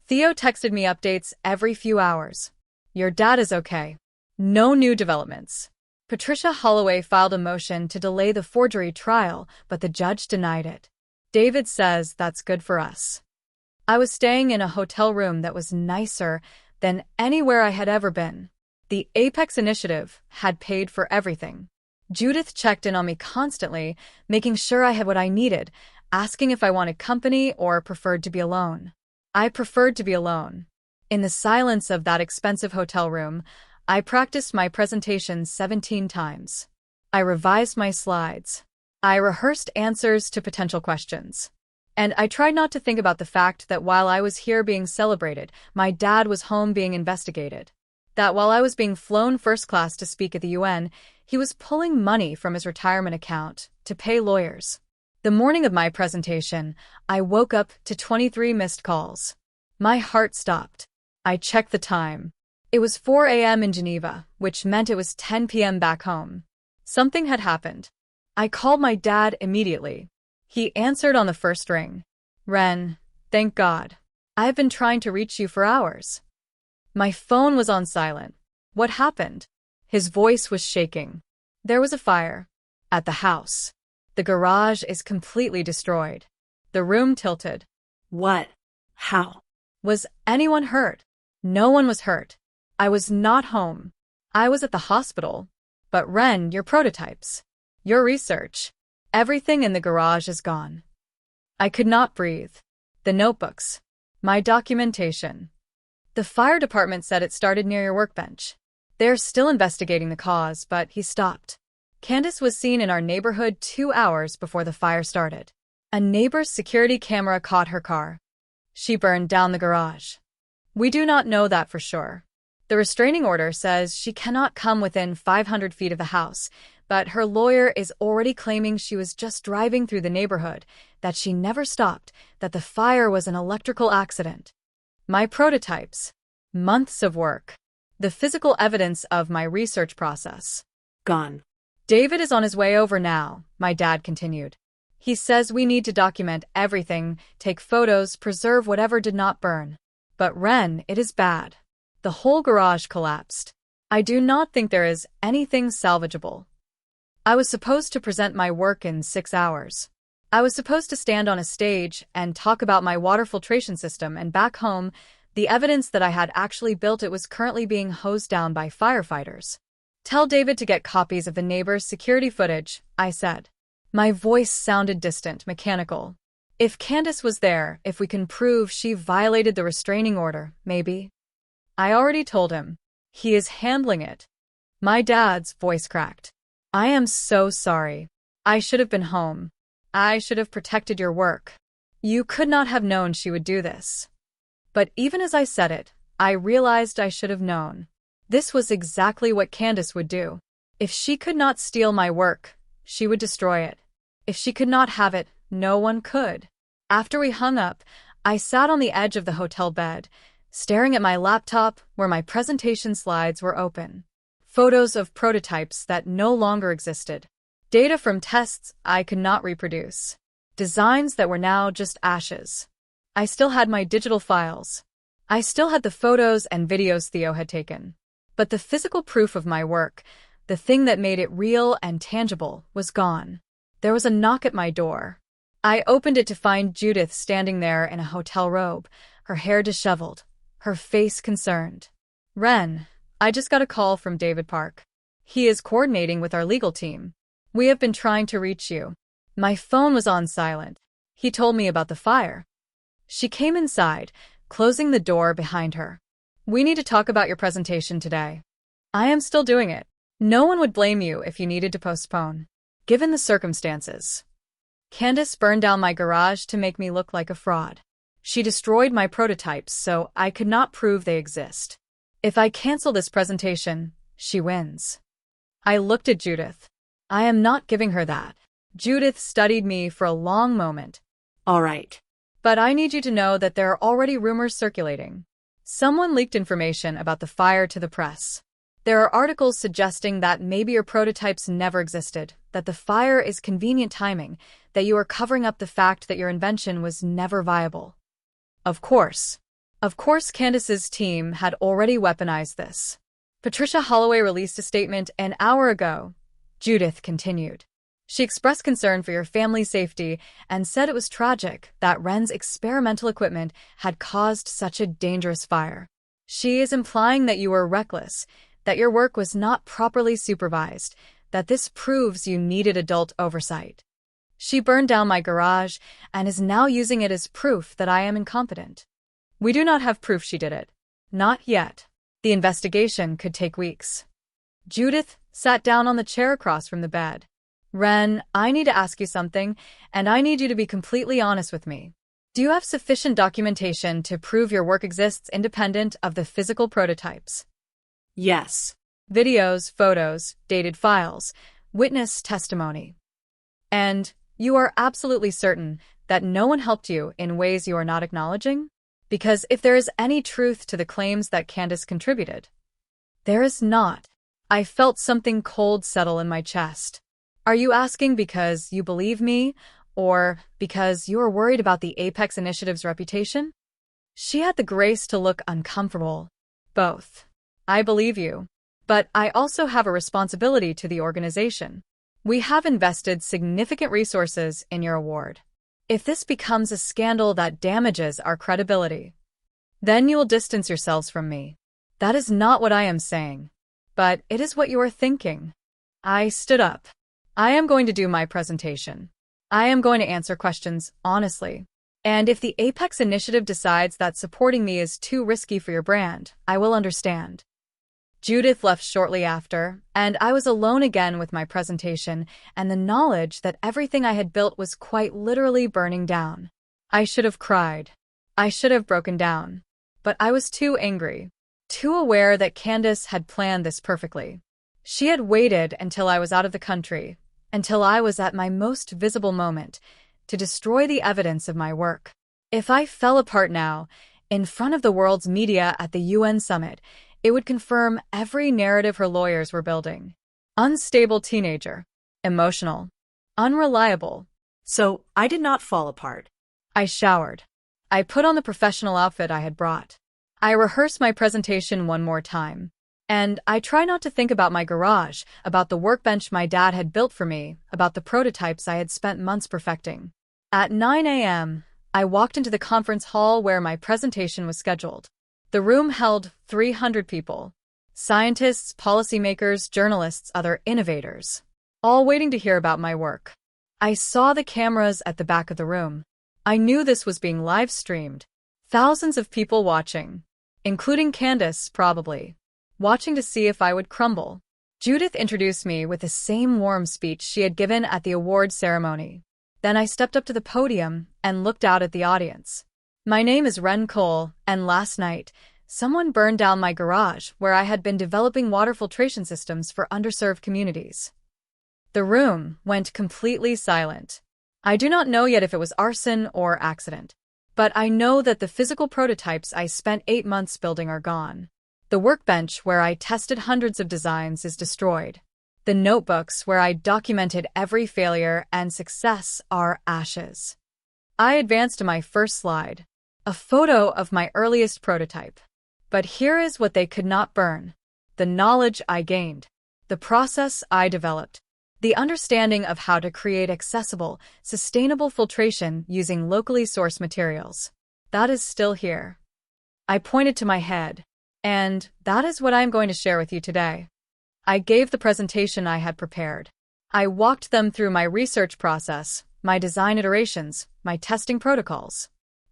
Theo texted me updates every few hours. Your dad is okay. No new developments. Patricia Holloway filed a motion to delay the forgery trial, but the judge denied it. David says that's good for us. I was staying in a hotel room that was nicer than anywhere I had ever been. The Apex Initiative had paid for everything. Judith checked in on me constantly, making sure I had what I needed, asking if I wanted company or preferred to be alone. I preferred to be alone. In the silence of that expensive hotel room, I practiced my presentation 17 times. I revised my slides. I rehearsed answers to potential questions. And I tried not to think about the fact that while I was here being celebrated, my dad was home being investigated. That while I was being flown first class to speak at the UN, he was pulling money from his retirement account to pay lawyers. The morning of my presentation, I woke up to 23 missed calls. My heart stopped. I checked the time. It was 4 a.m. in Geneva, which meant it was 10 p.m. back home. Something had happened. I called my dad immediately. He answered on the first ring. Ren, thank God. I've been trying to reach you for hours. My phone was on silent. What happened? His voice was shaking. There was a fire. At the house. The garage is completely destroyed. The room tilted. What? How? Was anyone hurt? No one was hurt. I was not home. I was at the hospital. But Ren, your prototypes. Your research. Everything in the garage is gone. I could not breathe. The notebooks. My documentation. The fire department said it started near your workbench. They're still investigating the cause, but he stopped. Candace was seen in our neighborhood 2 hours before the fire started. A neighbor's security camera caught her car. She burned down the garage. We do not know that for sure. The restraining order says she cannot come within 500 feet of the house, but her lawyer is already claiming she was just driving through the neighborhood, that she never stopped, that the fire was an electrical accident. My prototypes. Months of work. The physical evidence of my research process. Gone. David is on his way over now, my dad continued. He says we need to document everything, take photos, preserve whatever did not burn. But Ren, it is bad. The whole garage collapsed. I do not think there is anything salvageable. I was supposed to present my work in 6 hours. I was supposed to stand on a stage and talk about my water filtration system, and back home, the evidence that I had actually built it was currently being hosed down by firefighters. Tell David to get copies of the neighbor's security footage, I said. My voice sounded distant, mechanical. If Candace was there, if we can prove she violated the restraining order, maybe. I already told him. He is handling it. My dad's voice cracked. I am so sorry. I should have been home. I should have protected your work. You could not have known she would do this. But even as I said it, I realized I should have known. This was exactly what Candace would do. If she could not steal my work, she would destroy it. If she could not have it, no one could. After we hung up, I sat on the edge of the hotel bed, staring at my laptop where my presentation slides were open. Photos of prototypes that no longer existed. Data from tests I could not reproduce. Designs that were now just ashes. I still had my digital files. I still had the photos and videos Theo had taken. But the physical proof of my work, the thing that made it real and tangible, was gone. There was a knock at my door. I opened it to find Judith standing there in a hotel robe, her hair disheveled, her face concerned. "Ren, I just got a call from David Park. He is coordinating with our legal team. We have been trying to reach you." My phone was on silent. He told me about the fire. She came inside, closing the door behind her. "We need to talk about your presentation today." "I am still doing it. No one would blame you if you needed to postpone, given the circumstances." Candace burned down my garage to make me look like a fraud. She destroyed my prototypes so I could not prove they exist. If I cancel this presentation, she wins. I looked at Judith. I am not giving her that. Judith studied me for a long moment. All right. But I need you to know that there are already rumors circulating. Someone leaked information about the fire to the press. There are articles suggesting that maybe your prototypes never existed, that the fire is convenient timing, that you are covering up the fact that your invention was never viable. Of course, Candace's team had already weaponized this. Patricia Holloway released a statement an hour ago. Judith continued. She expressed concern for your family's safety and said it was tragic that Ren's experimental equipment had caused such a dangerous fire. She is implying that you were reckless, that your work was not properly supervised, that this proves you needed adult oversight. She burned down my garage and is now using it as proof that I am incompetent. We do not have proof she did it. Not yet. The investigation could take weeks. Judith sat down on the chair across from the bed. "Ren, I need to ask you something, and I need you to be completely honest with me. Do you have sufficient documentation to prove your work exists independent of the physical prototypes?" Yes. Videos, photos, dated files, witness testimony. And you are absolutely certain that no one helped you in ways you are not acknowledging? Because if there is any truth to the claims that Candace contributed, there is not. I felt something cold settle in my chest. Are you asking because you believe me, or because you are worried about the Apex Initiative's reputation? She had the grace to look uncomfortable. Both. I believe you. But I also have a responsibility to the organization. We have invested significant resources in your award. If this becomes a scandal that damages our credibility, then you will distance yourselves from me. That is not what I am saying. But it is what you are thinking. I stood up. I am going to do my presentation. I am going to answer questions honestly. And if the Apex Initiative decides that supporting me is too risky for your brand, I will understand. Judith left shortly after, and I was alone again with my presentation and the knowledge that everything I had built was quite literally burning down. I should have cried. I should have broken down. But I was too angry, too aware that Candace had planned this perfectly. She had waited until I was out of the country, until I was at my most visible moment, to destroy the evidence of my work. If I fell apart now, in front of the world's media at the UN summit, it would confirm every narrative her lawyers were building. Unstable teenager. Emotional. Unreliable. So I did not fall apart. I showered. I put on the professional outfit I had brought. I rehearsed my presentation one more time. And I try not to think about my garage, about the workbench my dad had built for me, about the prototypes I had spent months perfecting. At 9 a.m., I walked into the conference hall where my presentation was scheduled. The room held 300 people. Scientists, policymakers, journalists, other innovators. All waiting to hear about my work. I saw the cameras at the back of the room. I knew this was being live-streamed. Thousands of people watching. Including Candace, probably. Watching to see if I would crumble. Judith introduced me with the same warm speech she had given at the award ceremony. Then I stepped up to the podium and looked out at the audience. My name is Ren Cole, and last night, someone burned down my garage where I had been developing water filtration systems for underserved communities. The room went completely silent. I do not know yet if it was arson or accident, but I know that the physical prototypes I spent 8 months building are gone. The workbench where I tested hundreds of designs is destroyed. The notebooks where I documented every failure and success are ashes. I advanced to my first slide. A photo of my earliest prototype. But here is what they could not burn. The knowledge I gained. The process I developed. The understanding of how to create accessible, sustainable filtration using locally sourced materials. That is still here. I pointed to my head. And that is what I am going to share with you today. I gave the presentation I had prepared. I walked them through my research process, my design iterations, my testing protocols.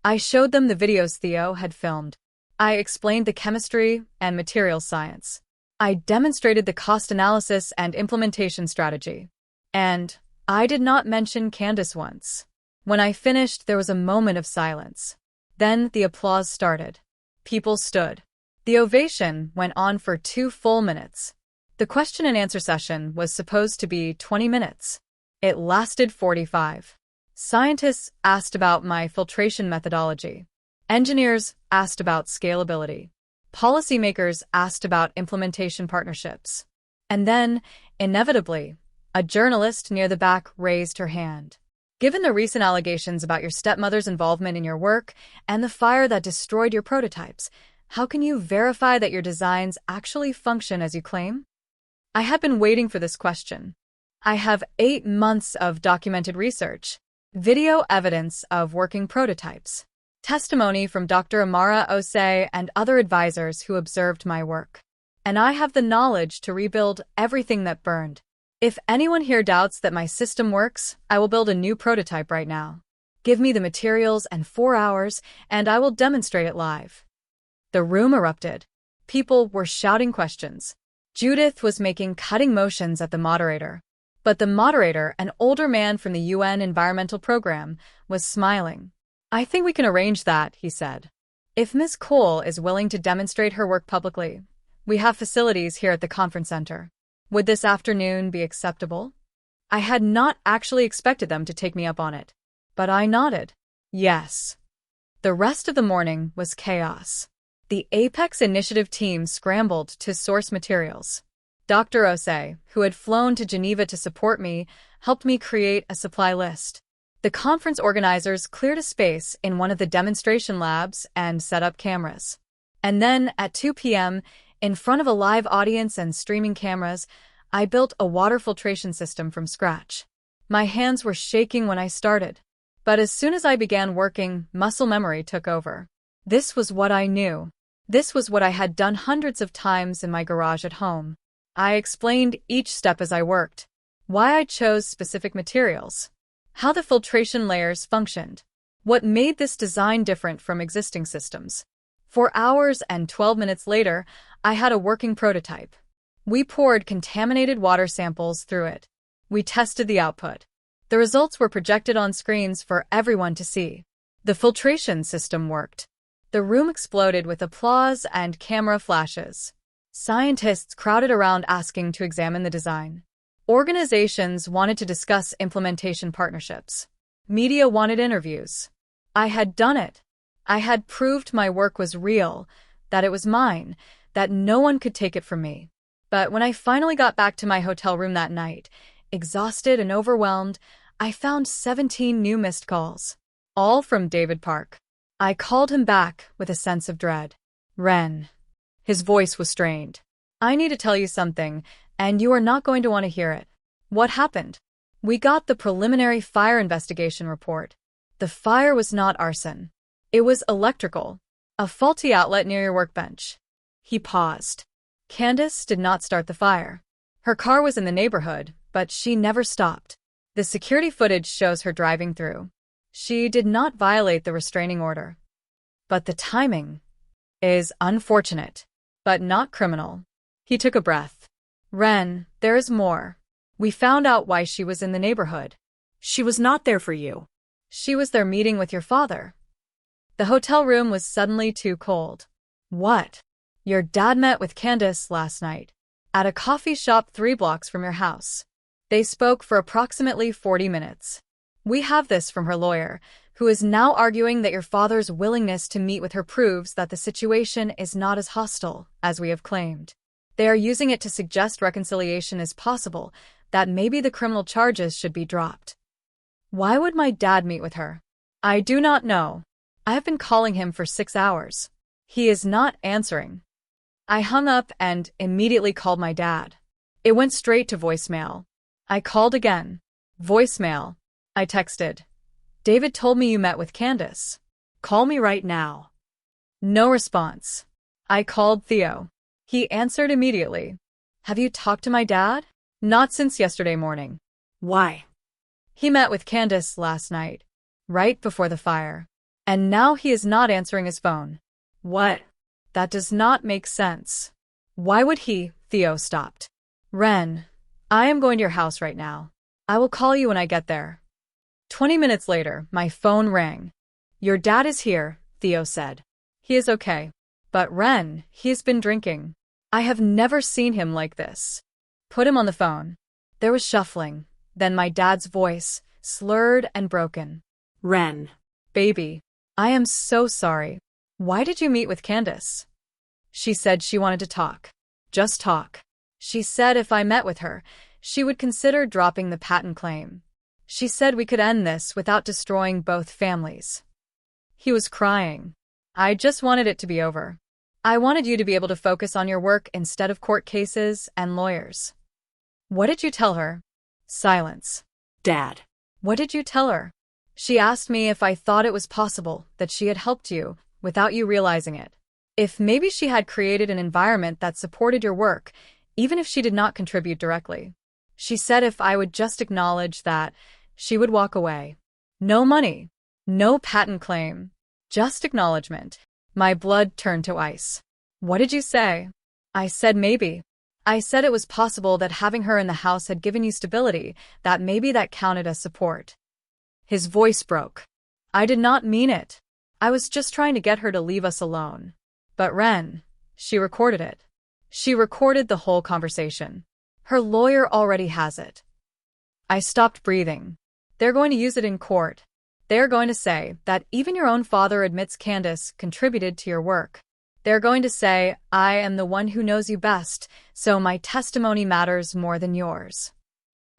I showed them the videos Theo had filmed. I explained the chemistry and materials science. I demonstrated the cost analysis and implementation strategy. And I did not mention Candace once. When I finished, there was a moment of silence. Then the applause started. People stood. The ovation went on for 2 full minutes. The question and answer session was supposed to be 20 minutes. It lasted 45. Scientists asked about my filtration methodology. Engineers asked about scalability. Policymakers asked about implementation partnerships. And then, inevitably, a journalist near the back raised her hand. Given the recent allegations about your stepmother's involvement in your work and the fire that destroyed your prototypes, how can you verify that your designs actually function as you claim? I had been waiting for this question. I have 8 months of documented research, video evidence of working prototypes, testimony from Dr. Amara Osei and other advisors who observed my work. And I have the knowledge to rebuild everything that burned. If anyone here doubts that my system works, I will build a new prototype right now. Give me the materials and 4 hours, and I will demonstrate it live. The room erupted. People were shouting questions. Judith was making cutting motions at the moderator. But the moderator, an older man from the UN Environmental Program, was smiling. I think we can arrange that, he said. If Ms. Cole is willing to demonstrate her work publicly, we have facilities here at the conference center. Would this afternoon be acceptable? I had not actually expected them to take me up on it. But I nodded. Yes. The rest of the morning was chaos. The Apex Initiative team scrambled to source materials. Dr. Osei, who had flown to Geneva to support me, helped me create a supply list. The conference organizers cleared a space in one of the demonstration labs and set up cameras. And then, at 2 p.m., in front of a live audience and streaming cameras, I built a water filtration system from scratch. My hands were shaking when I started. But as soon as I began working, muscle memory took over. This was what I knew. This was what I had done hundreds of times in my garage at home. I explained each step as I worked. Why I chose specific materials. How the filtration layers functioned. What made this design different from existing systems. 4 hours and 12 minutes later, I had a working prototype. We poured contaminated water samples through it. We tested the output. The results were projected on screens for everyone to see. The filtration system worked. The room exploded with applause and camera flashes. Scientists crowded around asking to examine the design. Organizations wanted to discuss implementation partnerships. Media wanted interviews. I had done it. I had proved my work was real, that it was mine, that no one could take it from me. But when I finally got back to my hotel room that night, exhausted and overwhelmed, I found 17 new missed calls. All from David Park. I called him back with a sense of dread. Ren. His voice was strained. I need to tell you something, and you are not going to want to hear it. What happened? We got the preliminary fire investigation report. The fire was not arson. It was electrical. A faulty outlet near your workbench. He paused. Candace did not start the fire. Her car was in the neighborhood, but she never stopped. The security footage shows her driving through. She did not violate the restraining order. But the timing is unfortunate, but not criminal. He took a breath. Ren, there is more. We found out why she was in the neighborhood. She was not there for you. She was there meeting with your father. The hotel room was suddenly too cold. What? Your dad met with Candace last night. At a coffee shop 3 blocks from your house. They spoke for approximately 40 minutes. We have this from her lawyer, who is now arguing that your father's willingness to meet with her proves that the situation is not as hostile as we have claimed. They are using it to suggest reconciliation is possible, that maybe the criminal charges should be dropped. Why would my dad meet with her? I do not know. I have been calling him for 6 hours. He is not answering. I hung up and immediately called my dad. It went straight to voicemail. I called again. Voicemail. I texted. David told me you met with Candace. Call me right now. No response. I called Theo. He answered immediately. Have you talked to my dad? Not since yesterday morning. Why? He met with Candace last night, right before the fire. And now he is not answering his phone. What? That does not make sense. Why would he? Theo stopped. Ren, I am going to your house right now. I will call you when I get there. 20 minutes later, my phone rang. Your dad is here, Theo said. He is okay. But Ren, he has been drinking. I have never seen him like this. Put him on the phone. There was shuffling. Then my dad's voice, slurred and broken. Ren. Baby, I am so sorry. Why did you meet with Candace? She said she wanted to talk. Just talk. She said if I met with her, she would consider dropping the patent claim. She said we could end this without destroying both families. He was crying. I just wanted it to be over. I wanted you to be able to focus on your work instead of court cases and lawyers. What did you tell her? Silence. Dad. What did you tell her? She asked me if I thought it was possible that she had helped you without you realizing it. If maybe she had created an environment that supported your work, even if she did not contribute directly. She said if I would just acknowledge that, she would walk away. No money. No patent claim. Just acknowledgement. My blood turned to ice. What did you say? I said maybe. I said it was possible that having her in the house had given you stability, that maybe that counted as support. His voice broke. I did not mean it. I was just trying to get her to leave us alone. But Ren, she recorded it. She recorded the whole conversation. Her lawyer already has it. I stopped breathing. They're going to use it in court. They're going to say that even your own father admits Candace contributed to your work. They're going to say, I am the one who knows you best, so my testimony matters more than yours.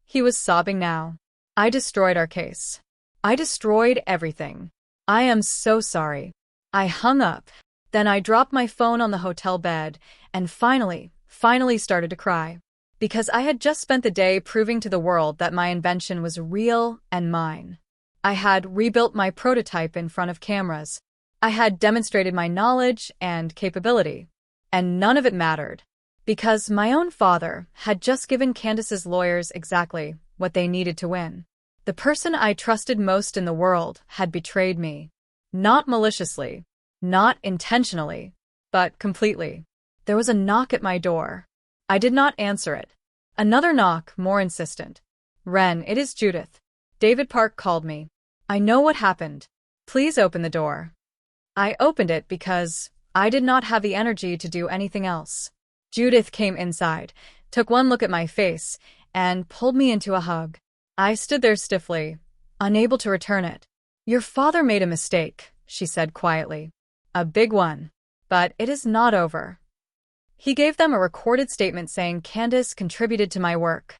He was sobbing now. I destroyed our case. I destroyed everything. I am so sorry. I hung up. Then I dropped my phone on the hotel bed and finally started to cry. Because I had just spent the day proving to the world that my invention was real and mine. I had rebuilt my prototype in front of cameras. I had demonstrated my knowledge and capability. And none of it mattered. Because my own father had just given Candace's lawyers exactly what they needed to win. The person I trusted most in the world had betrayed me. Not maliciously, not intentionally, but completely. There was a knock at my door. I did not answer it. Another knock, more insistent. Ren, it is Judith. David Park called me. I know what happened. Please open the door. I opened it because I did not have the energy to do anything else. Judith came inside, took one look at my face, and pulled me into a hug. I stood there stiffly, unable to return it. Your father made a mistake, she said quietly. A big one. But it is not over. He gave them a recorded statement saying Candace contributed to my work.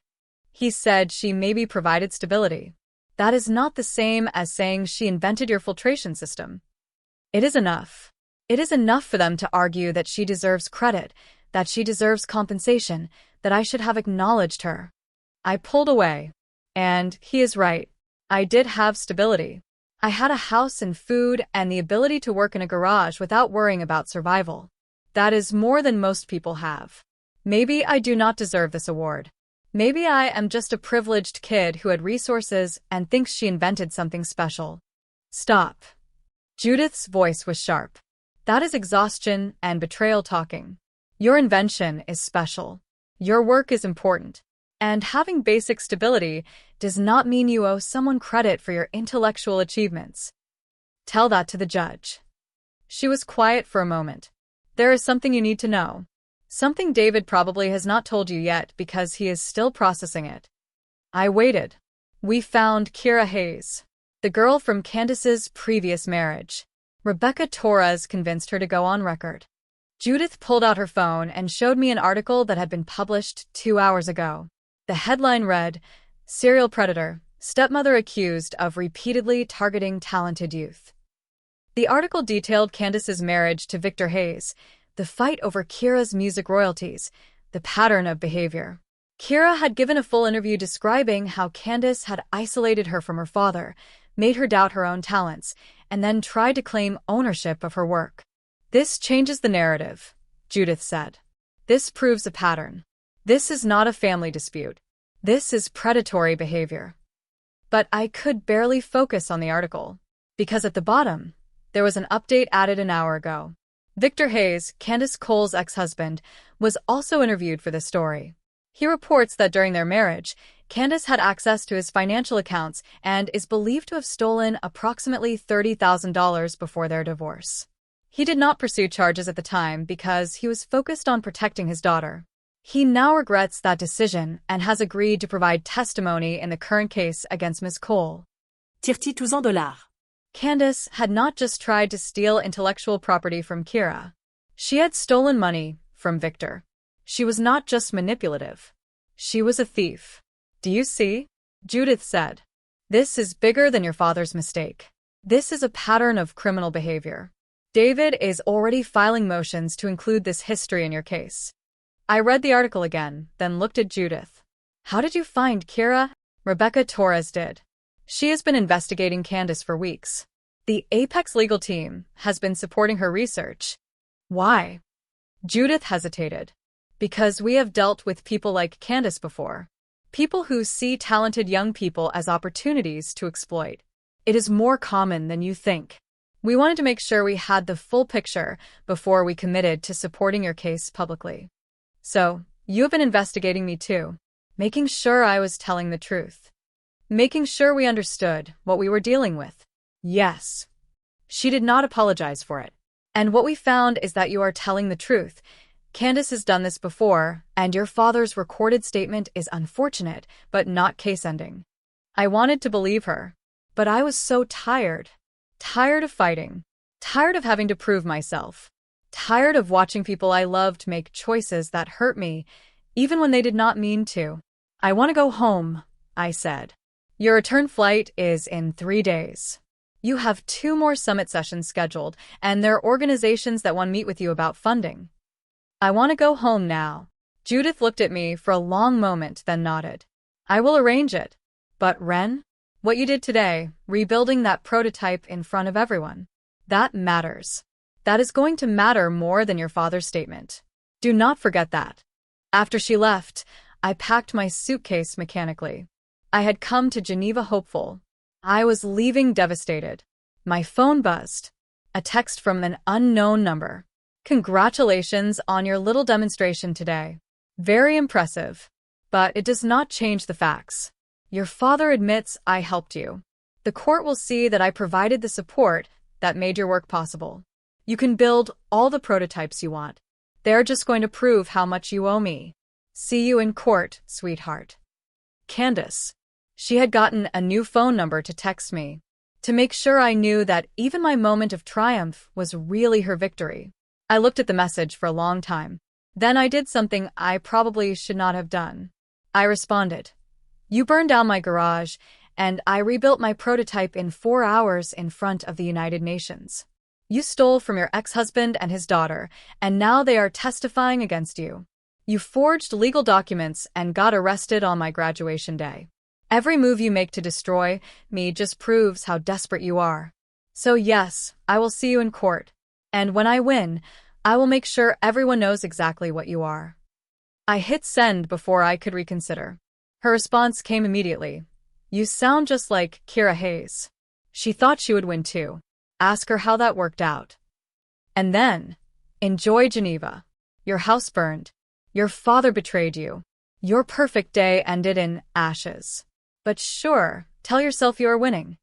He said she maybe provided stability. That is not the same as saying she invented your filtration system. It is enough. It is enough for them to argue that she deserves credit, that she deserves compensation, that I should have acknowledged her. I pulled away. And he is right. I did have stability. I had a house and food and the ability to work in a garage without worrying about survival. That is more than most people have. Maybe I do not deserve this award. Maybe I am just a privileged kid who had resources and thinks she invented something special. Stop. Judith's voice was sharp. That is exhaustion and betrayal talking. Your invention is special. Your work is important. And having basic stability does not mean you owe someone credit for your intellectual achievements. Tell that to the judge. She was quiet for a moment. There is something you need to know. Something David probably has not told you yet because he is still processing it. I waited. We found Kira Hayes, the girl from Candace's previous marriage. Rebecca Torres convinced her to go on record. Judith pulled out her phone and showed me an article that had been published 2 hours ago. The headline read, Serial Predator, Stepmother Accused of Repeatedly Targeting Talented Youth. The article detailed Candace's marriage to Victor Hayes, the fight over Kira's music royalties, the pattern of behavior. Kira had given a full interview describing how Candace had isolated her from her father, made her doubt her own talents, and then tried to claim ownership of her work. "This changes the narrative," Judith said. "This proves a pattern. This is not a family dispute. This is predatory behavior." But I could barely focus on the article, because at the bottom, there was an update added an hour ago. Victor Hayes, Candace Cole's ex-husband, was also interviewed for the story. He reports that during their marriage, Candace had access to his financial accounts and is believed to have stolen approximately $30,000 before their divorce. He did not pursue charges at the time because he was focused on protecting his daughter. He now regrets that decision and has agreed to provide testimony in the current case against Ms. Cole. Tire-t-il tous en dollars? Candace had not just tried to steal intellectual property from Kira. She had stolen money from Victor. She was not just manipulative. She was a thief. "Do you see?" Judith said. "This is bigger than your father's mistake. This is a pattern of criminal behavior. David is already filing motions to include this history in your case." I read the article again, then looked at Judith. "How did you find Kira?" Rebecca Torres did. "She has been investigating Candace for weeks. The Apex legal team has been supporting her research." "Why?" Judith hesitated. "Because we have dealt with people like Candace before. People who see talented young people as opportunities to exploit. It is more common than you think. We wanted to make sure we had the full picture before we committed to supporting your case publicly. So, you have been investigating me too, making sure I was telling the truth. Making sure we understood what we were dealing with." "Yes." She did not apologize for it. "And what we found is that you are telling the truth. Candace has done this before, and your father's recorded statement is unfortunate, but not case-ending." I wanted to believe her, but I was so tired. Tired of fighting. Tired of having to prove myself. Tired of watching people I loved make choices that hurt me, even when they did not mean to. "I want to go home," I said. "Your return flight is in 3 days. You have 2 more summit sessions scheduled, and there are organizations that want to meet with you about funding." "I want to go home now." Judith looked at me for a long moment, then nodded. "I will arrange it. But Ren, what you did today, rebuilding that prototype in front of everyone, that matters. That is going to matter more than your father's statement. Do not forget that." After she left, I packed my suitcase mechanically. I had come to Geneva hopeful. I was leaving devastated. My phone buzzed. A text from an unknown number. "Congratulations on your little demonstration today. Very impressive. But it does not change the facts. Your father admits I helped you. The court will see that I provided the support that made your work possible. You can build all the prototypes you want. They're just going to prove how much you owe me. See you in court, sweetheart." Candace. She had gotten a new phone number to text me, to make sure I knew that even my moment of triumph was really her victory. I looked at the message for a long time. Then I did something I probably should not have done. I responded, "You burned down my garage, and I rebuilt my prototype in 4 hours in front of the United Nations. You stole from your ex-husband and his daughter, and now they are testifying against you. You forged legal documents and got arrested on my graduation day. Every move you make to destroy me just proves how desperate you are. So yes, I will see you in court. And when I win, I will make sure everyone knows exactly what you are." I hit send before I could reconsider. Her response came immediately. "You sound just like Kira Hayes. She thought she would win too. Ask her how that worked out. And then, enjoy Geneva. Your house burned. Your father betrayed you. Your perfect day ended in ashes. But sure, tell yourself you are winning."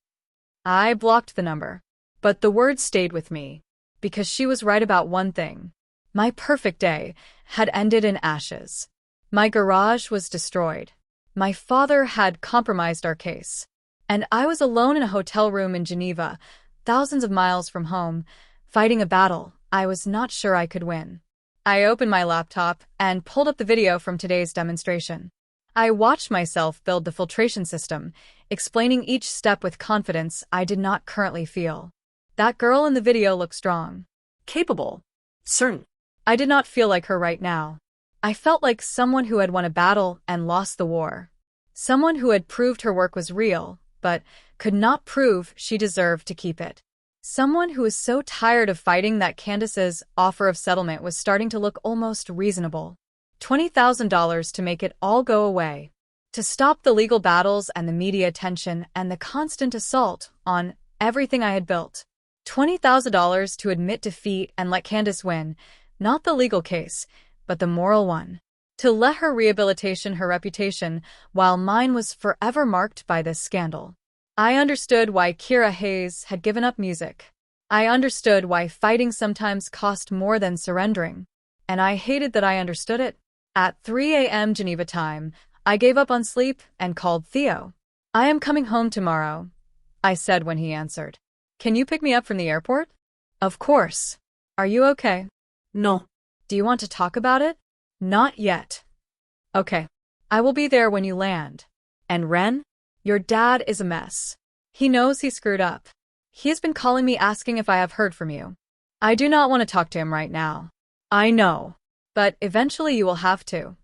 I blocked the number, but the words stayed with me, because she was right about one thing. My perfect day had ended in ashes. My garage was destroyed. My father had compromised our case. And I was alone in a hotel room in Geneva, thousands of miles from home, fighting a battle I was not sure I could win. I opened my laptop and pulled up the video from today's demonstration. I watched myself build the filtration system, explaining each step with confidence I did not currently feel. That girl in the video looked strong. Capable. Certain. I did not feel like her right now. I felt like someone who had won a battle and lost the war. Someone who had proved her work was real, but could not prove she deserved to keep it. Someone who was so tired of fighting that Candace's offer of settlement was starting to look almost reasonable. $20,000 to make it all go away. To stop the legal battles and the media attention and the constant assault on everything I had built. $20,000 to admit defeat and let Candace win, not the legal case, but the moral one. To let her rehabilitation her reputation, while mine was forever marked by this scandal. I understood why Kira Hayes had given up music. I understood why fighting sometimes cost more than surrendering. And I hated that I understood it. At 3 a.m. Geneva time, I gave up on sleep and called Theo. "I am coming home tomorrow," I said when he answered. "Can you pick me up from the airport?" "Of course. Are you okay?" No. "Do you want to talk about it?" "Not yet." "Okay. I will be there when you land." "And Ren? Your dad is a mess. He knows he screwed up. He has been calling me asking if I have heard from you. I do not want to talk to him right now." "I know. But eventually you will have to."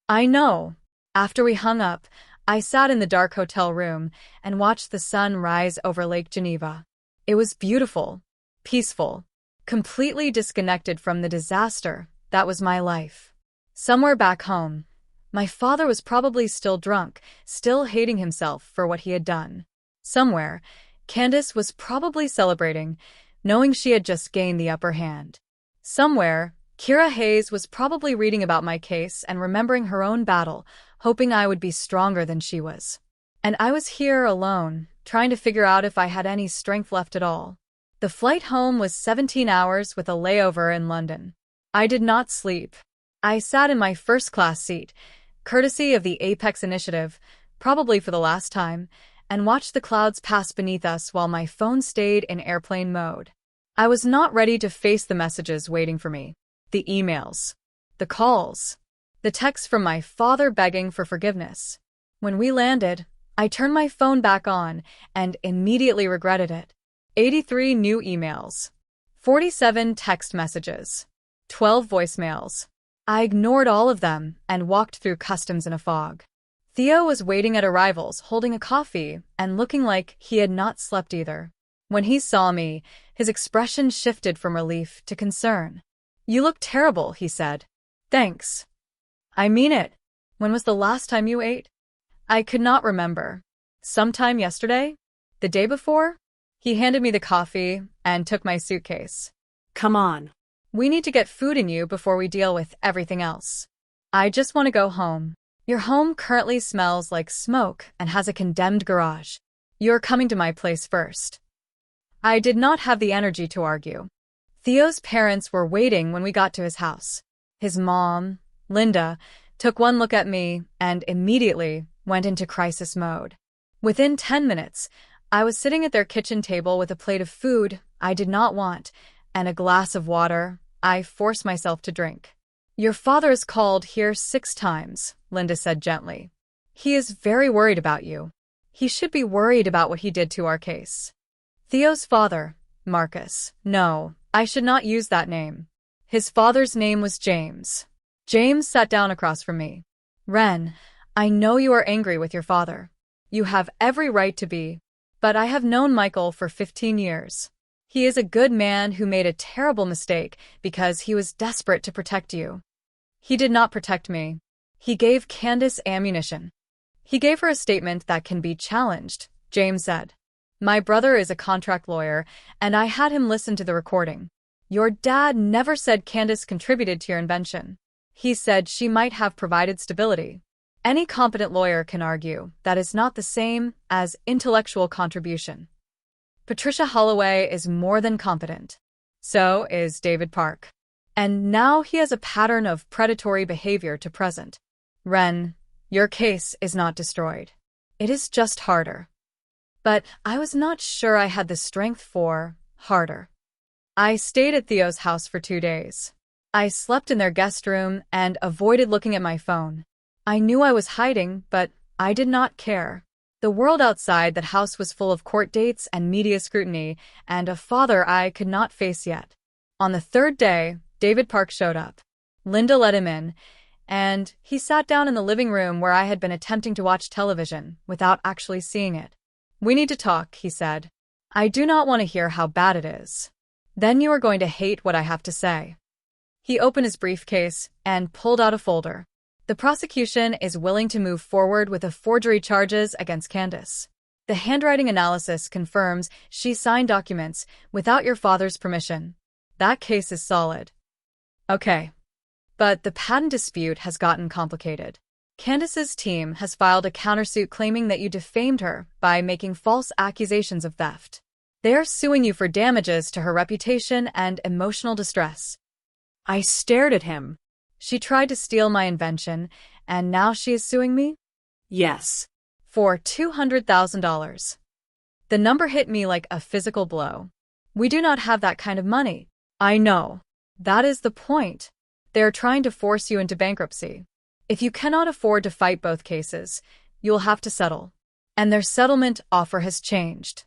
"I know." After we hung up, I sat in the dark hotel room and watched the sun rise over Lake Geneva. It was beautiful, peaceful, completely disconnected from the disaster that was my life. Somewhere back home, my father was probably still drunk, still hating himself for what he had done. Somewhere, Candace was probably celebrating, knowing she had just gained the upper hand. Somewhere, Kira Hayes was probably reading about my case and remembering her own battle, hoping I would be stronger than she was. And I was here alone, trying to figure out if I had any strength left at all. The flight home was 17 hours with a layover in London. I did not sleep. I sat in my first-class seat, courtesy of the Apex Initiative, probably for the last time, and watched the clouds pass beneath us while my phone stayed in airplane mode. I was not ready to face the messages waiting for me. The emails. The calls. The texts from my father begging for forgiveness. When we landed, I turned my phone back on and immediately regretted it. 83 new emails. 47 text messages. 12 voicemails. I ignored all of them and walked through customs in a fog. Theo was waiting at arrivals, holding a coffee and looking like he had not slept either. When he saw me, his expression shifted from relief to concern. "You look terrible," he said. "Thanks." "I mean it. When was the last time you ate?" I could not remember. "Sometime yesterday? The day before?" He handed me the coffee and took my suitcase. Come on. "We need to get food in you before we deal with everything else. I just want to go home. Your home currently smells like smoke and has a condemned garage. You're coming to my place first." I did not have the energy to argue. Theo's parents were waiting when we got to his house. His mom, Linda, took one look at me and immediately went into crisis mode. Within 10 minutes, I was sitting at their kitchen table with a plate of food I did not want and a glass of water I forced myself to drink. "Your father has called here 6 times, Linda said gently. "He is very worried about you. He should be worried about what he did to our case." Theo's father, Marcus. No, I should not use that name. His father's name was James. James sat down across from me. "Ren, I know you are angry with your father. You have every right to be. But I have known Michael for 15 years. He is a good man who made a terrible mistake because he was desperate to protect you. He did not protect me. He gave Candace ammunition. He gave her a statement that can be challenged," James said. "My brother is a contract lawyer, and I had him listen to the recording. Your dad never said Candace contributed to your invention. He said she might have provided stability. Any competent lawyer can argue that is not the same as intellectual contribution. Patricia Holloway is more than competent. So is David Park. And now he has a pattern of predatory behavior to present. Ren, your case is not destroyed. It is just harder." But I was not sure I had the strength for harder. I stayed at Theo's house for 2 days. I slept in their guest room and avoided looking at my phone. I knew I was hiding, but I did not care. The world outside that house was full of court dates and media scrutiny, and a father I could not face yet. On the third day, David Park showed up. Linda let him in, and he sat down in the living room where I had been attempting to watch television without actually seeing it. "We need to talk," he said. "I do not want to hear how bad it is. Then you are going to hate what I have to say." He opened his briefcase and pulled out a folder. "The prosecution is willing to move forward with the forgery charges against Candace. The handwriting analysis confirms she signed documents without your father's permission. That case is solid." "Okay. But the patent dispute has gotten complicated. Candace's team has filed a countersuit claiming that you defamed her by making false accusations of theft. They are suing you for damages to her reputation and emotional distress." I stared at him. "She tried to steal my invention, and now she is suing me?" Yes. "For $200,000. The number hit me like a physical blow. "We do not have that kind of money." "I know. That is the point. They are trying to force you into bankruptcy. If you cannot afford to fight both cases, you will have to settle. And their settlement offer has changed."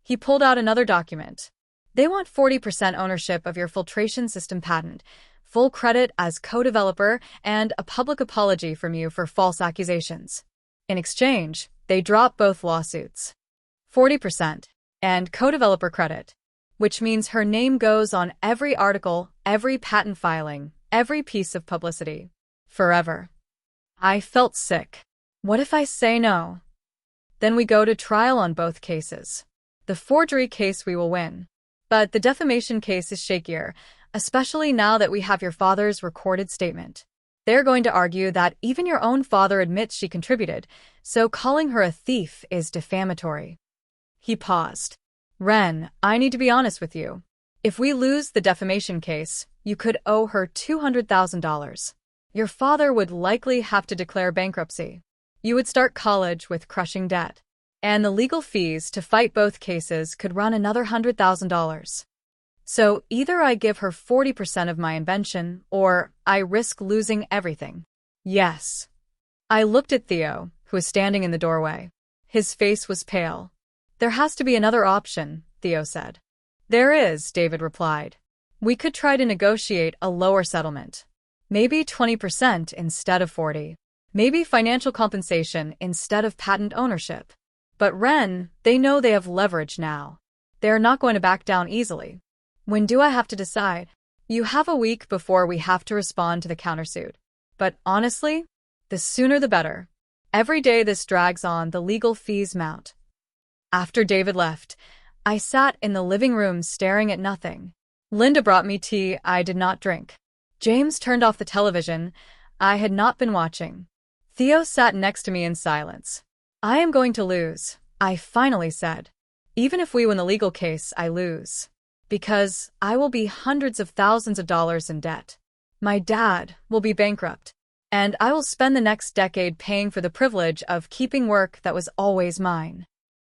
He pulled out another document. "They want 40% ownership of your filtration system patent, full credit as co-developer, and a public apology from you for false accusations. In exchange, they drop both lawsuits. 40% and co-developer credit, which means her name goes on every article, every patent filing, every piece of publicity. Forever." I felt sick. What if I say no? Then we go to trial on both cases. The forgery case we will win. But the defamation case is shakier, especially now that we have your father's recorded statement. They're going to argue that even your own father admits she contributed, so calling her a thief is defamatory. He paused. "Ren, I need to be honest with you. If we lose the defamation case, you could owe her $200,000. Your father would likely have to declare bankruptcy. You would start college with crushing debt. And the legal fees to fight both cases could run another $100,000. So either I give her 40% of my invention, or I risk losing everything." "Yes." I looked at Theo, who was standing in the doorway. His face was pale. "There has to be another option," Theo said. "There is," David replied. "We could try to negotiate a lower settlement. Maybe 20% instead of 40. Maybe financial compensation instead of patent ownership. But Ren, they know they have leverage now. They are not going to back down easily." "When do I have to decide?" "You have a week before we have to respond to the countersuit. But honestly, the sooner the better. Every day this drags on, the legal fees mount." After David left, I sat in the living room staring at nothing. Linda brought me tea I did not drink. James turned off the television I had not been watching. Theo sat next to me in silence. "I am going to lose," I finally said. "Even if we win the legal case, I lose. Because I will be hundreds of thousands of dollars in debt. My dad will be bankrupt. And I will spend the next decade paying for the privilege of keeping work that was always mine."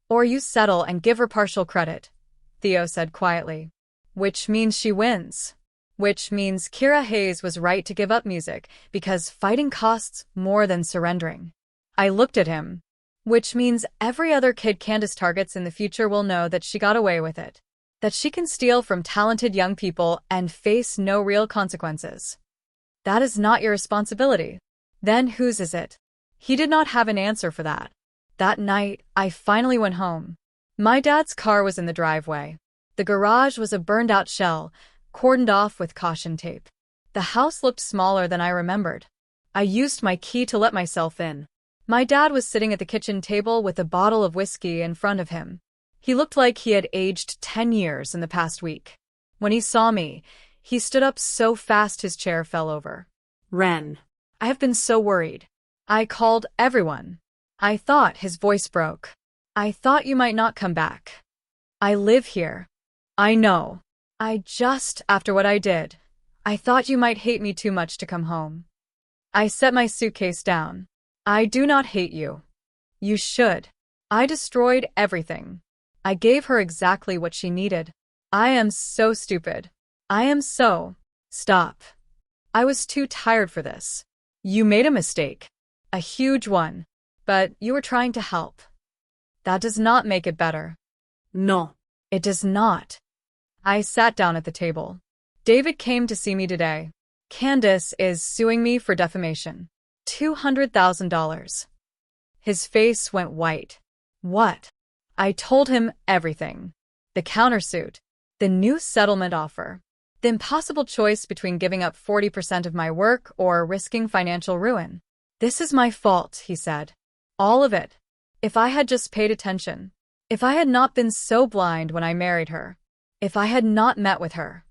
"Or you settle and give her partial credit," Theo said quietly. "Which means she wins. Which means Kira Hayes was right to give up music, because fighting costs more than surrendering." I looked at him. "Which means every other kid Candace targets in the future will know that she got away with it. That she can steal from talented young people and face no real consequences. That is not your responsibility." "Then whose is it?" He did not have an answer for that. That night, I finally went home. My dad's car was in the driveway. The garage was a burned-out shell, cordoned off with caution tape. The house looked smaller than I remembered. I used my key to let myself in. My dad was sitting at the kitchen table with a bottle of whiskey in front of him. He looked like he had aged 10 years in the past week. When he saw me, he stood up so fast his chair fell over. "Ren." "I have been so worried. I called everyone. I thought," his voice broke. "I thought you might not come back. I live here. I know. After what I did, I thought you might hate me too much to come home." I set my suitcase down. "I do not hate you. You should. I destroyed everything. I gave her exactly what she needed. I am so stupid. I am so—" "Stop. I was too tired for this. You made a mistake. A huge one. But you were trying to help. That does not make it better. No. It does not. I sat down at the table. David came to see me today. Candace is suing me for defamation. $200,000. His face went white. What? I told him everything. The countersuit. The new settlement offer. The impossible choice between giving up 40% of my work or risking financial ruin. This is my fault, he said. All of it. If I had just paid attention. If I had not been so blind when I married her. If I had not met with her.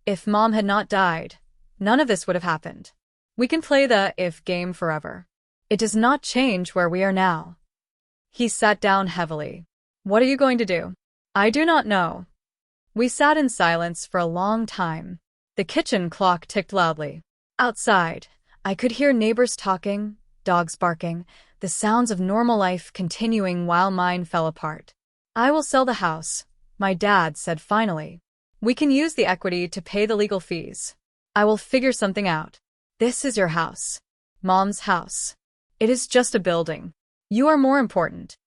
If Mom had not died, none of this would have happened. We can play the if game forever. It does not change where we are now. He sat down heavily. What are you going to do? I do not know. We sat in silence for a long time. The kitchen clock ticked loudly. Outside, I could hear neighbors talking, dogs barking, the sounds of normal life continuing while mine fell apart. I will sell the house, my dad said finally. We can use the equity to pay the legal fees. I will figure something out. This is your house. Mom's house. It is just a building. You are more important.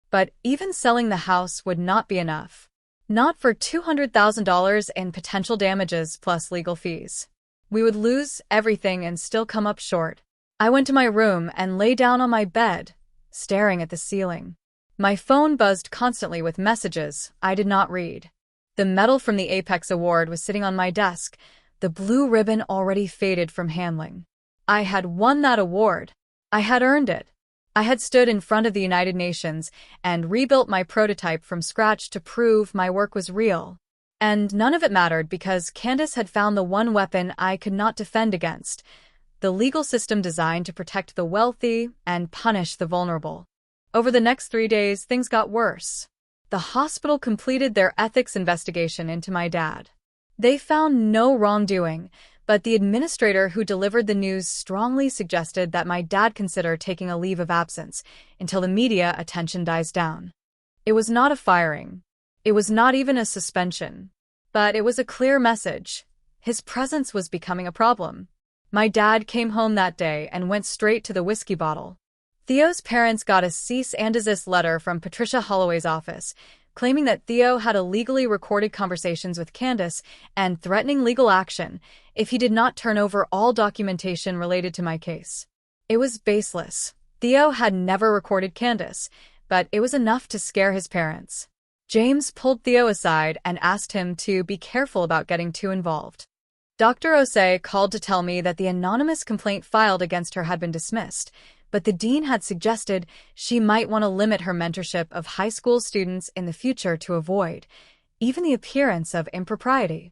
But even selling the house would not be enough. Not for $200,000 in potential damages plus legal fees. We would lose everything and still come up short. I went to my room and lay down on my bed, staring at the ceiling. My phone buzzed constantly with messages I did not read. The medal from the Apex Award was sitting on my desk, the blue ribbon already faded from handling. I had won that award. I had earned it. I had stood in front of the United Nations and rebuilt my prototype from scratch to prove my work was real. And none of it mattered because Candace had found the one weapon I could not defend against, the legal system designed to protect the wealthy and punish the vulnerable. Over the next 3 days, things got worse. The hospital completed their ethics investigation into my dad. They found no wrongdoing, but the administrator who delivered the news strongly suggested that my dad consider taking a leave of absence until the media attention dies down. It was not a firing. It was not even a suspension. But it was a clear message. His presence was becoming a problem. My dad came home that day and went straight to the whiskey bottle. Theo's parents got a cease and desist letter from Patricia Holloway's office, claiming that Theo had illegally recorded conversations with Candace and threatening legal action if he did not turn over all documentation related to my case. It was baseless. Theo had never recorded Candace, but it was enough to scare his parents. James pulled Theo aside and asked him to be careful about getting too involved. Dr. Osei called to tell me that the anonymous complaint filed against her had been dismissed, but the dean had suggested she might want to limit her mentorship of high school students in the future to avoid even the appearance of impropriety.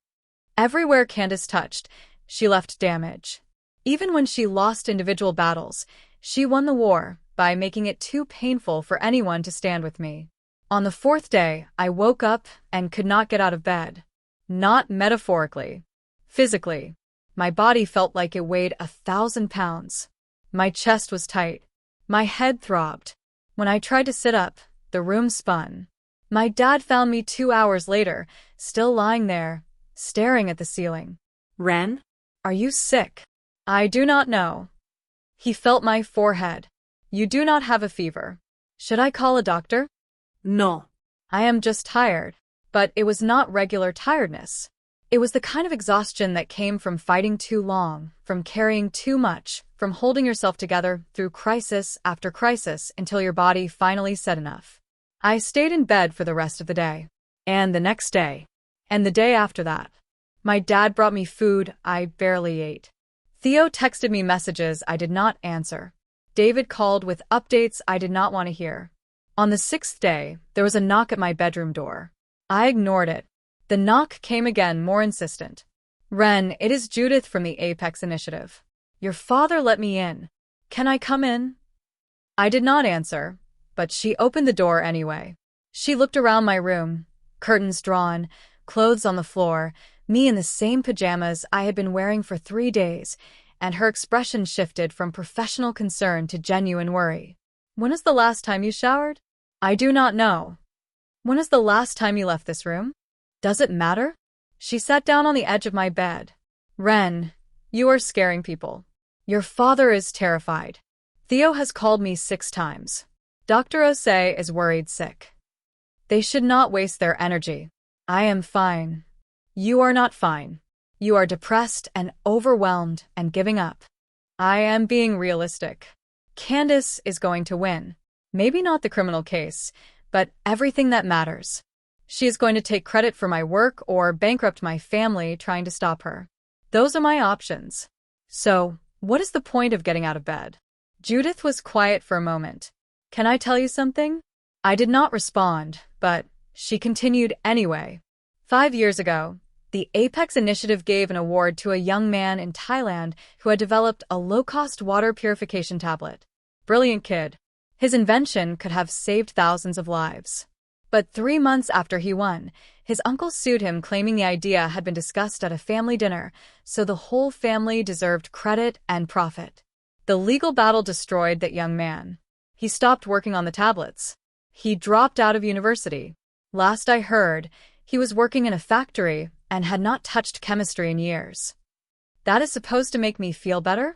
Everywhere Candace touched, she left damage. Even when she lost individual battles, she won the war by making it too painful for anyone to stand with me. On the 4th day, I woke up and could not get out of bed. Not metaphorically. Physically. My body felt like it weighed 1,000 pounds. My chest was tight. My head throbbed. When I tried to sit up, the room spun. My dad found me 2 hours later, still lying there, staring at the ceiling. Ren? Are you sick? I do not know. He felt my forehead. You do not have a fever. Should I call a doctor? No. I am just tired. But it was not regular tiredness. It was the kind of exhaustion that came from fighting too long, from carrying too much, from holding yourself together through crisis after crisis until your body finally said enough. I stayed in bed for the rest of the day. And the next day. And the day after that. My dad brought me food I barely ate. Theo texted me messages I did not answer. David called with updates I did not want to hear. On the 6th day, there was a knock at my bedroom door. I ignored it. The knock came again, more insistent. Ren, it is Judith from the Apex Initiative. Your father let me in. Can I come in? I did not answer, but she opened the door anyway. She looked around my room, curtains drawn, clothes on the floor, me in the same pajamas I had been wearing for 3 days, and her expression shifted from professional concern to genuine worry. When is the last time you showered? I do not know. When is the last time you left this room? Does it matter? She sat down on the edge of my bed. Ren, you are scaring people. Your father is terrified. Theo has called me 6 times. Dr. Osei is worried sick. They should not waste their energy. I am fine. You are not fine. You are depressed and overwhelmed and giving up. I am being realistic. Candace is going to win. Maybe not the criminal case, but everything that matters. She is going to take credit for my work or bankrupt my family trying to stop her. Those are my options. So, what is the point of getting out of bed? Judith was quiet for a moment. Can I tell you something? I did not respond, but she continued anyway. 5 years ago, the Apex Initiative gave an award to a young man in Thailand who had developed a low-cost water purification tablet. Brilliant kid. His invention could have saved thousands of lives. But 3 months after he won, his uncle sued him claiming the idea had been discussed at a family dinner, so the whole family deserved credit and profit. The legal battle destroyed that young man. He stopped working on the tablets. He dropped out of university. Last I heard, he was working in a factory and had not touched chemistry in years. That is supposed to make me feel better?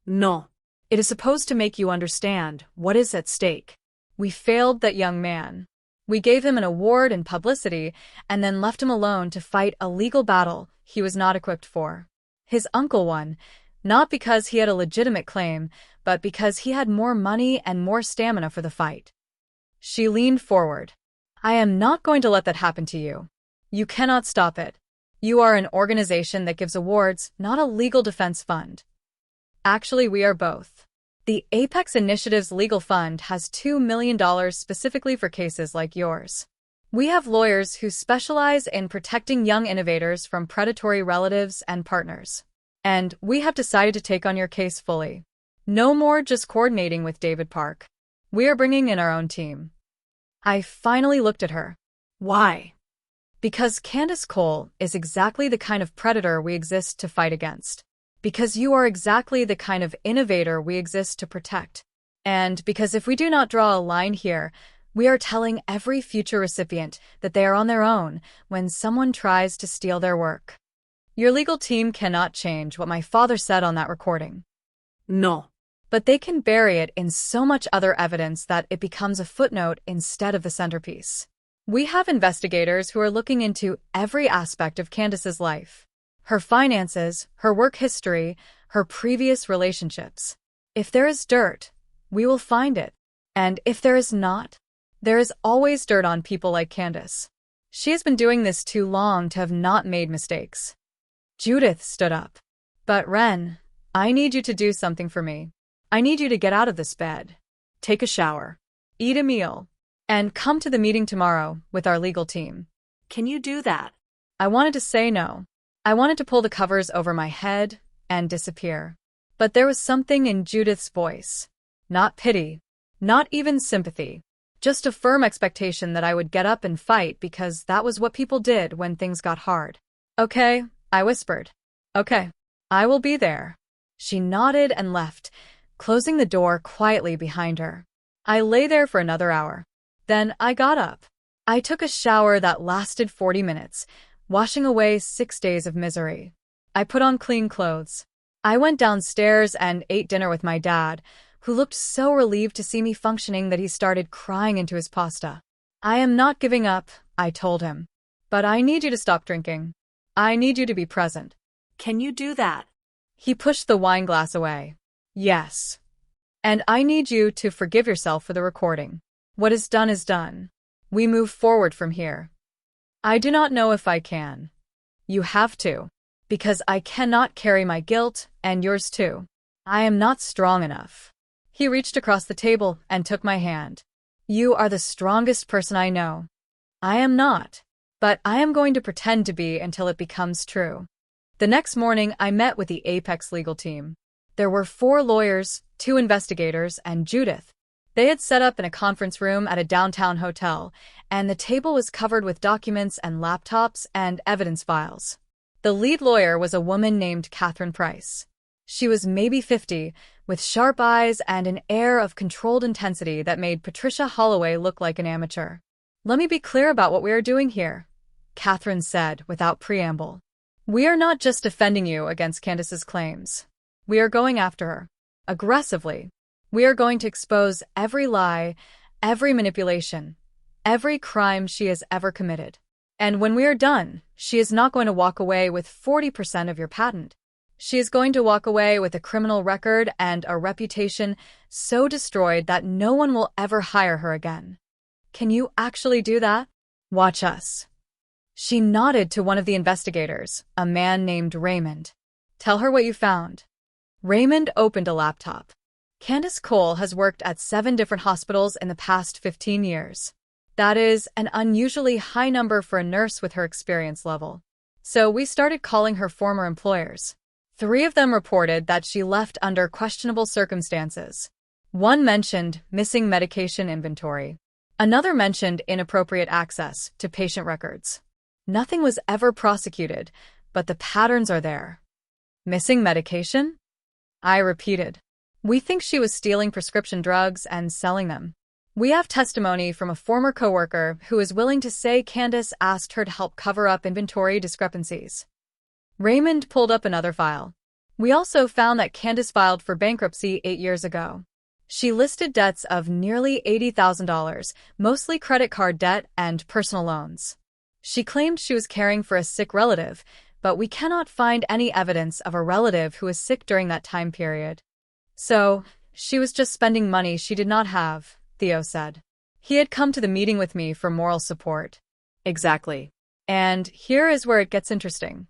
No. It is supposed to make you understand what is at stake. We failed that young man. We gave him an award and publicity and then left him alone to fight a legal battle he was not equipped for. His uncle won, not because he had a legitimate claim, but because he had more money and more stamina for the fight. She leaned forward. I am not going to let that happen to you. You cannot stop it. You are an organization that gives awards, not a legal defense fund. Actually, we are both. The Apex Initiative's legal fund has $2 million specifically for cases like yours. We have lawyers who specialize in protecting young innovators from predatory relatives and partners. And we have decided to take on your case fully. No more just coordinating with David Park. We are bringing in our own team. I finally looked at her. Why? Because Candace Cole is exactly the kind of predator we exist to fight against. Because you are exactly the kind of innovator we exist to protect. And because if we do not draw a line here, we are telling every future recipient that they are on their own when someone tries to steal their work. Your legal team cannot change what my father said on that recording. No. But they can bury it in so much other evidence that it becomes a footnote instead of the centerpiece. We have investigators who are looking into every aspect of Candace's life. Her finances, her work history, her previous relationships. If there is dirt, we will find it. And if there is not, there is always dirt on people like Candace. She has been doing this too long to have not made mistakes. Judith stood up. But Ren, I need you to do something for me. I need you to get out of this bed, take a shower, eat a meal, and come to the meeting tomorrow with our legal team. Can you do that? I wanted to say no. I wanted to pull the covers over my head and disappear. But there was something in Judith's voice. Not pity. Not even sympathy. Just a firm expectation that I would get up and fight because that was what people did when things got hard. Okay, I whispered. Okay, I will be there. She nodded and left, closing the door quietly behind her. I lay there for another hour. Then I got up. I took a shower that lasted 40 minutes, washing away 6 days of misery. I put on clean clothes. I went downstairs and ate dinner with my dad, who looked so relieved to see me functioning that he started crying into his pasta. I am not giving up, I told him. But I need you to stop drinking. I need you to be present. Can you do that? He pushed the wine glass away. Yes. And I need you to forgive yourself for the recording. What is done is done. We move forward from here. I do not know if I can. You have to. Because I cannot carry my guilt, and yours too. I am not strong enough. He reached across the table and took my hand. You are the strongest person I know. I am not. But I am going to pretend to be until it becomes true. The next morning, I met with the Apex legal team. There were 4 lawyers, 2 investigators, and Judith. They had set up in a conference room at a downtown hotel, and the table was covered with documents and laptops and evidence files. The lead lawyer was a woman named Catherine Price. She was maybe 50, with sharp eyes and an air of controlled intensity that made Patricia Holloway look like an amateur. Let me be clear about what we are doing here, Catherine said without preamble. We are not just defending you against Candace's claims. We are going after her. Aggressively. We are going to expose every lie, every manipulation, every crime she has ever committed. And when we are done, she is not going to walk away with 40% of your patent. She is going to walk away with a criminal record and a reputation so destroyed that no one will ever hire her again. Can you actually do that? Watch us. She nodded to one of the investigators, a man named Raymond. Tell her what you found. Raymond opened a laptop. Candace Cole has worked at 7 different hospitals in the past 15 years. That is an unusually high number for a nurse with her experience level. So we started calling her former employers. 3 of them reported that she left under questionable circumstances. One mentioned missing medication inventory. Another mentioned inappropriate access to patient records. Nothing was ever prosecuted, but the patterns are there. Missing medication? I repeated. We think she was stealing prescription drugs and selling them. We have testimony from a former coworker who is willing to say Candace asked her to help cover up inventory discrepancies. Raymond pulled up another file. We also found that Candace filed for bankruptcy 8 years ago. She listed debts of nearly $80,000, mostly credit card debt and personal loans. She claimed she was caring for a sick relative, but we cannot find any evidence of a relative who was sick during that time period. So, she was just spending money she did not have, Theo said. He had come to the meeting with me for moral support. Exactly. And here is where it gets interesting.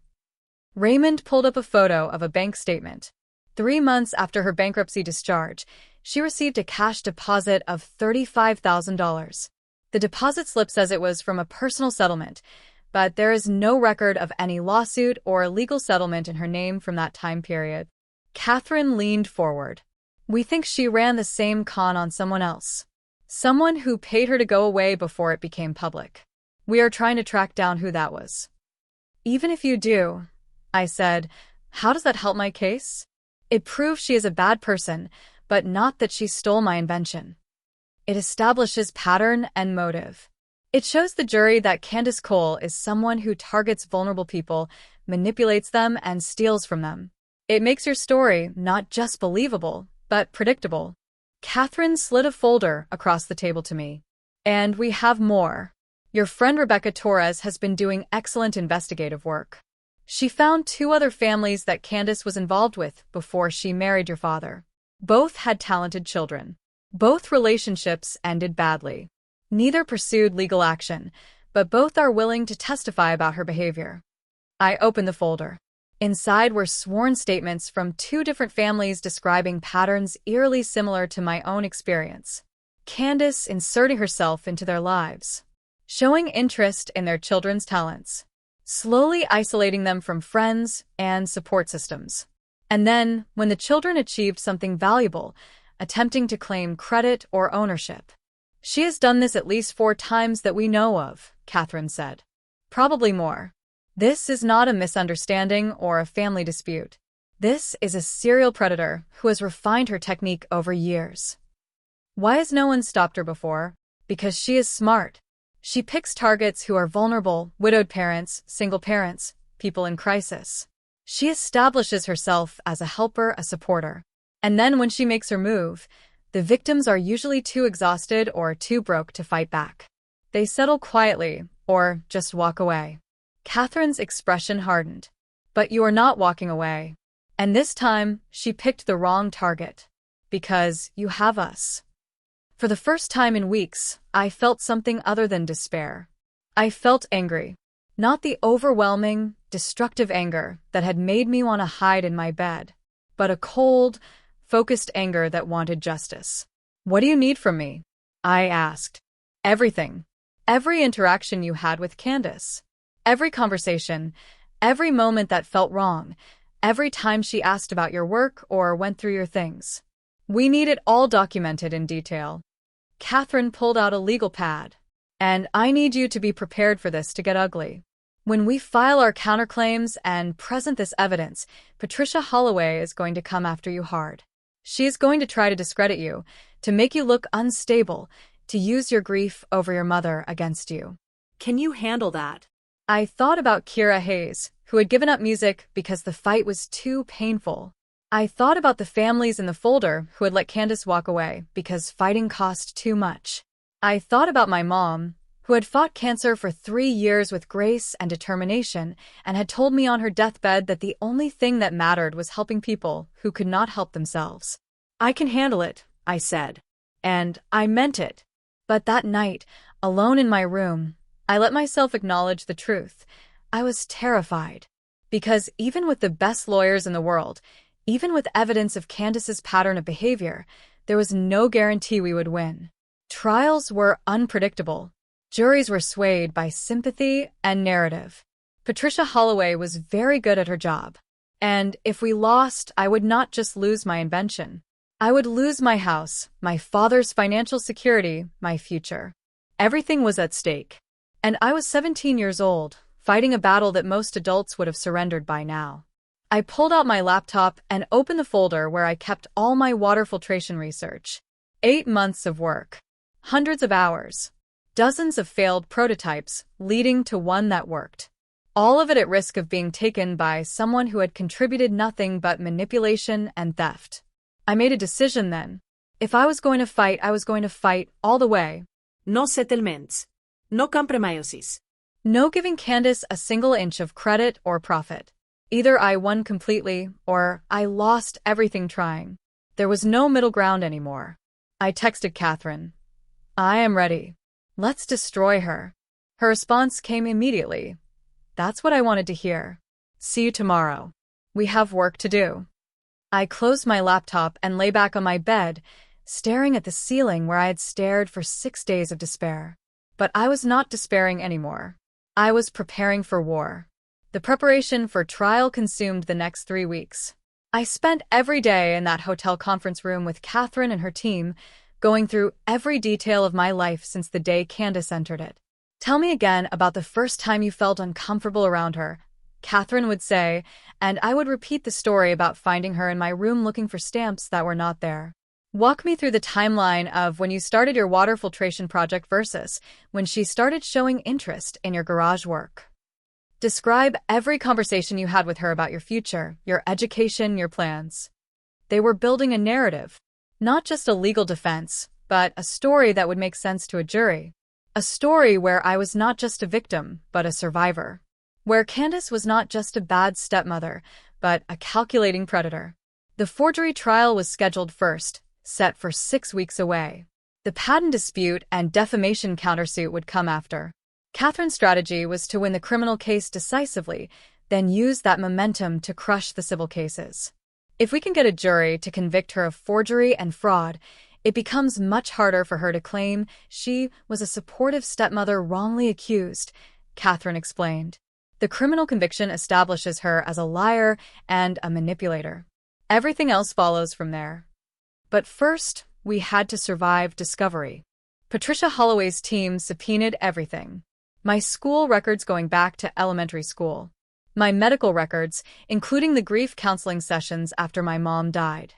Raymond pulled up a photo of a bank statement. 3 months after her bankruptcy discharge, she received a cash deposit of $35,000. The deposit slip says it was from a personal settlement, but there is no record of any lawsuit or legal settlement in her name from that time period. Catherine leaned forward. We think she ran the same con on someone else. Someone who paid her to go away before it became public. We are trying to track down who that was. Even if you do, I said, how does that help my case? It proves she is a bad person, but not that she stole my invention. It establishes pattern and motive. It shows the jury that Candace Cole is someone who targets vulnerable people, manipulates them, and steals from them. It makes your story not just believable, but predictable. Catherine slid a folder across the table to me. And we have more. Your friend Rebecca Torres has been doing excellent investigative work. She found 2 other families that Candace was involved with before she married your father. Both had talented children. Both relationships ended badly. Neither pursued legal action, but both are willing to testify about her behavior. I opened the folder. Inside were sworn statements from 2 different families describing patterns eerily similar to my own experience. Candace inserting herself into their lives, showing interest in their children's talents, slowly isolating them from friends and support systems. And then, when the children achieved something valuable, attempting to claim credit or ownership. She has done this at least 4 times that we know of, Catherine said. Probably more. This is not a misunderstanding or a family dispute. This is a serial predator who has refined her technique over years. Why has no one stopped her before? Because she is smart. She picks targets who are vulnerable, widowed parents, single parents, people in crisis. She establishes herself as a helper, a supporter. And then when she makes her move, the victims are usually too exhausted or too broke to fight back. They settle quietly, or just walk away. Catherine's expression hardened. But you are not walking away. And this time, she picked the wrong target. Because you have us. For the first time in weeks, I felt something other than despair. I felt angry. Not the overwhelming, destructive anger that had made me want to hide in my bed, but a cold, focused anger that wanted justice. What do you need from me? I asked. Everything. Every interaction you had with Candace. Every conversation. Every moment that felt wrong. Every time she asked about your work or went through your things. We need it all documented in detail. Catherine pulled out a legal pad. And I need you to be prepared for this to get ugly. When we file our counterclaims and present this evidence, Patricia Holloway is going to come after you hard. She is going to try to discredit you, to make you look unstable, to use your grief over your mother against you. Can you handle that? I thought about Kira Hayes, who had given up music because the fight was too painful. I thought about the families in the folder who had let Candace walk away because fighting cost too much. I thought about my mom, who had fought cancer for 3 years with grace and determination and had told me on her deathbed that the only thing that mattered was helping people who could not help themselves. I can handle it, I said. And I meant it. But that night, alone in my room, I let myself acknowledge the truth. I was terrified. Because even with the best lawyers in the world, even with evidence of Candace's pattern of behavior, there was no guarantee we would win. Trials were unpredictable. Juries were swayed by sympathy and narrative. Patricia Holloway was very good at her job. And if we lost, I would not just lose my invention. I would lose my house, my father's financial security, my future. Everything was at stake. And I was 17 years old, fighting a battle that most adults would have surrendered by now. I pulled out my laptop and opened the folder where I kept all my water filtration research. 8 months of work. Hundreds of hours. Dozens of failed prototypes, leading to one that worked. All of it at risk of being taken by someone who had contributed nothing but manipulation and theft. I made a decision then. If I was going to fight, I was going to fight all the way. No settlements. No compromises. No giving Candace a single inch of credit or profit. Either I won completely, or I lost everything trying. There was no middle ground anymore. I texted Catherine. I am ready. Let's destroy her. Her response came immediately. That's what I wanted to hear. See you tomorrow. We have work to do. I closed my laptop and lay back on my bed, staring at the ceiling where I had stared for 6 days of despair. But I was not despairing anymore. I was preparing for war. The preparation for trial consumed the next 3 weeks. I spent every day in that hotel conference room with Catherine and her team, going through every detail of my life since the day Candace entered it. Tell me again about the first time you felt uncomfortable around her, Catherine would say, and I would repeat the story about finding her in my room looking for stamps that were not there. Walk me through the timeline of when you started your water filtration project versus when she started showing interest in your garage work. Describe every conversation you had with her about your future, your education, your plans. They were building a narrative, not just a legal defense, but a story that would make sense to a jury. A story where I was not just a victim, but a survivor. Where Candace was not just a bad stepmother, but a calculating predator. The forgery trial was scheduled first, set for 6 weeks away. The patent dispute and defamation countersuit would come after. Catherine's strategy was to win the criminal case decisively, then use that momentum to crush the civil cases. If we can get a jury to convict her of forgery and fraud, it becomes much harder for her to claim she was a supportive stepmother wrongly accused, Catherine explained. The criminal conviction establishes her as a liar and a manipulator. Everything else follows from there. But first, we had to survive discovery. Patricia Holloway's team subpoenaed everything. My school records going back to elementary school. My medical records, including the grief counseling sessions after my mom died.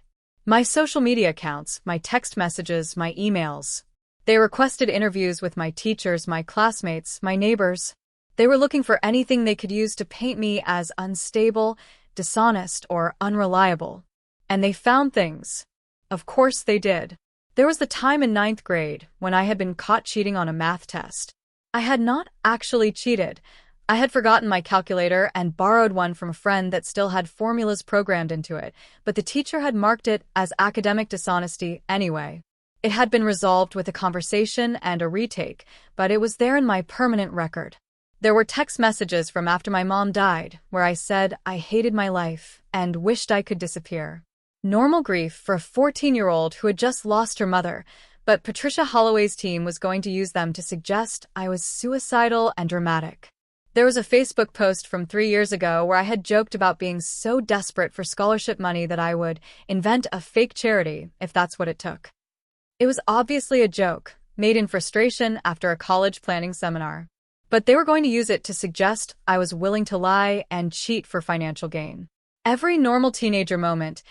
My social media accounts, my text messages, my emails. They requested interviews with my teachers, my classmates, my neighbors. They were looking for anything they could use to paint me as unstable, dishonest, or unreliable. And they found things. Of course they did. There was the time in 9th grade when I had been caught cheating on a math test. I had not actually cheated. I had forgotten my calculator and borrowed one from a friend that still had formulas programmed into it, but the teacher had marked it as academic dishonesty anyway. It had been resolved with a conversation and a retake, but it was there in my permanent record. There were text messages from after my mom died, where I said I hated my life and wished I could disappear. Normal grief for a 14-year-old who had just lost her mother, but Patricia Holloway's team was going to use them to suggest I was suicidal and dramatic. There was a Facebook post from 3 years ago where I had joked about being so desperate for scholarship money that I would invent a fake charity if that's what it took. It was obviously a joke, made in frustration after a college planning seminar. But they were going to use it to suggest I was willing to lie and cheat for financial gain. Every normal teenager moment,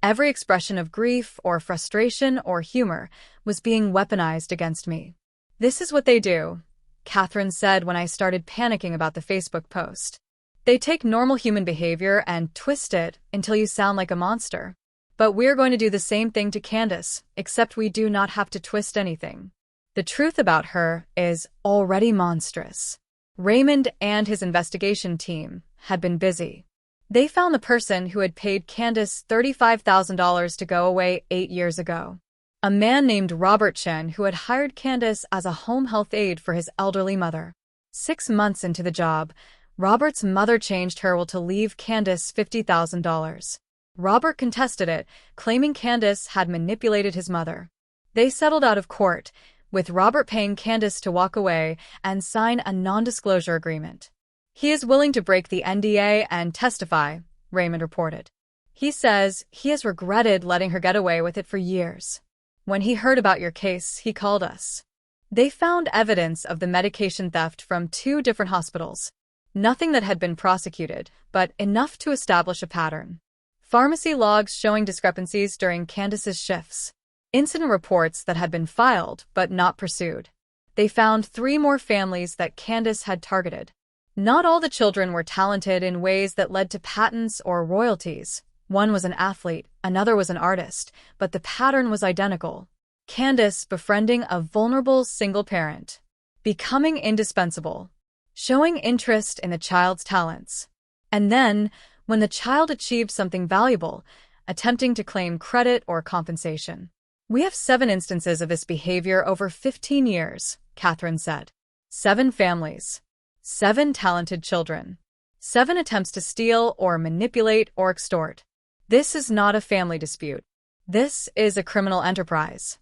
every expression of grief or frustration or humor was being weaponized against me. This is what they do, Catherine said when I started panicking about the Facebook post. They take normal human behavior and twist it until you sound like a monster. But we're going to do the same thing to Candace, except we do not have to twist anything. The truth about her is already monstrous. Raymond and his investigation team had been busy. They found the person who had paid Candace $35,000 to go away 8 years ago. A man named Robert Chen who had hired Candace as a home health aide for his elderly mother. 6 months into the job, Robert's mother changed her will to leave Candace $50,000. Robert contested it, claiming Candace had manipulated his mother. They settled out of court, with Robert paying Candace to walk away and sign a non-disclosure agreement. He is willing to break the NDA and testify, Raymond reported. He says he has regretted letting her get away with it for years. When he heard about your case, he called us. They found evidence of the medication theft from 2 different hospitals. Nothing that had been prosecuted, but enough to establish a pattern. Pharmacy logs showing discrepancies during Candace's shifts. Incident reports that had been filed, but not pursued. They found 3 more families that Candace had targeted. Not all the children were talented in ways that led to patents or royalties. One was an athlete, another was an artist, but the pattern was identical. Candace befriending a vulnerable single parent. Becoming indispensable. Showing interest in the child's talents. And then, when the child achieved something valuable, attempting to claim credit or compensation. We have 7 instances of this behavior over 15 years, Catherine said. 7 families. 7 talented children. 7 attempts to steal or manipulate or extort. This is not a family dispute. This is a criminal enterprise.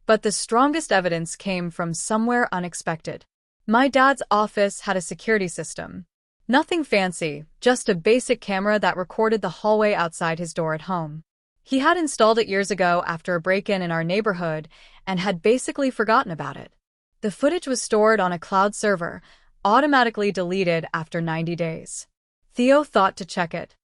But the strongest evidence came from somewhere unexpected. My dad's office had a security system. Nothing fancy, just a basic camera that recorded the hallway outside his door at home. He had installed it years ago after a break-in in our neighborhood and had basically forgotten about it. The footage was stored on a cloud server, automatically deleted after 90 days. Theo thought to check it.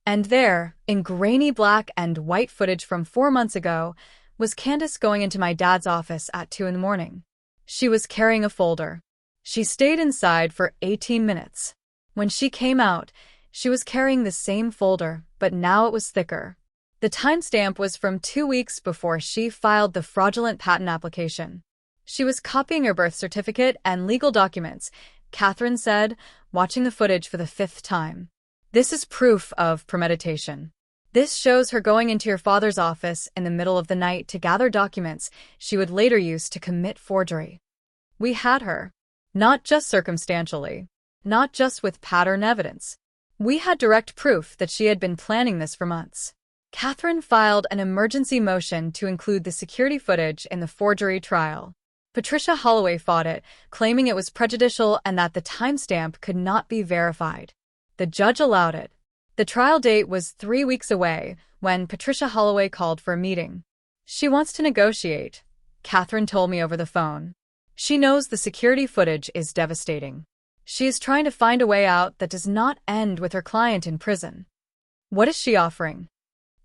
And there, in grainy black and white footage from 4 months ago, was Candace going into my dad's office at 2 in the morning. She was carrying a folder. She stayed inside for 18 minutes. When she came out, she was carrying the same folder, but now it was thicker. The timestamp was from 2 weeks before she filed the fraudulent patent application. She was copying her birth certificate and legal documents, Catherine said, watching the footage for the 5th time. This is proof of premeditation. This shows her going into your father's office in the middle of the night to gather documents she would later use to commit forgery. We had her. Not just circumstantially. Not just with pattern evidence. We had direct proof that she had been planning this for months. Catherine filed an emergency motion to include the security footage in the forgery trial. Patricia Holloway fought it, claiming it was prejudicial and that the timestamp could not be verified. The judge allowed it. The trial date was 3 weeks away when Patricia Holloway called for a meeting. She wants to negotiate, Catherine told me over the phone. She knows the security footage is devastating. She is trying to find a way out that does not end with her client in prison. What is she offering?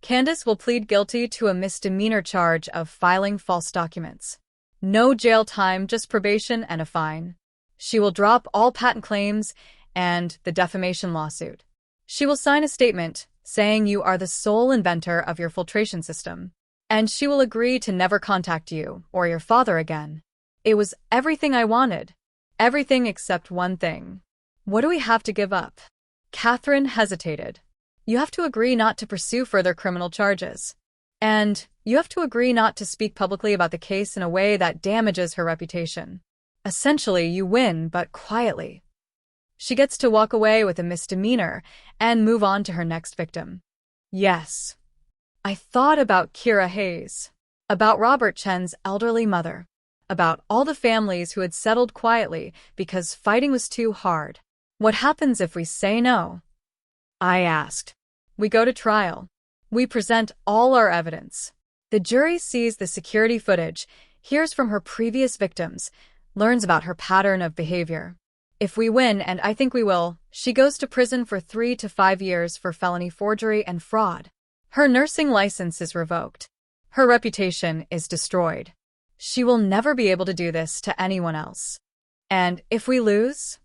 Candace will plead guilty to a misdemeanor charge of filing false documents. No jail time, just probation and a fine. She will drop all patent claims and the defamation lawsuit. She will sign a statement saying you are the sole inventor of your filtration system, and she will agree to never contact you or your father again. It was everything I wanted. Everything except one thing. What do we have to give up? Catherine hesitated. You have to agree not to pursue further criminal charges. And you have to agree not to speak publicly about the case in a way that damages her reputation. Essentially, you win, but quietly. She gets to walk away with a misdemeanor and move on to her next victim. Yes. I thought about Kira Hayes, about Robert Chen's elderly mother, about all the families who had settled quietly because fighting was too hard. What happens if we say no? I asked. We go to trial. We present all our evidence. The jury sees the security footage, hears from her previous victims, learns about her pattern of behavior. If we win, and I think we will, she goes to prison for 3 to 5 years for felony forgery and fraud. Her nursing license is revoked. Her reputation is destroyed. She will never be able to do this to anyone else. And if we lose,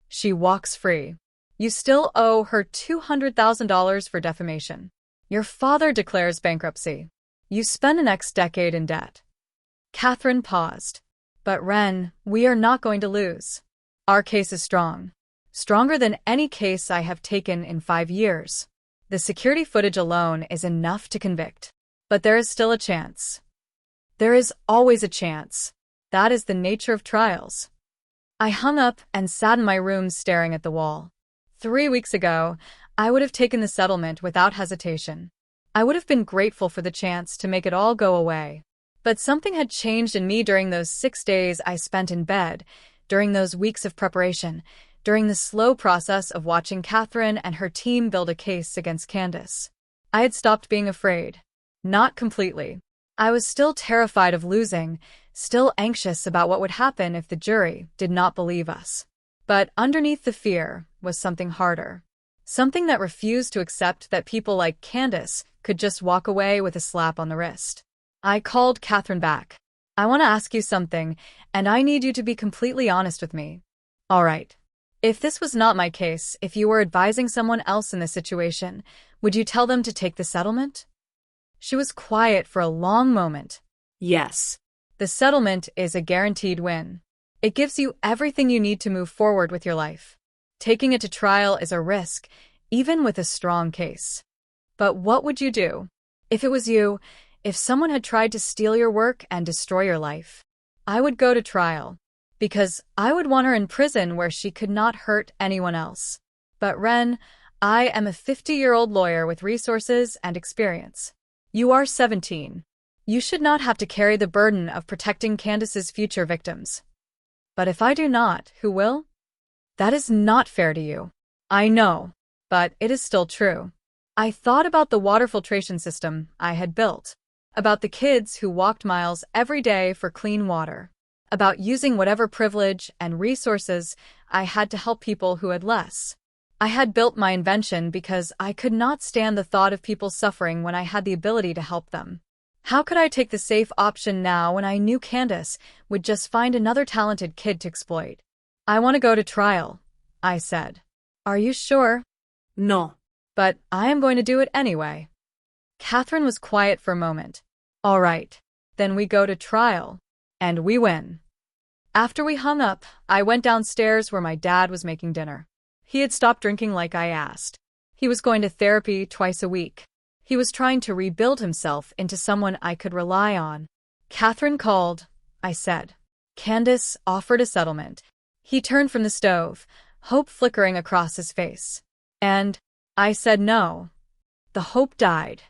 she walks free. You still owe her $200,000 for defamation. Your father declares bankruptcy. You spend the next decade in debt. Catherine paused. But Ren, we are not going to lose. Our case is strong. Stronger than any case I have taken in 5 years. The security footage alone is enough to convict. But there is still a chance. There is always a chance. That is the nature of trials. I hung up and sat in my room staring at the wall. 3 weeks ago, I would have taken the settlement without hesitation. I would have been grateful for the chance to make it all go away. But something had changed in me during those 6 days I spent in bed, during those weeks of preparation, during the slow process of watching Catherine and her team build a case against Candace. I had stopped being afraid. Not completely. I was still terrified of losing, still anxious about what would happen if the jury did not believe us. But underneath the fear was something harder. Something that refused to accept that people like Candace could just walk away with a slap on the wrist. I called Catherine back. I want to ask you something, and I need you to be completely honest with me. All right. If this was not my case, if you were advising someone else in this situation, would you tell them to take the settlement? She was quiet for a long moment. Yes. The settlement is a guaranteed win. It gives you everything you need to move forward with your life. Taking it to trial is a risk, even with a strong case. But what would you do? If it was you, if someone had tried to steal your work and destroy your life? I would go to trial, because I would want her in prison where she could not hurt anyone else. But Ren, I am a 50-year-old lawyer with resources and experience. You are 17. You should not have to carry the burden of protecting Candace's future victims. But if I do not, who will? That is not fair to you. I know, but it is still true. I thought about the water filtration system I had built, about the kids who walked miles every day for clean water, about using whatever privilege and resources I had to help people who had less. I had built my invention because I could not stand the thought of people suffering when I had the ability to help them. How could I take the safe option now when I knew Candace would just find another talented kid to exploit? I want to go to trial, I said. Are you sure? No. But I am going to do it anyway. Catherine was quiet for a moment. All right, then we go to trial. And we win. After we hung up, I went downstairs where my dad was making dinner. He had stopped drinking like I asked. He was going to therapy twice a week. He was trying to rebuild himself into someone I could rely on. Catherine called, I said. Candace offered a settlement. He turned from the stove, hope flickering across his face. And I said no. The hope died.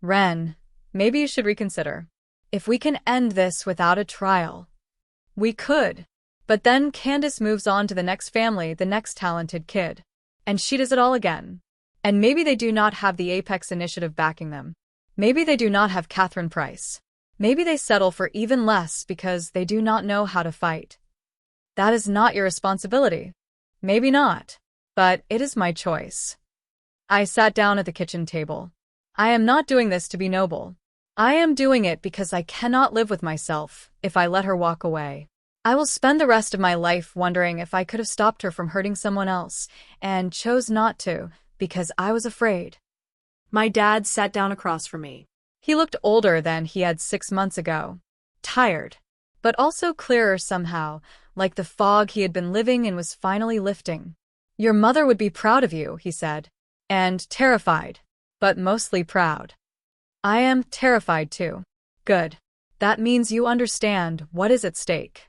Ren, maybe you should reconsider. If we can end this without a trial. We could. But then Candace moves on to the next family, the next talented kid. And she does it all again. And maybe they do not have the Apex Initiative backing them. Maybe they do not have Catherine Price. Maybe they settle for even less because they do not know how to fight. That is not your responsibility. Maybe not. But it is my choice. I sat down at the kitchen table. I am not doing this to be noble. I am doing it because I cannot live with myself if I let her walk away. I will spend the rest of my life wondering if I could have stopped her from hurting someone else, and chose not to, because I was afraid. My dad sat down across from me. He looked older than he had 6 months ago. Tired, but also clearer somehow, like the fog he had been living in was finally lifting. Your mother would be proud of you, he said. And terrified, but mostly proud. I am terrified too. Good. That means you understand what is at stake.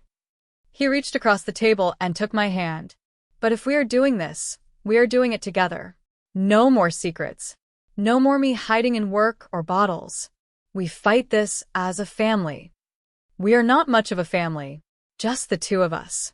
He reached across the table and took my hand. But if we are doing this, we are doing it together. No more secrets. No more me hiding in work or bottles. We fight this as a family. We are not much of a family, just the two of us.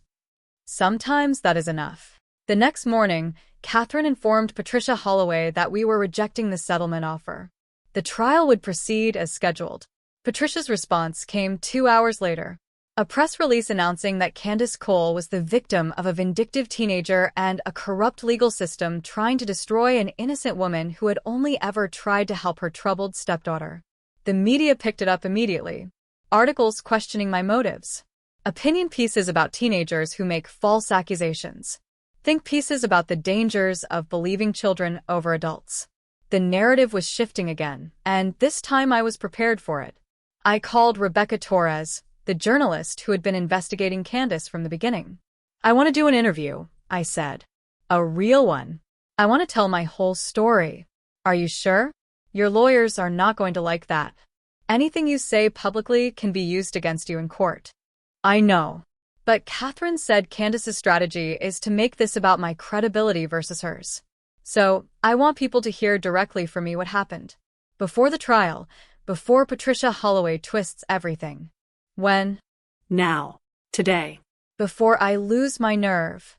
Sometimes that is enough. The next morning, Catherine informed Patricia Holloway that we were rejecting the settlement offer. The trial would proceed as scheduled. Patricia's response came 2 hours later. A press release announcing that Candace Cole was the victim of a vindictive teenager and a corrupt legal system trying to destroy an innocent woman who had only ever tried to help her troubled stepdaughter. The media picked it up immediately. Articles questioning my motives. Opinion pieces about teenagers who make false accusations. Think pieces about the dangers of believing children over adults. The narrative was shifting again, and this time I was prepared for it. I called Rebecca Torres, the journalist who had been investigating Candace from the beginning. "I want to do an interview," I said. "A real one. I want to tell my whole story." "Are you sure? Your lawyers are not going to like that. Anything you say publicly can be used against you in court." "I know. But Catherine said Candace's strategy is to make this about my credibility versus hers. So, I want people to hear directly from me what happened. Before the trial, before Patricia Holloway twists everything. When? Now. Today. Before I lose my nerve."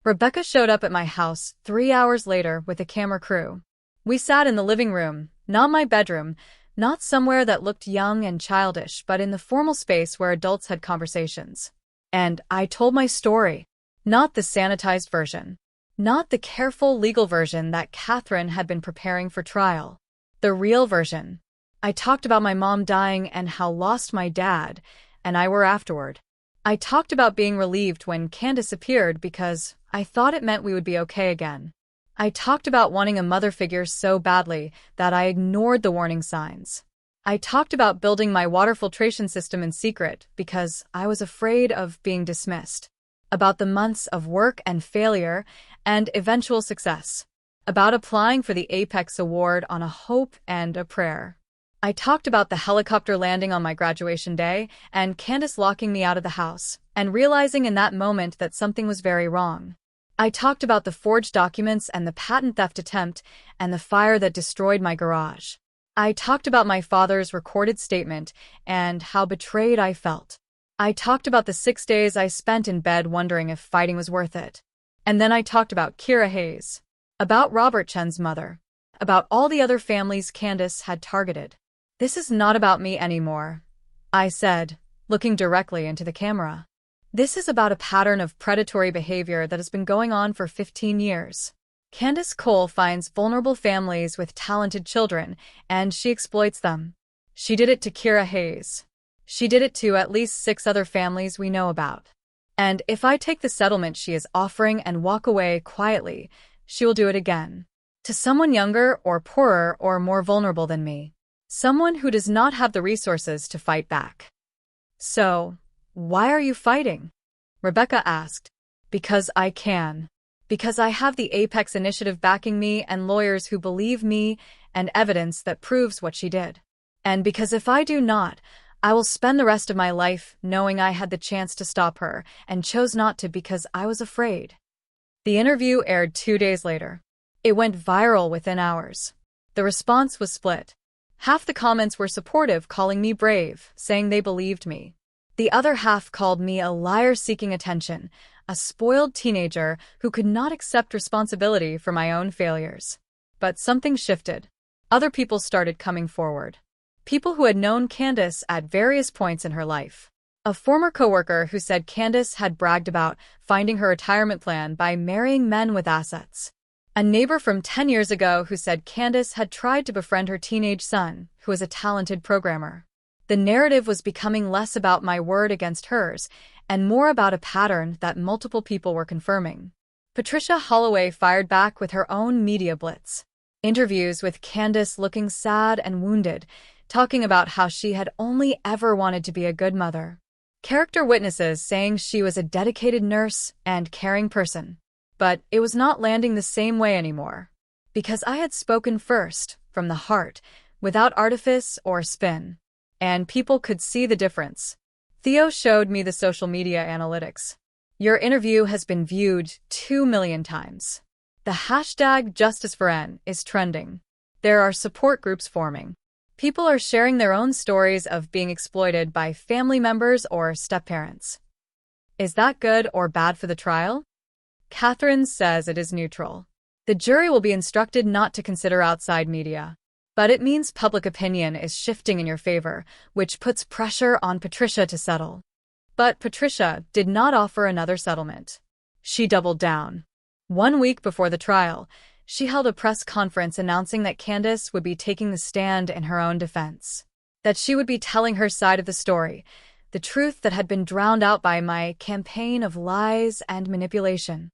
Rebecca showed up at my house 3 hours later with a camera crew. We sat in the living room, not my bedroom, not somewhere that looked young and childish, but in the formal space where adults had conversations. And I told my story. Not the sanitized version. Not the careful legal version that Catherine had been preparing for trial. The real version. I talked about my mom dying and how lost my dad and I were afterward. I talked about being relieved when Candace appeared because I thought it meant we would be okay again. I talked about wanting a mother figure so badly that I ignored the warning signs. I talked about building my water filtration system in secret because I was afraid of being dismissed. About the months of work and failure and eventual success. About applying for the Apex Award on a hope and a prayer. I talked about the helicopter landing on my graduation day and Candace locking me out of the house and realizing in that moment that something was very wrong. I talked about the forged documents and the patent theft attempt and the fire that destroyed my garage. I talked about my father's recorded statement and how betrayed I felt. I talked about the 6 days I spent in bed wondering if fighting was worth it. And then I talked about Kira Hayes, about Robert Chen's mother, about all the other families Candace had targeted. "This is not about me anymore," I said, looking directly into the camera. "This is about a pattern of predatory behavior that has been going on for 15 years. Candace Cole finds vulnerable families with talented children, and she exploits them. She did it to Kira Hayes. She did it to at least 6 other families we know about. And if I take the settlement she is offering and walk away quietly, she will do it again. To someone younger or poorer or more vulnerable than me. Someone who does not have the resources to fight back." "So, why are you fighting?" Rebecca asked. "Because I can. Because I have the Apex Initiative backing me and lawyers who believe me and evidence that proves what she did. And because if I do not, I will spend the rest of my life knowing I had the chance to stop her and chose not to because I was afraid." The interview aired 2 days later. It went viral within hours. The response was split. Half the comments were supportive, calling me brave, saying they believed me. The other half called me a liar seeking attention, a spoiled teenager who could not accept responsibility for my own failures. But something shifted. Other people started coming forward. People who had known Candace at various points in her life. A former coworker who said Candace had bragged about finding her retirement plan by marrying men with assets. A neighbor from 10 years ago who said Candace had tried to befriend her teenage son, who was a talented programmer. The narrative was becoming less about my word against hers and more about a pattern that multiple people were confirming. Patricia Holloway fired back with her own media blitz. Interviews with Candace looking sad and wounded, talking about how she had only ever wanted to be a good mother. Character witnesses saying she was a dedicated nurse and caring person. But it was not landing the same way anymore. Because I had spoken first, from the heart, without artifice or spin. And people could see the difference. Theo showed me the social media analytics. "Your interview has been viewed 2 million times. The hashtag #JusticeForN is trending. There are support groups forming. People are sharing their own stories of being exploited by family members or step-parents. Is that good or bad for the trial?" Catherine says it is neutral. The jury will be instructed not to consider outside media. But it means public opinion is shifting in your favor, which puts pressure on Patricia to settle. But Patricia did not offer another settlement. She doubled down. 1 week before the trial, she held a press conference announcing that Candace would be taking the stand in her own defense. That she would be telling her side of the story, the truth that had been drowned out by my campaign of lies and manipulation.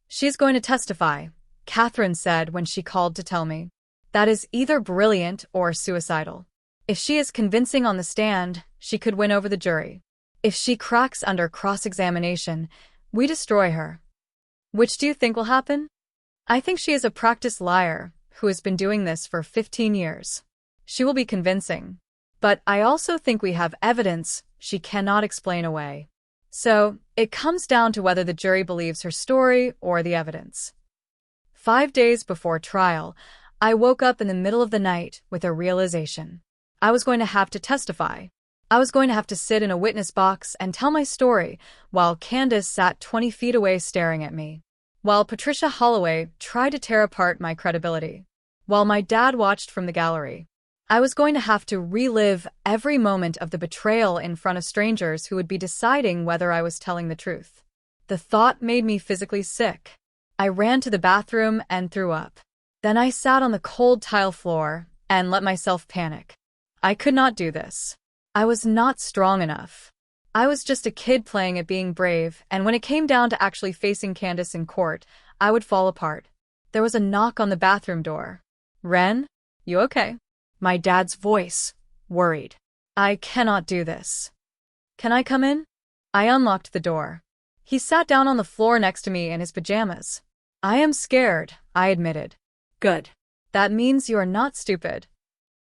"She's going to testify," Catherine said when she called to tell me. "That is either brilliant or suicidal. If she is convincing on the stand, she could win over the jury. If she cracks under cross-examination, we destroy her. Which do you think will happen? I think she is a practiced liar who has been doing this for 15 years. She will be convincing. But I also think we have evidence she cannot explain away. So, it comes down to whether the jury believes her story or the evidence. 5 days before trial, I woke up in the middle of the night with a realization. I was going to have to testify. I was going to have to sit in a witness box and tell my story while Candace sat 20 feet away staring at me. While Patricia Holloway tried to tear apart my credibility. While my dad watched from the gallery. I was going to have to relive every moment of the betrayal in front of strangers who would be deciding whether I was telling the truth. The thought made me physically sick. I ran to the bathroom and threw up. Then I sat on the cold tile floor and let myself panic. I could not do this. I was not strong enough. I was just a kid playing at being brave, and when it came down to actually facing Candace in court, I would fall apart. There was a knock on the bathroom door. "Ren, you okay?" My dad's voice, worried. "I cannot do this." "Can I come in?" I unlocked the door. He sat down on the floor next to me in his pajamas. "I am scared," I admitted. "Good. That means you are not stupid."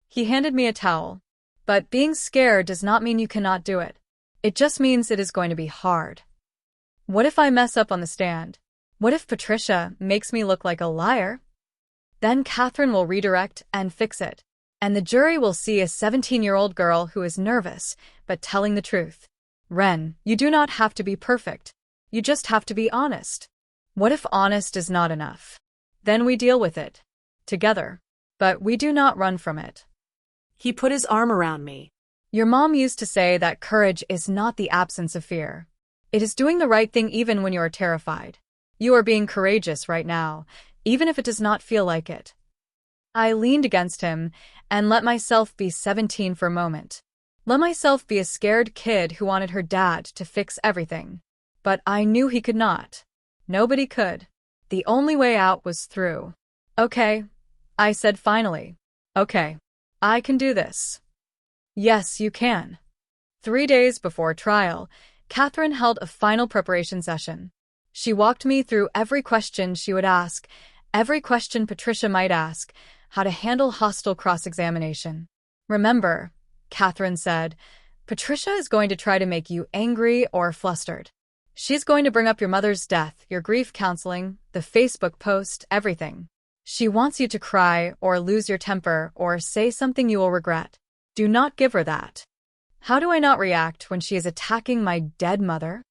He handed me a towel. "But being scared does not mean you cannot do it. It just means it is going to be hard." What if I mess up on the stand? What if Patricia makes me look like a liar? Then Catherine will redirect and fix it. And the jury will see a 17-year-old girl who is nervous, but telling the truth. Ren, you do not have to be perfect. You just have to be honest. What if honest is not enough? Then we deal with it. Together. But we do not run from it. He put his arm around me. Your mom used to say that courage is not the absence of fear. It is doing the right thing even when you are terrified. You are being courageous right now, even if it does not feel like it. I leaned against him and let myself be 17 for a moment. Let myself be a scared kid who wanted her dad to fix everything. But I knew he could not. Nobody could. The only way out was through. "Okay," I said finally. "Okay. I can do this." "Yes, you can." 3 days before trial, Catherine held a final preparation session. She walked me through every question she would ask, every question Patricia might ask, how to handle hostile cross-examination. "Remember," Catherine said, "Patricia is going to try to make you angry or flustered. She's going to bring up your mother's death, your grief counseling, the Facebook post, everything. She wants you to cry or lose your temper or say something you will regret. Do not give her that." How do I not react when she is attacking my dead mother?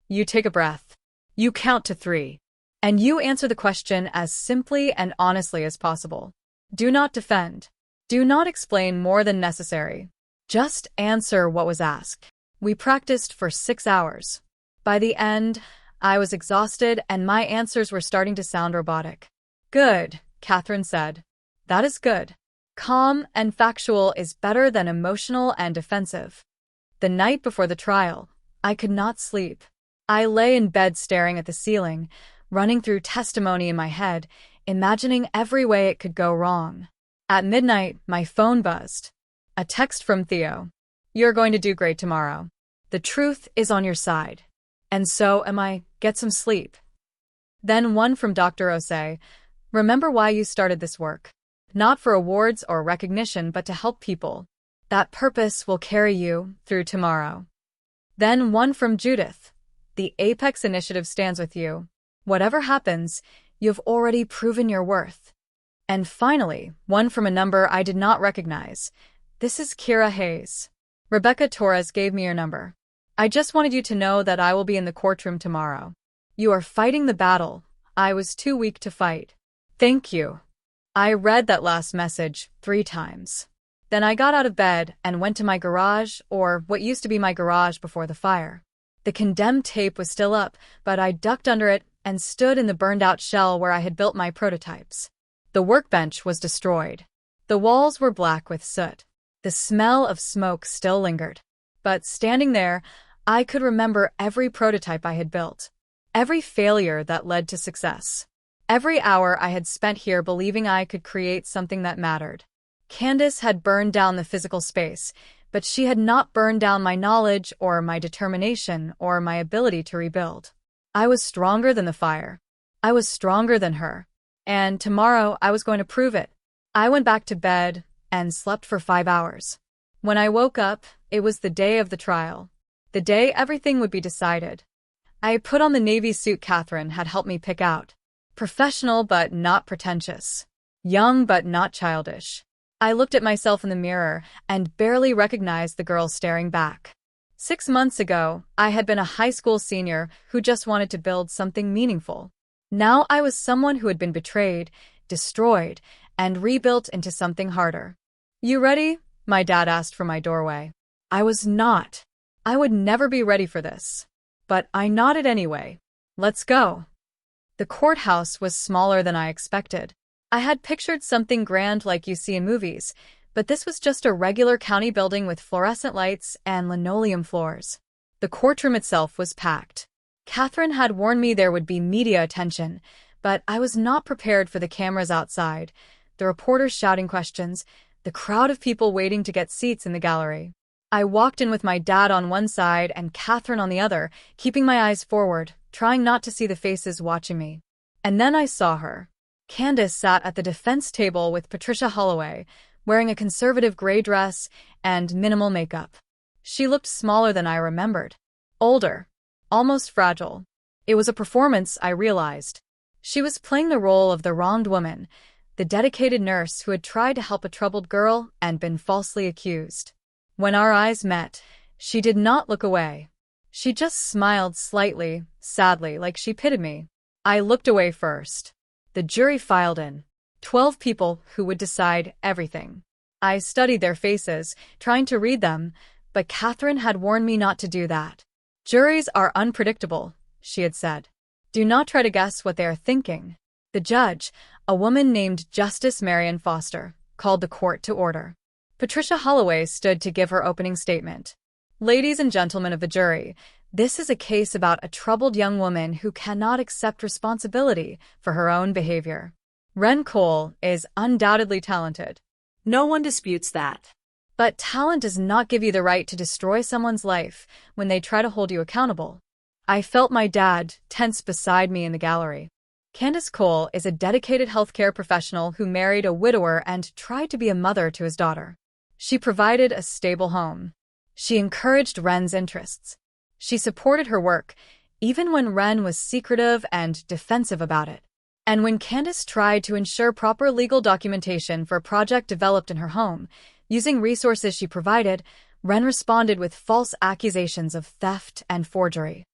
You take a breath. You count to 3. And you answer the question as simply and honestly as possible. Do not defend. Do not explain more than necessary. Just answer what was asked. We practiced for 6 hours. By the end, I was exhausted and my answers were starting to sound robotic. "Good," Catherine said. "That is good. Calm and factual is better than emotional and defensive." The night before the trial, I could not sleep. I lay in bed staring at the ceiling, running through testimony in my head, imagining every way it could go wrong. At midnight, my phone buzzed. A text from Theo. "You're going to do great tomorrow. The truth is on your side. And so am I. Get some sleep." Then one from Dr. Osei. "Remember why you started this work. Not for awards or recognition, but to help people. That purpose will carry you through tomorrow." Then one from Judith. "The Apex Initiative stands with you. Whatever happens, you've already proven your worth." And finally, one from a number I did not recognize. "This is Kira Hayes. Rebecca Torres gave me your number. I just wanted you to know that I will be in the courtroom tomorrow. You are fighting the battle. I was too weak to fight. Thank you." I read that last message 3 times. Then I got out of bed and went to my garage, or what used to be my garage before the fire. The condemned tape was still up, but I ducked under it and stood in the burned-out shell where I had built my prototypes. The workbench was destroyed. The walls were black with soot. The smell of smoke still lingered. But standing there, I could remember every prototype I had built. Every failure that led to success. Every hour I had spent here believing I could create something that mattered. Candace had burned down the physical space, but she had not burned down my knowledge or my determination or my ability to rebuild. I was stronger than the fire. I was stronger than her. And tomorrow I was going to prove it. I went back to bed and slept for 5 hours. When I woke up, it was the day of the trial. The day everything would be decided. I put on the navy suit Catherine had helped me pick out. Professional but not pretentious. Young but not childish. I looked at myself in the mirror and barely recognized the girl staring back. 6 months ago, I had been a high school senior who just wanted to build something meaningful. Now I was someone who had been betrayed, destroyed, and rebuilt into something harder. "You ready?" my dad asked from my doorway. I was not. I would never be ready for this. But I nodded anyway. "Let's go." The courthouse was smaller than I expected. I had pictured something grand like you see in movies, but this was just a regular county building with fluorescent lights and linoleum floors. The courtroom itself was packed. Catherine had warned me there would be media attention, but I was not prepared for the cameras outside, the reporters shouting questions, the crowd of people waiting to get seats in the gallery. I walked in with my dad on one side and Catherine on the other, keeping my eyes forward, trying not to see the faces watching me. And then I saw her. Candace sat at the defense table with Patricia Holloway, wearing a conservative gray dress and minimal makeup. She looked smaller than I remembered. Older. Almost fragile. It was a performance, I realized. She was playing the role of the wronged woman, the dedicated nurse who had tried to help a troubled girl and been falsely accused. When our eyes met, she did not look away. She just smiled slightly, sadly, like she pitied me. I looked away first. The jury filed in. 12 people who would decide everything. I studied their faces, trying to read them, but Catherine had warned me not to do that. "Juries are unpredictable," she had said. "Do not try to guess what they are thinking." The judge, a woman named Justice Marion Foster, called the court to order. Patricia Holloway stood to give her opening statement. "Ladies and gentlemen of the jury, this is a case about a troubled young woman who cannot accept responsibility for her own behavior. Wren Cole is undoubtedly talented. No one disputes that. But talent does not give you the right to destroy someone's life when they try to hold you accountable." I felt my dad tense beside me in the gallery. Candace Cole is a dedicated healthcare professional who married a widower and tried to be a mother to his daughter. She provided a stable home. She encouraged Wren's interests. She supported her work, even when Wren was secretive and defensive about it. And when Candace tried to ensure proper legal documentation for a project developed in her home, using resources she provided, Wren responded with false accusations of theft and forgery.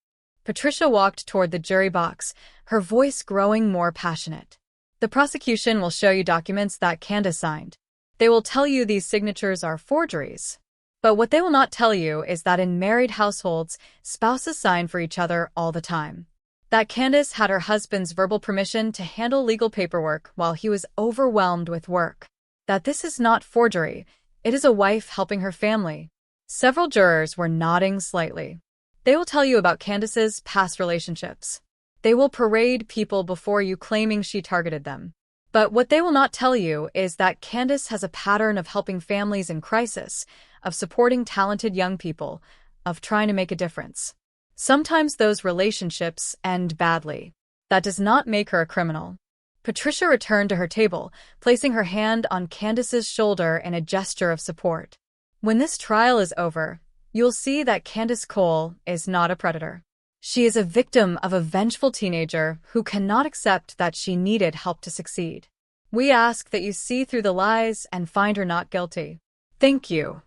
Patricia walked toward the jury box, her voice growing more passionate. "The prosecution will show you documents that Candace signed. They will tell you these signatures are forgeries. But what they will not tell you is that in married households, spouses sign for each other all the time. That Candace had her husband's verbal permission to handle legal paperwork while he was overwhelmed with work. That this is not forgery, it is a wife helping her family." Several jurors were nodding slightly. "They will tell you about Candace's past relationships. They will parade people before you claiming she targeted them. But what they will not tell you is that Candace has a pattern of helping families in crisis, of supporting talented young people, of trying to make a difference. Sometimes those relationships end badly. That does not make her a criminal." Patricia returned to her table, placing her hand on Candace's shoulder in a gesture of support. "When this trial is over, you'll see that Candace Cole is not a predator. She is a victim of a vengeful teenager who cannot accept that she needed help to succeed. We ask that you see through the lies and find her not guilty. Thank you."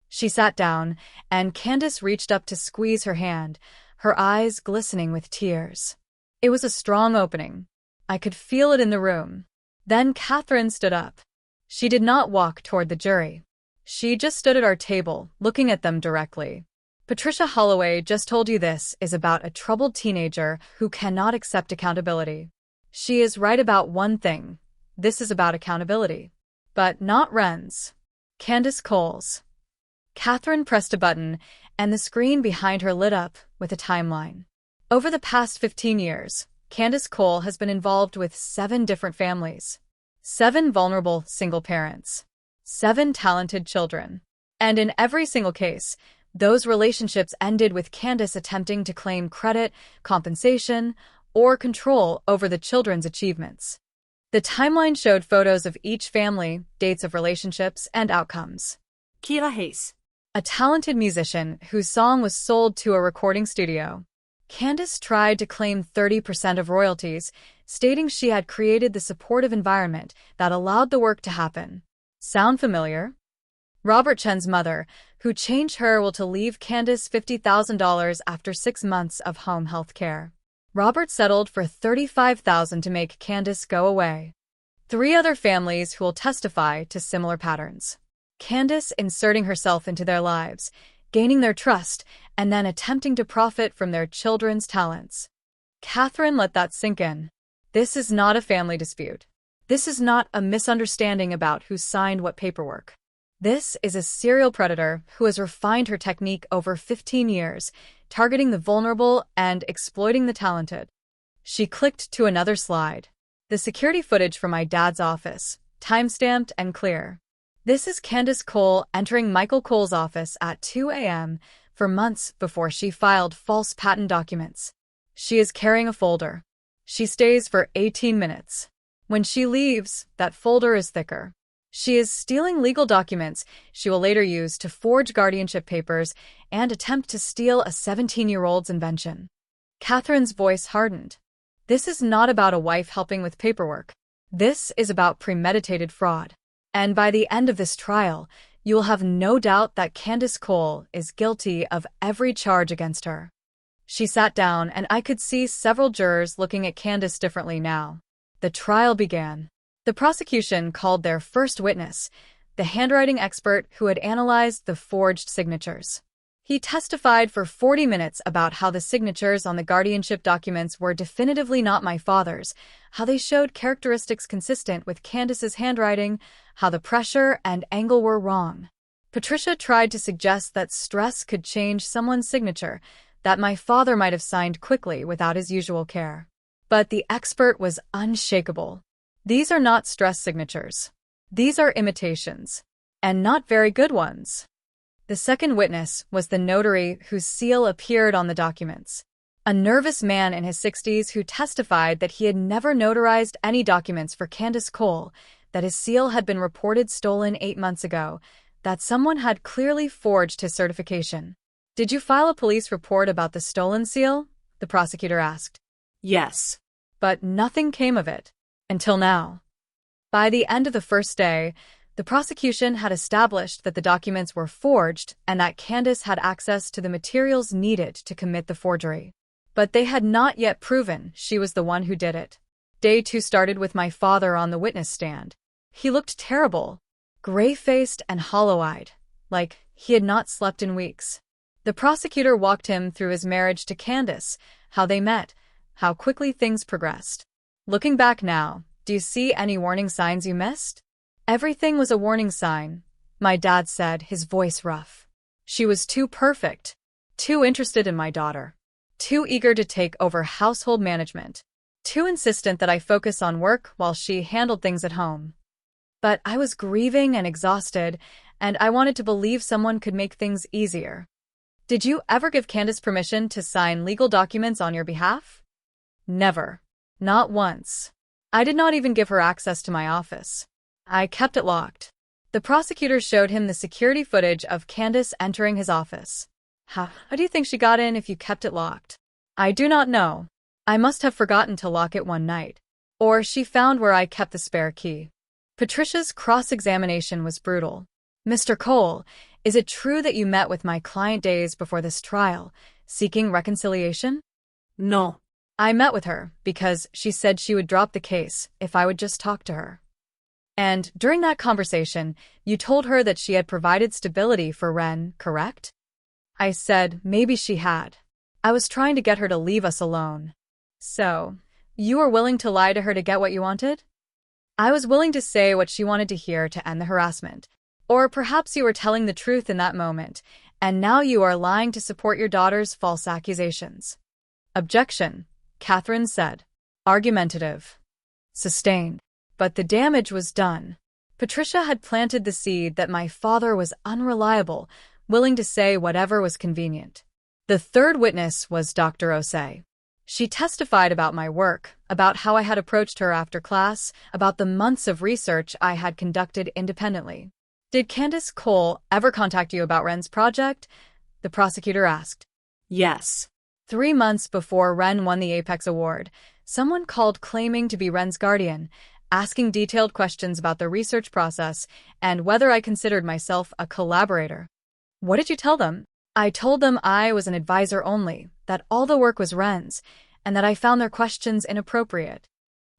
She sat down, and Candace reached up to squeeze her hand, her eyes glistening with tears. It was a strong opening. I could feel it in the room. Then Catherine stood up. She did not walk toward the jury. She just stood at our table, looking at them directly. "Patricia Holloway just told you this is about a troubled teenager who cannot accept accountability. She is right about one thing. This is about accountability. But not Wren's. Candace Cole's." Catherine pressed a button, and the screen behind her lit up with a timeline. Over the past 15 years, Candace Cole has been involved with 7 different families. 7 vulnerable single parents. 7 talented children. And in every single case, those relationships ended with Candace attempting to claim credit, compensation, or control over the children's achievements. The timeline showed photos of each family, dates of relationships, and outcomes. Kira Hayes. A talented musician whose song was sold to a recording studio. Candace tried to claim 30% of royalties, stating she had created the supportive environment that allowed the work to happen. Sound familiar? Robert Chen's mother, who changed her will to leave Candace $50,000 after 6 months of home health care. Robert settled for $35,000 to make Candace go away. 3 other families who will testify to similar patterns. Candace inserting herself into their lives, gaining their trust, and then attempting to profit from their children's talents. Catherine let that sink in. This is not a family dispute. This is not a misunderstanding about who signed what paperwork. This is a serial predator who has refined her technique over 15 years, targeting the vulnerable and exploiting the talented. She clicked to another slide. The security footage from my dad's office, timestamped and clear. This is Candace Cole entering Michael Cole's office at 2 a.m. for months before she filed false patent documents. She is carrying a folder. She stays for 18 minutes. When she leaves, that folder is thicker. She is stealing legal documents she will later use to forge guardianship papers and attempt to steal a 17-year-old's invention. Catherine's voice hardened. This is not about a wife helping with paperwork. This is about premeditated fraud. And by the end of this trial, you will have no doubt that Candace Cole is guilty of every charge against her. She sat down, and I could see several jurors looking at Candace differently now. The trial began. The prosecution called their first witness, the handwriting expert who had analyzed the forged signatures. He testified for 40 minutes about how the signatures on the guardianship documents were definitively not my father's, how they showed characteristics consistent with Candace's handwriting, how the pressure and angle were wrong. Patricia tried to suggest that stress could change someone's signature, that my father might have signed quickly without his usual care. But the expert was unshakable. These are not stress signatures. These are imitations. And not very good ones. The second witness was the notary whose seal appeared on the documents. A nervous man in his 60s who testified that he had never notarized any documents for Candace Cole, that his seal had been reported stolen 8 months ago, that someone had clearly forged his certification. Did you file a police report about the stolen seal? The prosecutor asked. Yes. But nothing came of it. Until now. By the end of the first day, the prosecution had established that the documents were forged and that Candace had access to the materials needed to commit the forgery. But they had not yet proven she was the one who did it. Day 2 started with my father on the witness stand. He looked terrible, gray-faced and hollow-eyed, like he had not slept in weeks. The prosecutor walked him through his marriage to Candace, how they met, how quickly things progressed. Looking back now, do you see any warning signs you missed? Everything was a warning sign, my dad said, his voice rough. She was too perfect, too interested in my daughter, too eager to take over household management, too insistent that I focus on work while she handled things at home. But I was grieving and exhausted, and I wanted to believe someone could make things easier. Did you ever give Candace permission to sign legal documents on your behalf? Never. Not once. I did not even give her access to my office. I kept it locked. The prosecutor showed him the security footage of Candace entering his office. How do you think she got in if you kept it locked? I do not know. I must have forgotten to lock it one night. Or she found where I kept the spare key. Patricia's cross-examination was brutal. Mr. Cole, is it true that you met with my client days before this trial, seeking reconciliation? No. I met with her because she said she would drop the case if I would just talk to her. And during that conversation, you told her that she had provided stability for Ren, correct? I said maybe she had. I was trying to get her to leave us alone. So, you were willing to lie to her to get what you wanted? I was willing to say what she wanted to hear to end the harassment. Or perhaps you were telling the truth in that moment, and now you are lying to support your daughter's false accusations. Objection, Catherine said. Argumentative. Sustained. But the damage was done. Patricia had planted the seed that my father was unreliable, willing to say whatever was convenient. The third witness was Dr. Osei. She testified about my work, about how I had approached her after class, about the months of research I had conducted independently. Did Candace Cole ever contact you about Wren's project? The prosecutor asked. Yes. 3 months before Wren won the Apex Award, someone called claiming to be Wren's guardian, asking detailed questions about the research process and whether I considered myself a collaborator. What did you tell them? I told them I was an advisor only, that all the work was Wren's, and that I found their questions inappropriate.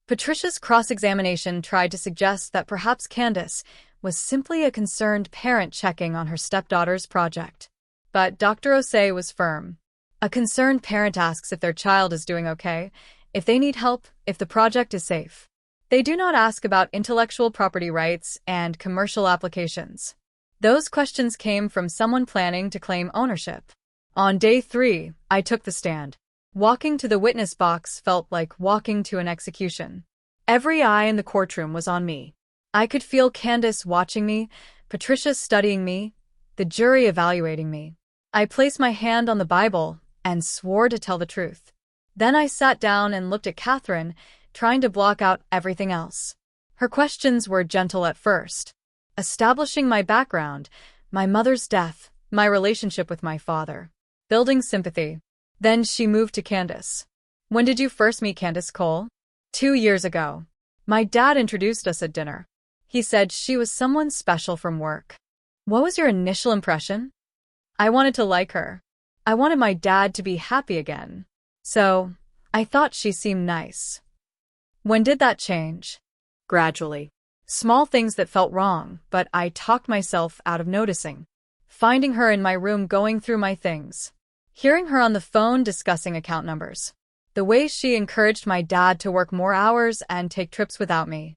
Patricia's cross-examination tried to suggest that perhaps Candace was simply a concerned parent checking on her stepdaughter's project. But Dr. Osei was firm. A concerned parent asks if their child is doing okay, if they need help, if the project is safe. They do not ask about intellectual property rights and commercial applications. Those questions came from someone planning to claim ownership. On day 3, I took the stand. Walking to the witness box felt like walking to an execution. Every eye in the courtroom was on me. I could feel Candace watching me, Patricia studying me, the jury evaluating me. I placed my hand on the Bible and swore to tell the truth. Then I sat down and looked at Catherine, trying to block out everything else. Her questions were gentle at first, establishing my background, my mother's death, my relationship with my father, building sympathy. Then she moved to Candace. When did you first meet Candace Cole? 2 years ago. My dad introduced us at dinner. He said she was someone special from work. What was your initial impression? I wanted to like her. I wanted my dad to be happy again. So, I thought she seemed nice. When did that change? Gradually. Small things that felt wrong, but I talked myself out of noticing. Finding her in my room going through my things. Hearing her on the phone discussing account numbers. The way she encouraged my dad to work more hours and take trips without me.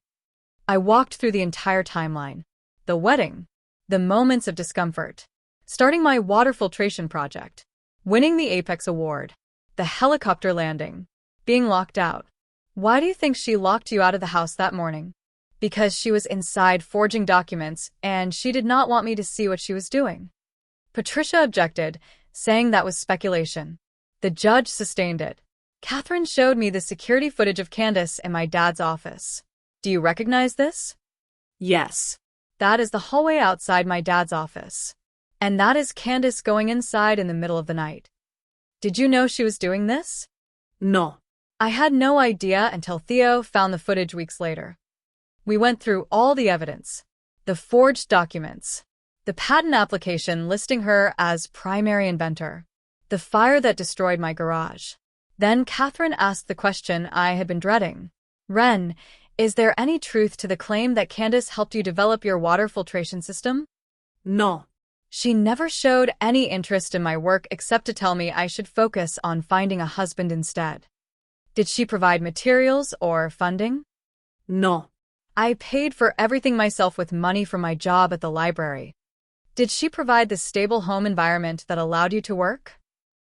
I walked through the entire timeline. The wedding. The moments of discomfort. Starting my water filtration project. Winning the Apex Award. The helicopter landing. Being locked out. Why do you think she locked you out of the house that morning? Because she was inside forging documents and she did not want me to see what she was doing. Patricia objected, saying that was speculation. The judge sustained it. Catherine showed me the security footage of Candace in my dad's office. Do you recognize this? Yes. That is the hallway outside my dad's office. And that is Candace going inside in the middle of the night. Did you know she was doing this? No. I had no idea until Theo found the footage weeks later. We went through all the evidence. The forged documents. The patent application listing her as primary inventor. The fire that destroyed my garage. Then Catherine asked the question I had been dreading. Wren, is there any truth to the claim that Candace helped you develop your water filtration system? No. She never showed any interest in my work except to tell me I should focus on finding a husband instead. Did she provide materials or funding? No. I paid for everything myself with money from my job at the library. Did she provide the stable home environment that allowed you to work?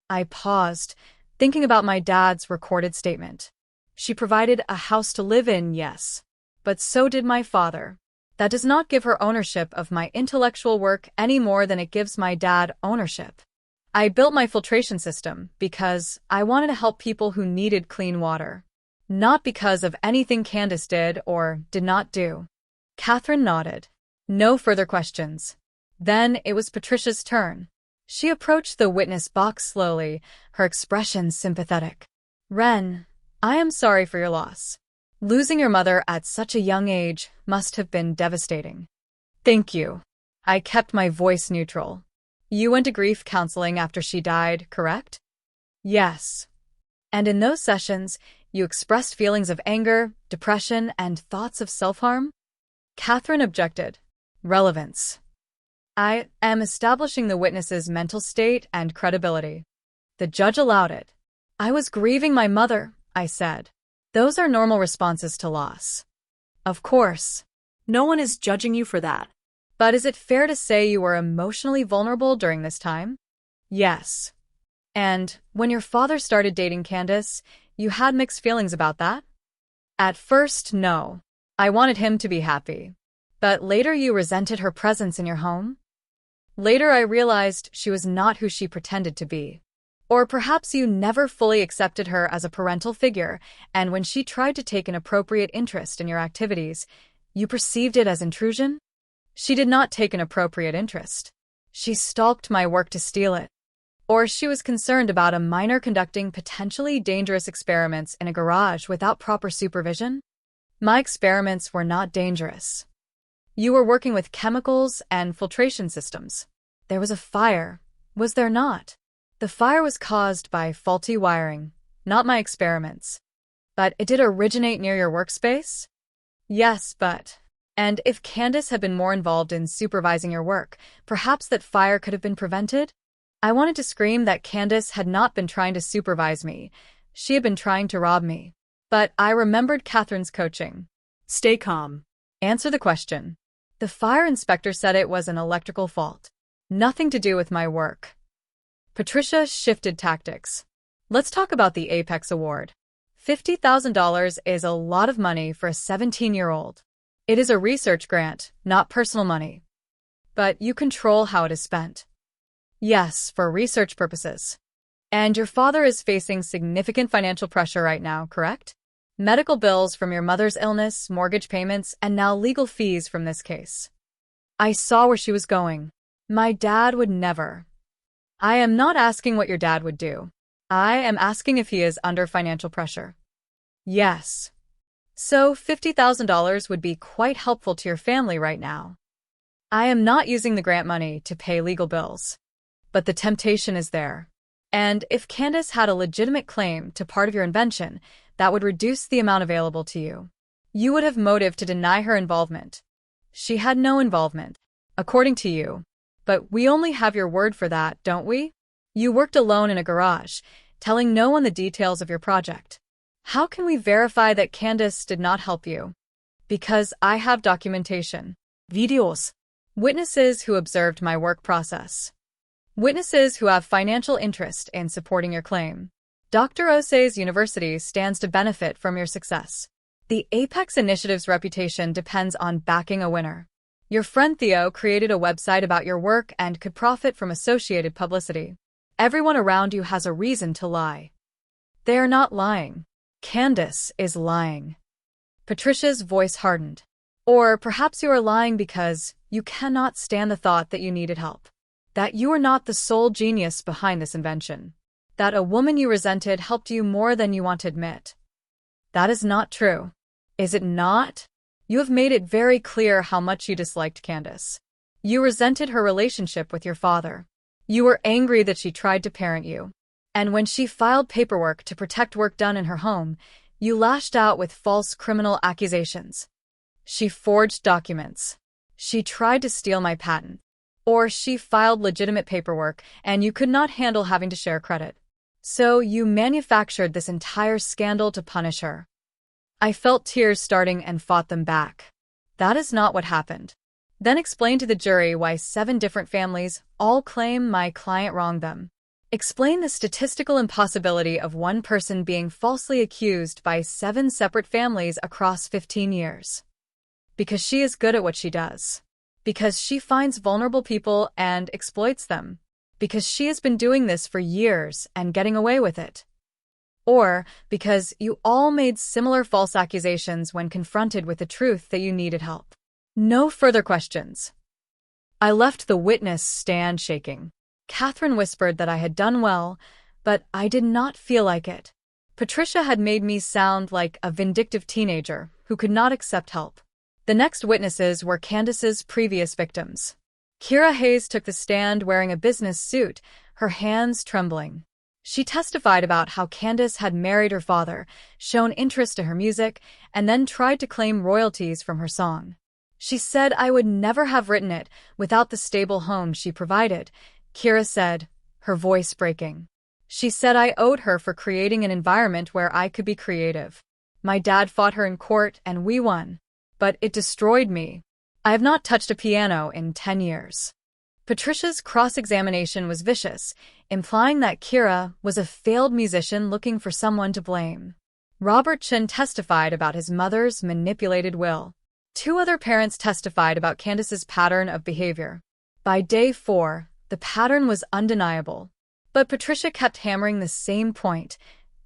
I paused, thinking about my dad's recorded statement. She provided a house to live in, yes. But so did my father. That does not give her ownership of my intellectual work any more than it gives my dad ownership. I built my filtration system because I wanted to help people who needed clean water. Not because of anything Candace did or did not do. Catherine nodded. No further questions. Then it was Patricia's turn. She approached the witness box slowly, her expression sympathetic. Wren, I am sorry for your loss. Losing your mother at such a young age must have been devastating. Thank you. I kept my voice neutral. You went to grief counseling after she died, correct? Yes. And in those sessions, you expressed feelings of anger, depression, and thoughts of self-harm? Catherine objected. Relevance. I am establishing the witness's mental state and credibility. The judge allowed it. I was grieving my mother, I said. Those are normal responses to loss. Of course. No one is judging you for that. But is it fair to say you were emotionally vulnerable during this time? Yes. And when your father started dating Candace, you had mixed feelings about that? At first, no. I wanted him to be happy. But later you resented her presence in your home? Later I realized she was not who she pretended to be. Or perhaps you never fully accepted her as a parental figure, and when she tried to take an appropriate interest in your activities, you perceived it as intrusion? She did not take an appropriate interest. She stalked my work to steal it. Or she was concerned about a minor conducting potentially dangerous experiments in a garage without proper supervision? My experiments were not dangerous. You were working with chemicals and filtration systems. There was a fire, was there not? The fire was caused by faulty wiring, not my experiments. But it did originate near your workspace? Yes, but... And if Candace had been more involved in supervising your work, perhaps that fire could have been prevented? I wanted to scream that Candace had not been trying to supervise me. She had been trying to rob me. But I remembered Catherine's coaching. Stay calm. Answer the question. The fire inspector said it was an electrical fault. Nothing to do with my work. Patricia shifted tactics. Let's talk about the Apex Award. $50,000 is a lot of money for a 17-year-old. It is a research grant, not personal money. But you control how it is spent. Yes, for research purposes. And your father is facing significant financial pressure right now, correct? Medical bills from your mother's illness, mortgage payments, and now legal fees from this case. I saw where she was going. My dad would never. I am not asking what your dad would do. I am asking if he is under financial pressure. Yes. So $50,000 would be quite helpful to your family right now. I am not using the grant money to pay legal bills. But the temptation is there. And if Candace had a legitimate claim to part of your invention, that would reduce the amount available to you. You would have motive to deny her involvement. She had no involvement, according to you. But we only have your word for that, don't we? You worked alone in a garage, telling no one the details of your project. How can we verify that Candace did not help you? Because I have documentation. Videos. Witnesses who observed my work process. Witnesses who have financial interest in supporting your claim. Dr. Osei's university stands to benefit from your success. The Apex Initiative's reputation depends on backing a winner. Your friend Theo created a website about your work and could profit from associated publicity. Everyone around you has a reason to lie. They are not lying. Candace is lying. Patricia's voice hardened. Or perhaps you are lying because you cannot stand the thought that you needed help. That you are not the sole genius behind this invention. That a woman you resented helped you more than you want to admit. That is not true. Is it not? You have made it very clear how much you disliked Candace. You resented her relationship with your father. You were angry that she tried to parent you. And when she filed paperwork to protect work done in her home, you lashed out with false criminal accusations. She forged documents. She tried to steal my patent. Or she filed legitimate paperwork and you could not handle having to share credit. So you manufactured this entire scandal to punish her. I felt tears starting and fought them back. That is not what happened. Then explain to the jury why 7 different families all claim my client wronged them. Explain the statistical impossibility of one person being falsely accused by 7 separate families across 15 years. Because she is good at what she does. Because she finds vulnerable people and exploits them. Because she has been doing this for years and getting away with it. Or because you all made similar false accusations when confronted with the truth that you needed help. No further questions. I left the witness stand shaking. Catherine whispered that I had done well, but I did not feel like it. Patricia had made me sound like a vindictive teenager who could not accept help. The next witnesses were Candace's previous victims. Kira Hayes took the stand wearing a business suit, her hands trembling. She testified about how Candace had married her father, shown interest in her music, and then tried to claim royalties from her song. She said I would never have written it without the stable home she provided, Kira said, her voice breaking. She said I owed her for creating an environment where I could be creative. My dad fought her in court and we won. But it destroyed me. I have not touched a piano in 10 years. Patricia's cross-examination was vicious, implying that Kira was a failed musician looking for someone to blame. Robert Chin testified about his mother's manipulated will. Two other parents testified about Candace's pattern of behavior. By day 4, the pattern was undeniable. But Patricia kept hammering the same point.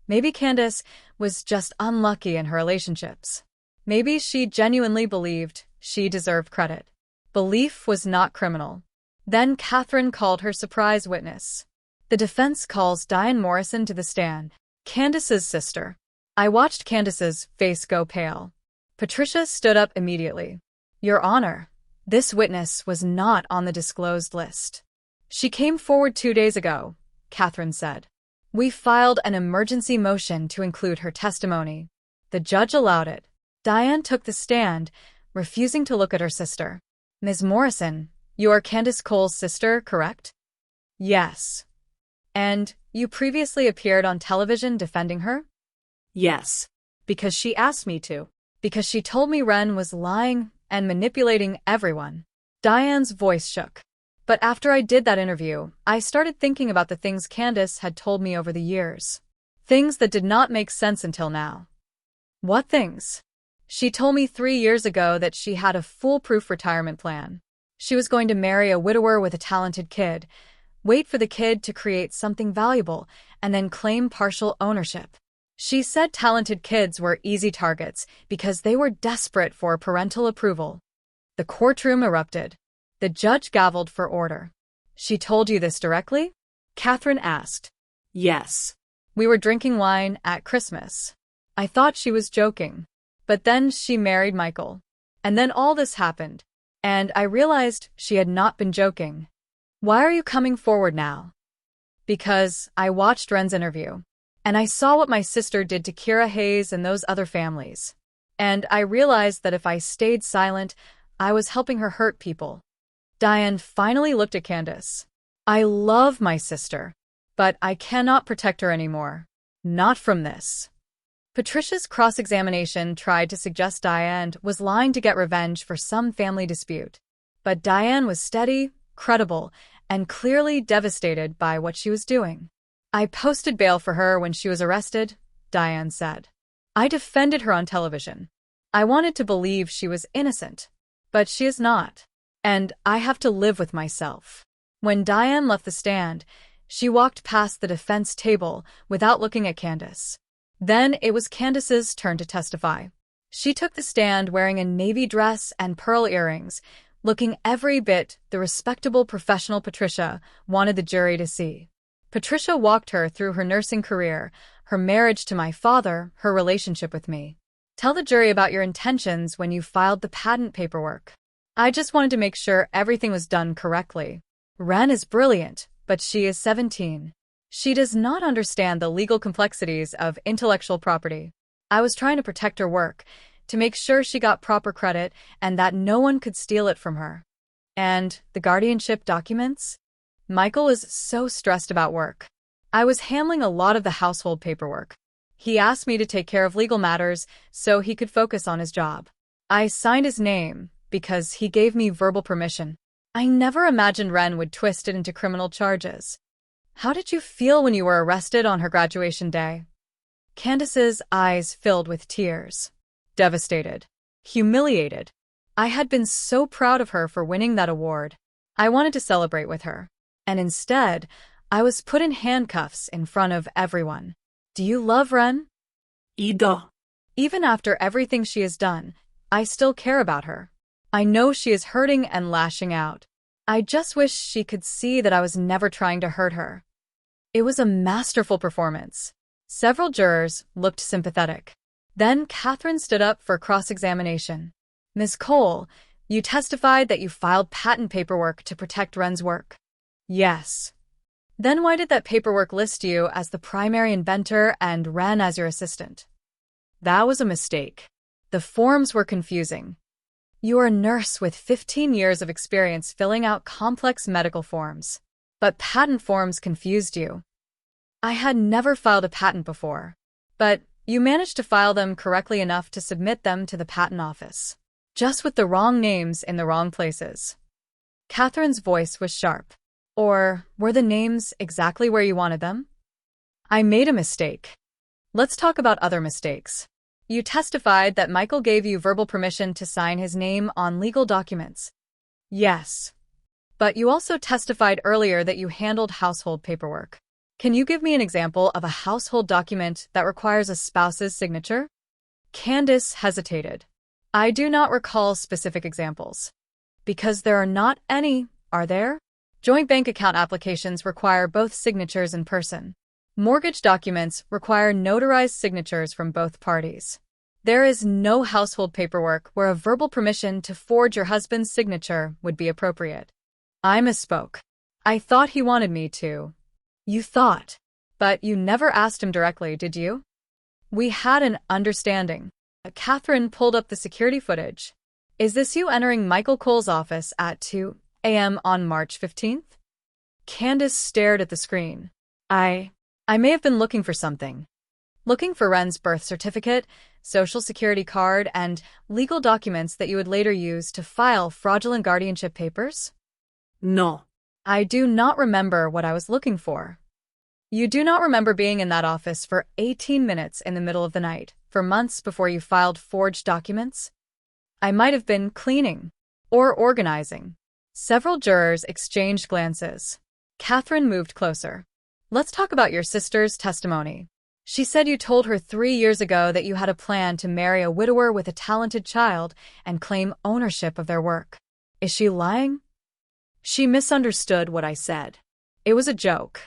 Maybe Candace was just unlucky in her relationships. Maybe she genuinely believed she deserved credit. Belief was not criminal. Then Catherine called her surprise witness. The defense calls Diane Morrison to the stand, Candace's sister. I watched Candace's face go pale. Patricia stood up immediately. Your Honor, this witness was not on the disclosed list. She came forward 2 days ago, Catherine said. We filed an emergency motion to include her testimony. The judge allowed it. Diane took the stand, refusing to look at her sister. Ms. Morrison, you are Candace Cole's sister, correct? Yes. And you previously appeared on television defending her? Yes. Because she asked me to. Because she told me Wren was lying and manipulating everyone. Diane's voice shook. But after I did that interview, I started thinking about the things Candace had told me over the years. Things that did not make sense until now. What things? She told me 3 years ago that she had a foolproof retirement plan. She was going to marry a widower with a talented kid, wait for the kid to create something valuable, and then claim partial ownership. She said talented kids were easy targets because they were desperate for parental approval. The courtroom erupted. The judge gavelled for order. She told you this directly? Catherine asked. Yes. We were drinking wine at Christmas. I thought she was joking. But then she married Michael. And then all this happened. And I realized she had not been joking. Why are you coming forward now? Because I watched Wren's interview. And I saw what my sister did to Kira Hayes and those other families. And I realized that if I stayed silent, I was helping her hurt people. Diane finally looked at Candace. I love my sister, but I cannot protect her anymore. Not from this. Patricia's cross-examination tried to suggest Diane was lying to get revenge for some family dispute. But Diane was steady, credible, and clearly devastated by what she was doing. I posted bail for her when she was arrested, Diane said. I defended her on television. I wanted to believe she was innocent, but she is not. And I have to live with myself. When Diane left the stand, she walked past the defense table without looking at Candace. Then it was Candace's turn to testify. She took the stand wearing a navy dress and pearl earrings, looking every bit the respectable professional Patricia wanted the jury to see. Patricia walked her through her nursing career, her marriage to my father, her relationship with me. Tell the jury about your intentions when you filed the patent paperwork. I just wanted to make sure everything was done correctly. Wren is brilliant, but she is 17. She does not understand the legal complexities of intellectual property. I was trying to protect her work, to make sure she got proper credit and that no one could steal it from her. And the guardianship documents? Michael was so stressed about work. I was handling a lot of the household paperwork. He asked me to take care of legal matters so he could focus on his job. I signed his name because he gave me verbal permission. I never imagined Wren would twist it into criminal charges. How did you feel when you were arrested on her graduation day? Candace's eyes filled with tears. Devastated. Humiliated. I had been so proud of her for winning that award. I wanted to celebrate with her. And instead, I was put in handcuffs in front of everyone. Do you love Wren? Ida. Even after everything she has done, I still care about her. I know she is hurting and lashing out. I just wish she could see that I was never trying to hurt her. It was a masterful performance. Several jurors looked sympathetic. Then Catherine stood up for cross-examination. Ms. Cole, you testified that you filed patent paperwork to protect Wren's work. Yes. Then why did that paperwork list you as the primary inventor and Wren as your assistant? That was a mistake. The forms were confusing. You are a nurse with 15 years of experience filling out complex medical forms. But patent forms confused you. I had never filed a patent before. But you managed to file them correctly enough to submit them to the patent office. Just with the wrong names in the wrong places. Catherine's voice was sharp. Or were the names exactly where you wanted them? I made a mistake. Let's talk about other mistakes. You testified that Michael gave you verbal permission to sign his name on legal documents. Yes. But you also testified earlier that you handled household paperwork. Can you give me an example of a household document that requires a spouse's signature? Candace hesitated. I do not recall specific examples. Because there are not any, are there? Joint bank account applications require both signatures in person. Mortgage documents require notarized signatures from both parties. There is no household paperwork where a verbal permission to forge your husband's signature would be appropriate. I misspoke. I thought he wanted me to. You thought. But you never asked him directly, did you? We had an understanding. Catherine pulled up the security footage. Is this you entering Michael Cole's office at 2 a.m. on March 15th? Candace stared at the screen. I may have been looking for something. Looking for Ren's birth certificate, social security card, and legal documents that you would later use to file fraudulent guardianship papers? No. I do not remember what I was looking for. You do not remember being in that office for 18 minutes in the middle of the night, for months before you filed forged documents? I might have been cleaning or organizing. Several jurors exchanged glances. Catherine moved closer. Let's talk about your sister's testimony. She said you told her 3 years ago that you had a plan to marry a widower with a talented child and claim ownership of their work. Is she lying? She misunderstood what I said. It was a joke.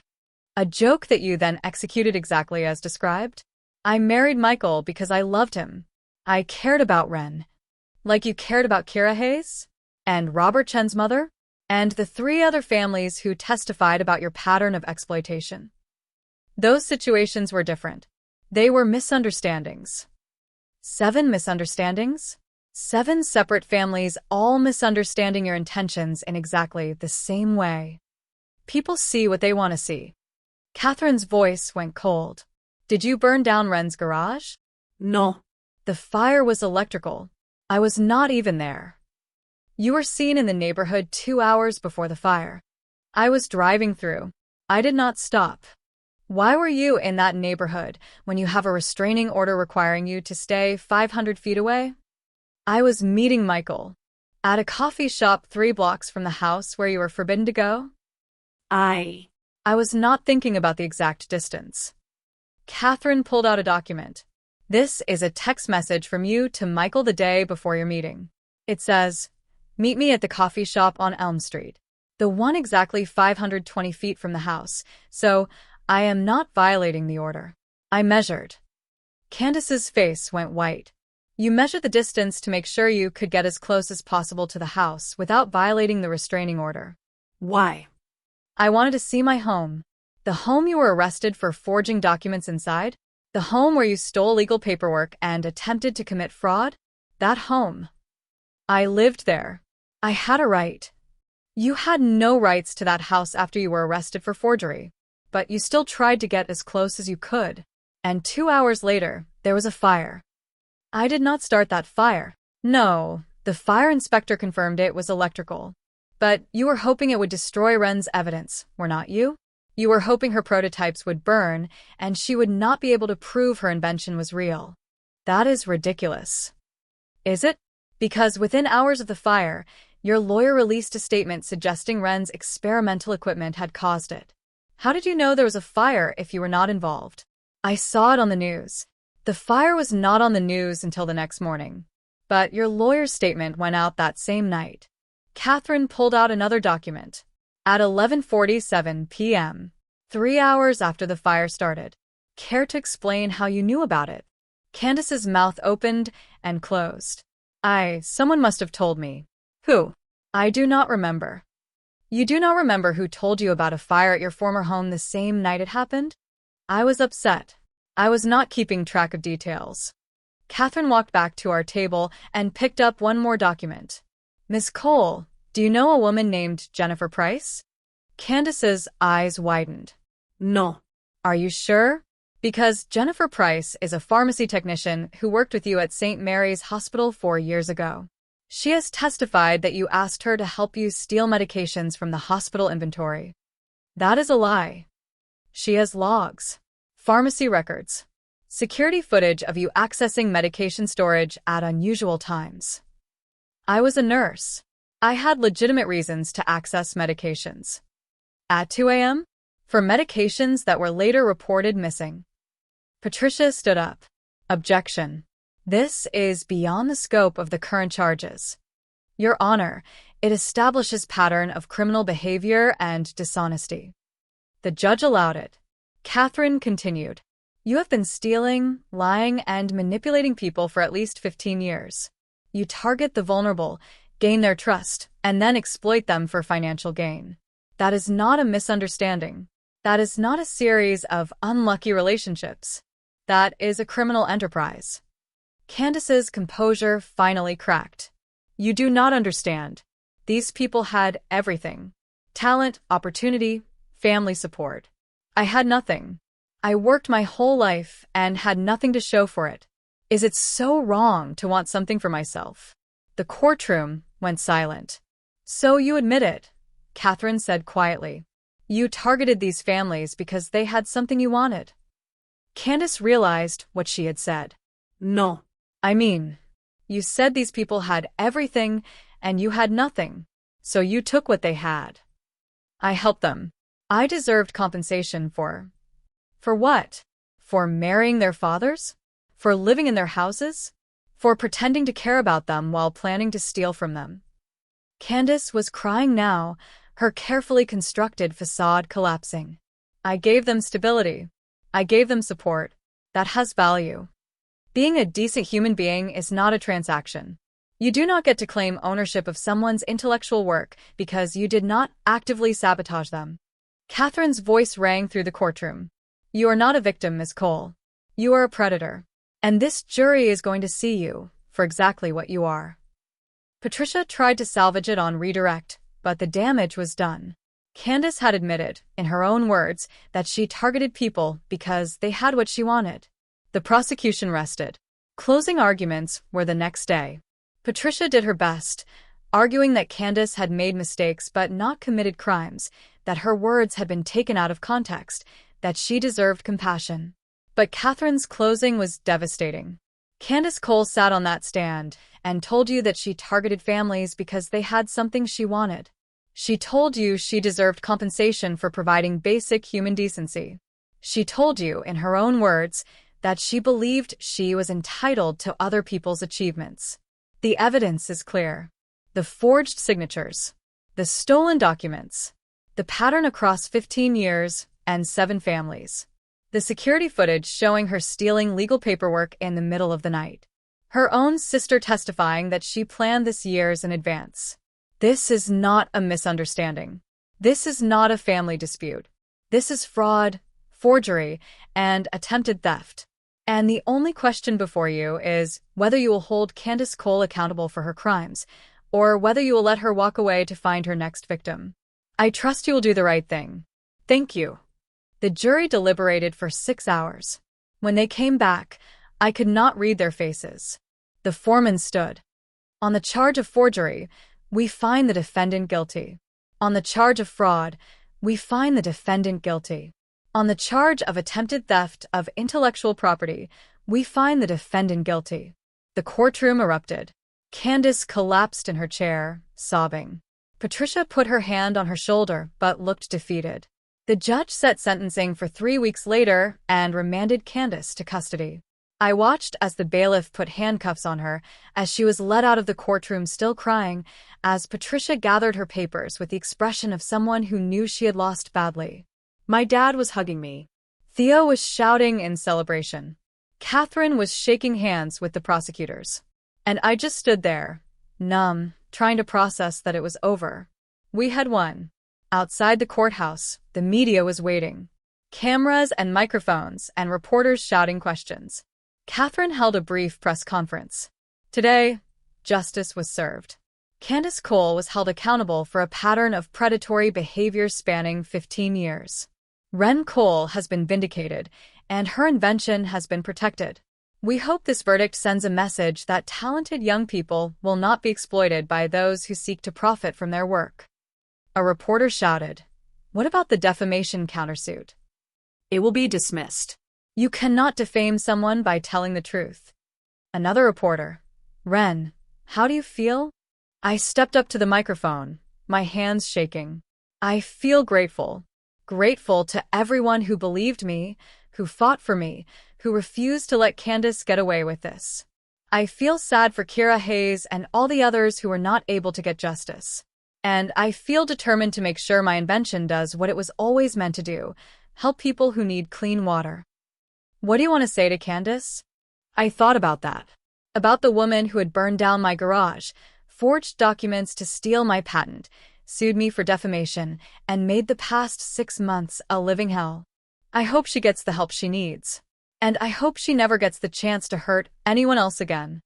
A joke that you then executed exactly as described? I married Michael because I loved him. I cared about Ren. Like you cared about Kira Hayes? And Robert Chen's mother? And the 3 other families who testified about your pattern of exploitation. Those situations were different. They were misunderstandings. 7 misunderstandings? 7 separate families all misunderstanding your intentions in exactly the same way. People see what they want to see. Catherine's voice went cold. Did you burn down Ren's garage? No. The fire was electrical. I was not even there. You were seen in the neighborhood 2 hours before the fire. I was driving through. I did not stop. Why were you in that neighborhood when you have a restraining order requiring you to stay 500 feet away? I was meeting Michael. At a coffee shop 3 blocks from the house where you were forbidden to go? I was not thinking about the exact distance. Catherine pulled out a document. This is a text message from you to Michael the day before your meeting. It says, meet me at the coffee shop on Elm Street. The one exactly 520 feet from the house, so I am not violating the order. I measured. Candace's face went white. You measured the distance to make sure you could get as close as possible to the house without violating the restraining order. Why? I wanted to see my home. The home you were arrested for forging documents inside? The home where you stole legal paperwork and attempted to commit fraud? That home. I lived there. I had a right. You had no rights to that house after you were arrested for forgery. But you still tried to get as close as you could. And 2 hours later, there was a fire. I did not start that fire. No, the fire inspector confirmed it was electrical. But you were hoping it would destroy Ren's evidence, were not you? You were hoping her prototypes would burn, and she would not be able to prove her invention was real. That is ridiculous. Is it? Because within hours of the fire, your lawyer released a statement suggesting Ren's experimental equipment had caused it. How did you know there was a fire if you were not involved? I saw it on the news. The fire was not on the news until the next morning. But your lawyer's statement went out that same night. Catherine pulled out another document. At 11:47 p.m., 3 hours after the fire started. Care to explain how you knew about it? Candace's mouth opened and closed. Someone must have told me. Who? I do not remember. You do not remember who told you about a fire at your former home the same night it happened? I was upset. I was not keeping track of details. Catherine walked back to our table and picked up one more document. Miss Cole, do you know a woman named Jennifer Price? Candace's eyes widened. No. Are you sure? Because Jennifer Price is a pharmacy technician who worked with you at St. Mary's Hospital 4 years ago. She has testified that you asked her to help you steal medications from the hospital inventory. That is a lie. She has logs, pharmacy records, Security footage of you accessing medication storage at unusual times. I was a nurse. I had legitimate reasons to access medications. At 2 a.m.? For medications that were later reported missing. Patricia stood up. Objection. This is beyond the scope of the current charges. Your Honor, it establishes pattern of criminal behavior and dishonesty. The judge allowed it. Catherine continued. You have been stealing, lying, and manipulating people for at least 15 years. You target the vulnerable, gain their trust, and then exploit them for financial gain. That is not a misunderstanding. That is not a series of unlucky relationships. That is a criminal enterprise. Candace's composure finally cracked. You do not understand. These people had everything. Talent, opportunity, family support. I had nothing. I worked my whole life and had nothing to show for it. Is it so wrong to want something for myself? The courtroom went silent. So you admit it, Catherine said quietly. You targeted these families because they had something you wanted. Candace realized what she had said. No. I mean, you said these people had everything and you had nothing, so you took what they had. I helped them. I deserved compensation for what? For marrying their fathers? For living in their houses? For pretending to care about them while planning to steal from them? Candace was crying now, her carefully constructed facade collapsing. I gave them stability. I gave them support. That has value. Being a decent human being is not a transaction. You do not get to claim ownership of someone's intellectual work because you did not actively sabotage them. Catherine's voice rang through the courtroom. You are not a victim, Miss Cole. You are a predator. And this jury is going to see you for exactly what you are. Patricia tried to salvage it on redirect, but the damage was done. Candace had admitted, in her own words, that she targeted people because they had what she wanted. The prosecution rested. Closing arguments were the next day. Patricia did her best, arguing that Candace had made mistakes but not committed crimes, that her words had been taken out of context, that she deserved compassion. But Catherine's closing was devastating. Candace Cole sat on that stand and told you that she targeted families because they had something she wanted. She told you she deserved compensation for providing basic human decency. She told you, in her own words, that she believed she was entitled to other people's achievements. The evidence is clear. The forged signatures, the stolen documents, the pattern across 15 years and 7 families. The security footage showing her stealing legal paperwork in the middle of the night. Her own sister testifying that she planned this years in advance. This is not a misunderstanding. This is not a family dispute. This is fraud, forgery, and attempted theft. And the only question before you is whether you will hold Candace Cole accountable for her crimes, or whether you will let her walk away to find her next victim. I trust you will do the right thing. Thank you. The jury deliberated for 6 hours. When they came back, I could not read their faces. The foreman stood. On the charge of forgery, we find the defendant guilty. On the charge of fraud, we find the defendant guilty. On the charge of attempted theft of intellectual property, we find the defendant guilty. The courtroom erupted. Candace collapsed in her chair, sobbing. Patricia put her hand on her shoulder but looked defeated. The judge set sentencing for 3 weeks later and remanded Candace to custody. I watched as the bailiff put handcuffs on her, as she was led out of the courtroom still crying, as Patricia gathered her papers with the expression of someone who knew she had lost badly. My dad was hugging me. Theo was shouting in celebration. Catherine was shaking hands with the prosecutors. And I just stood there, numb, trying to process that it was over. We had won. Outside the courthouse, the media was waiting. Cameras and microphones and reporters shouting questions. Catherine held a brief press conference. Today, justice was served. Candace Cole was held accountable for a pattern of predatory behavior spanning 15 years. Ren Cole has been vindicated, and her invention has been protected. We hope this verdict sends a message that talented young people will not be exploited by those who seek to profit from their work. A reporter shouted, "What about the defamation countersuit?" It will be dismissed. You cannot defame someone by telling the truth. Another reporter. Ren, how do you feel? I stepped up to the microphone, my hands shaking. I feel grateful. Grateful to everyone who believed me, who fought for me, who refused to let Candace get away with this. I feel sad for Kira Hayes and all the others who were not able to get justice. And I feel determined to make sure my invention does what it was always meant to do, help people who need clean water. What do you want to say to Candace? I thought about that. About the woman who had burned down my garage, forged documents to steal my patent, sued me for defamation, and made the past 6 months a living hell. I hope she gets the help she needs. And I hope she never gets the chance to hurt anyone else again.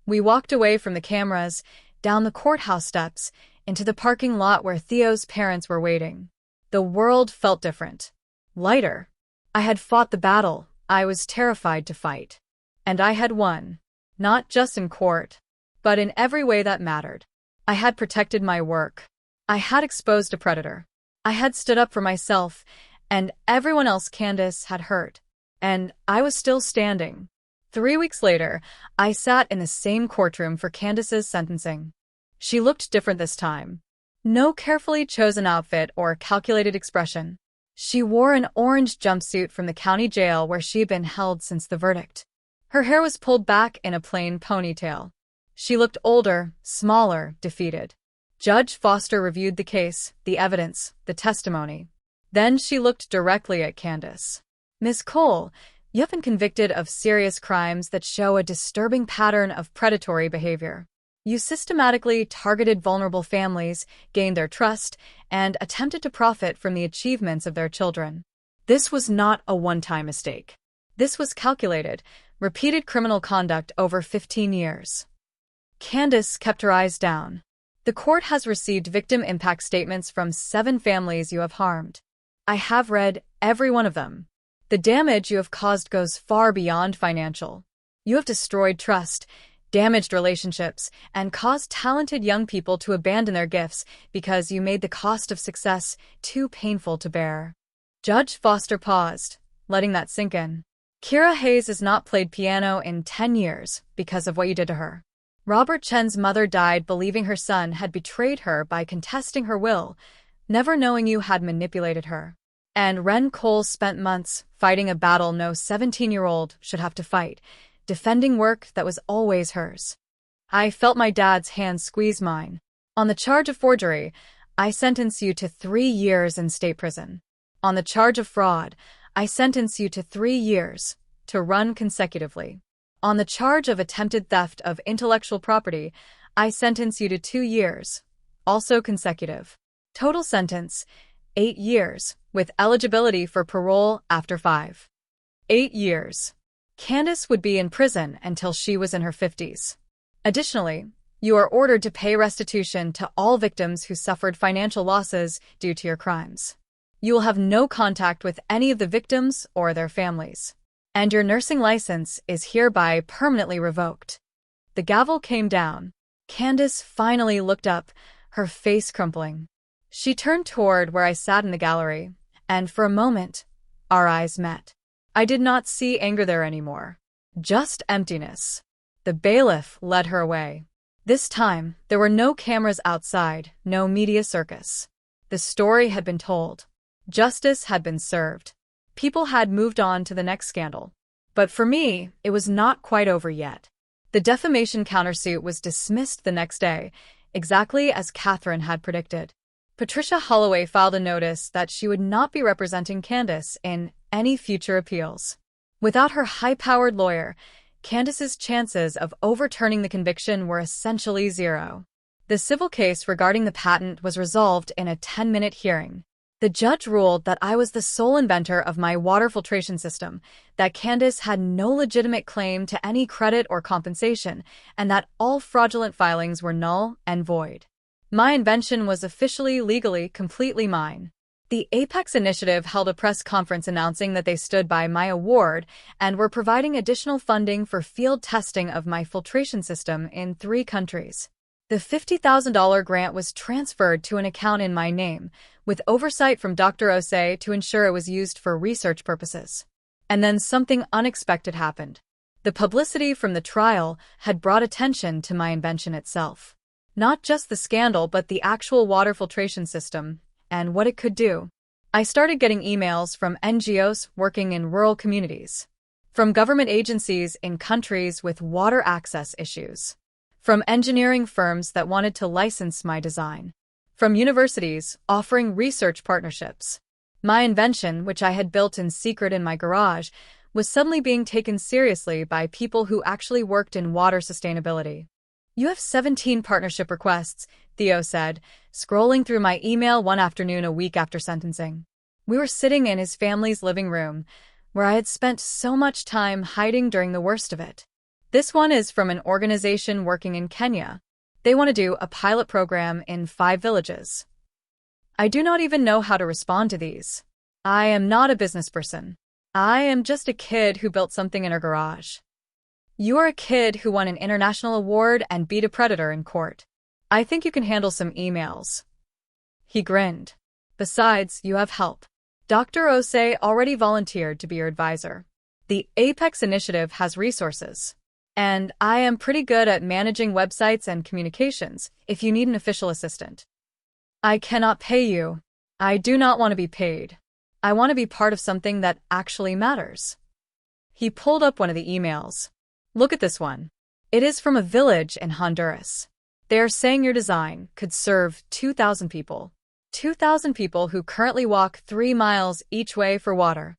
We walked away from the cameras, down the courthouse steps, into the parking lot where Theo's parents were waiting. The world felt different. Lighter. I had fought the battle I was terrified to fight. And I had won. Not just in court, but in every way that mattered. I had protected my work. I had exposed a predator. I had stood up for myself and everyone else Candace had hurt. And I was still standing. 3 weeks later, I sat in the same courtroom for Candace's sentencing. She looked different this time. No carefully chosen outfit or calculated expression. She wore an orange jumpsuit from the county jail where she had been held since the verdict. Her hair was pulled back in a plain ponytail. She looked older, smaller, defeated. Judge Foster reviewed the case, the evidence, the testimony. Then she looked directly at Candace. Ms. Cole, you have been convicted of serious crimes that show a disturbing pattern of predatory behavior. You systematically targeted vulnerable families, gained their trust, and attempted to profit from the achievements of their children. This was not a one-time mistake. This was calculated, repeated criminal conduct over 15 years. Candace kept her eyes down. The court has received victim impact statements from 7 families you have harmed. I have read every one of them. The damage you have caused goes far beyond financial. You have destroyed trust, damaged relationships, and caused talented young people to abandon their gifts because you made the cost of success too painful to bear. Judge Foster paused, letting that sink in. Kira Hayes has not played piano in 10 years because of what you did to her. Robert Chen's mother died believing her son had betrayed her by contesting her will, never knowing you had manipulated her. And Ren Cole spent months fighting a battle no 17-year-old should have to fight, defending work that was always hers. I felt my dad's hand squeeze mine. On the charge of forgery, I sentence you to 3 years in state prison. On the charge of fraud, I sentence you to 3 years, to run consecutively. On the charge of attempted theft of intellectual property, I sentence you to 2 years, also consecutive. Total sentence, 8 years, with eligibility for parole after 5. 8 years. Candace would be in prison until she was in her 50s. Additionally, you are ordered to pay restitution to all victims who suffered financial losses due to your crimes. You will have no contact with any of the victims or their families. And your nursing license is hereby permanently revoked. The gavel came down. Candace finally looked up, her face crumpling. She turned toward where I sat in the gallery, and for a moment, our eyes met. I did not see anger there anymore. Just emptiness. The bailiff led her away. This time, there were no cameras outside, no media circus. The story had been told. Justice had been served. People had moved on to the next scandal. But for me, it was not quite over yet. The defamation countersuit was dismissed the next day, exactly as Catherine had predicted. Patricia Holloway filed a notice that she would not be representing Candace in any future appeals. Without her high-powered lawyer, Candace's chances of overturning the conviction were essentially zero. The civil case regarding the patent was resolved in a 10-minute hearing. The judge ruled that I was the sole inventor of my water filtration system, that Candace had no legitimate claim to any credit or compensation, and that all fraudulent filings were null and void. My invention was officially, legally, completely mine. The Apex Initiative held a press conference announcing that they stood by my award and were providing additional funding for field testing of my filtration system in 3 countries. The $50,000 grant was transferred to an account in my name, with oversight from Dr. Osei to ensure it was used for research purposes. And then something unexpected happened. The publicity from the trial had brought attention to my invention itself. Not just the scandal, but the actual water filtration system and what it could do. I started getting emails from NGOs working in rural communities, from government agencies in countries with water access issues, from engineering firms that wanted to license my design, from universities offering research partnerships. My invention, which I had built in secret in my garage, was suddenly being taken seriously by people who actually worked in water sustainability. "You have 17 partnership requests," Theo said, scrolling through my email one afternoon a week after sentencing. We were sitting in his family's living room, where I had spent so much time hiding during the worst of it. "This one is from an organization working in Kenya. They want to do a pilot program in 5 villages. I do not even know how to respond to these. I am not a business person. I am just a kid who built something in her garage." "You are a kid who won an international award and beat a predator in court. I think you can handle some emails." He grinned. "Besides, you have help. Dr. Osei already volunteered to be your advisor. The Apex initiative has resources. And I am pretty good at managing websites and communications if you need an official assistant." "I cannot pay you. I do not want to be paid. I want to be part of something that actually matters." He pulled up one of the emails. "Look at this one. It is from a village in Honduras. They are saying your design could serve 2,000 people. 2,000 people who currently walk 3 miles each way for water."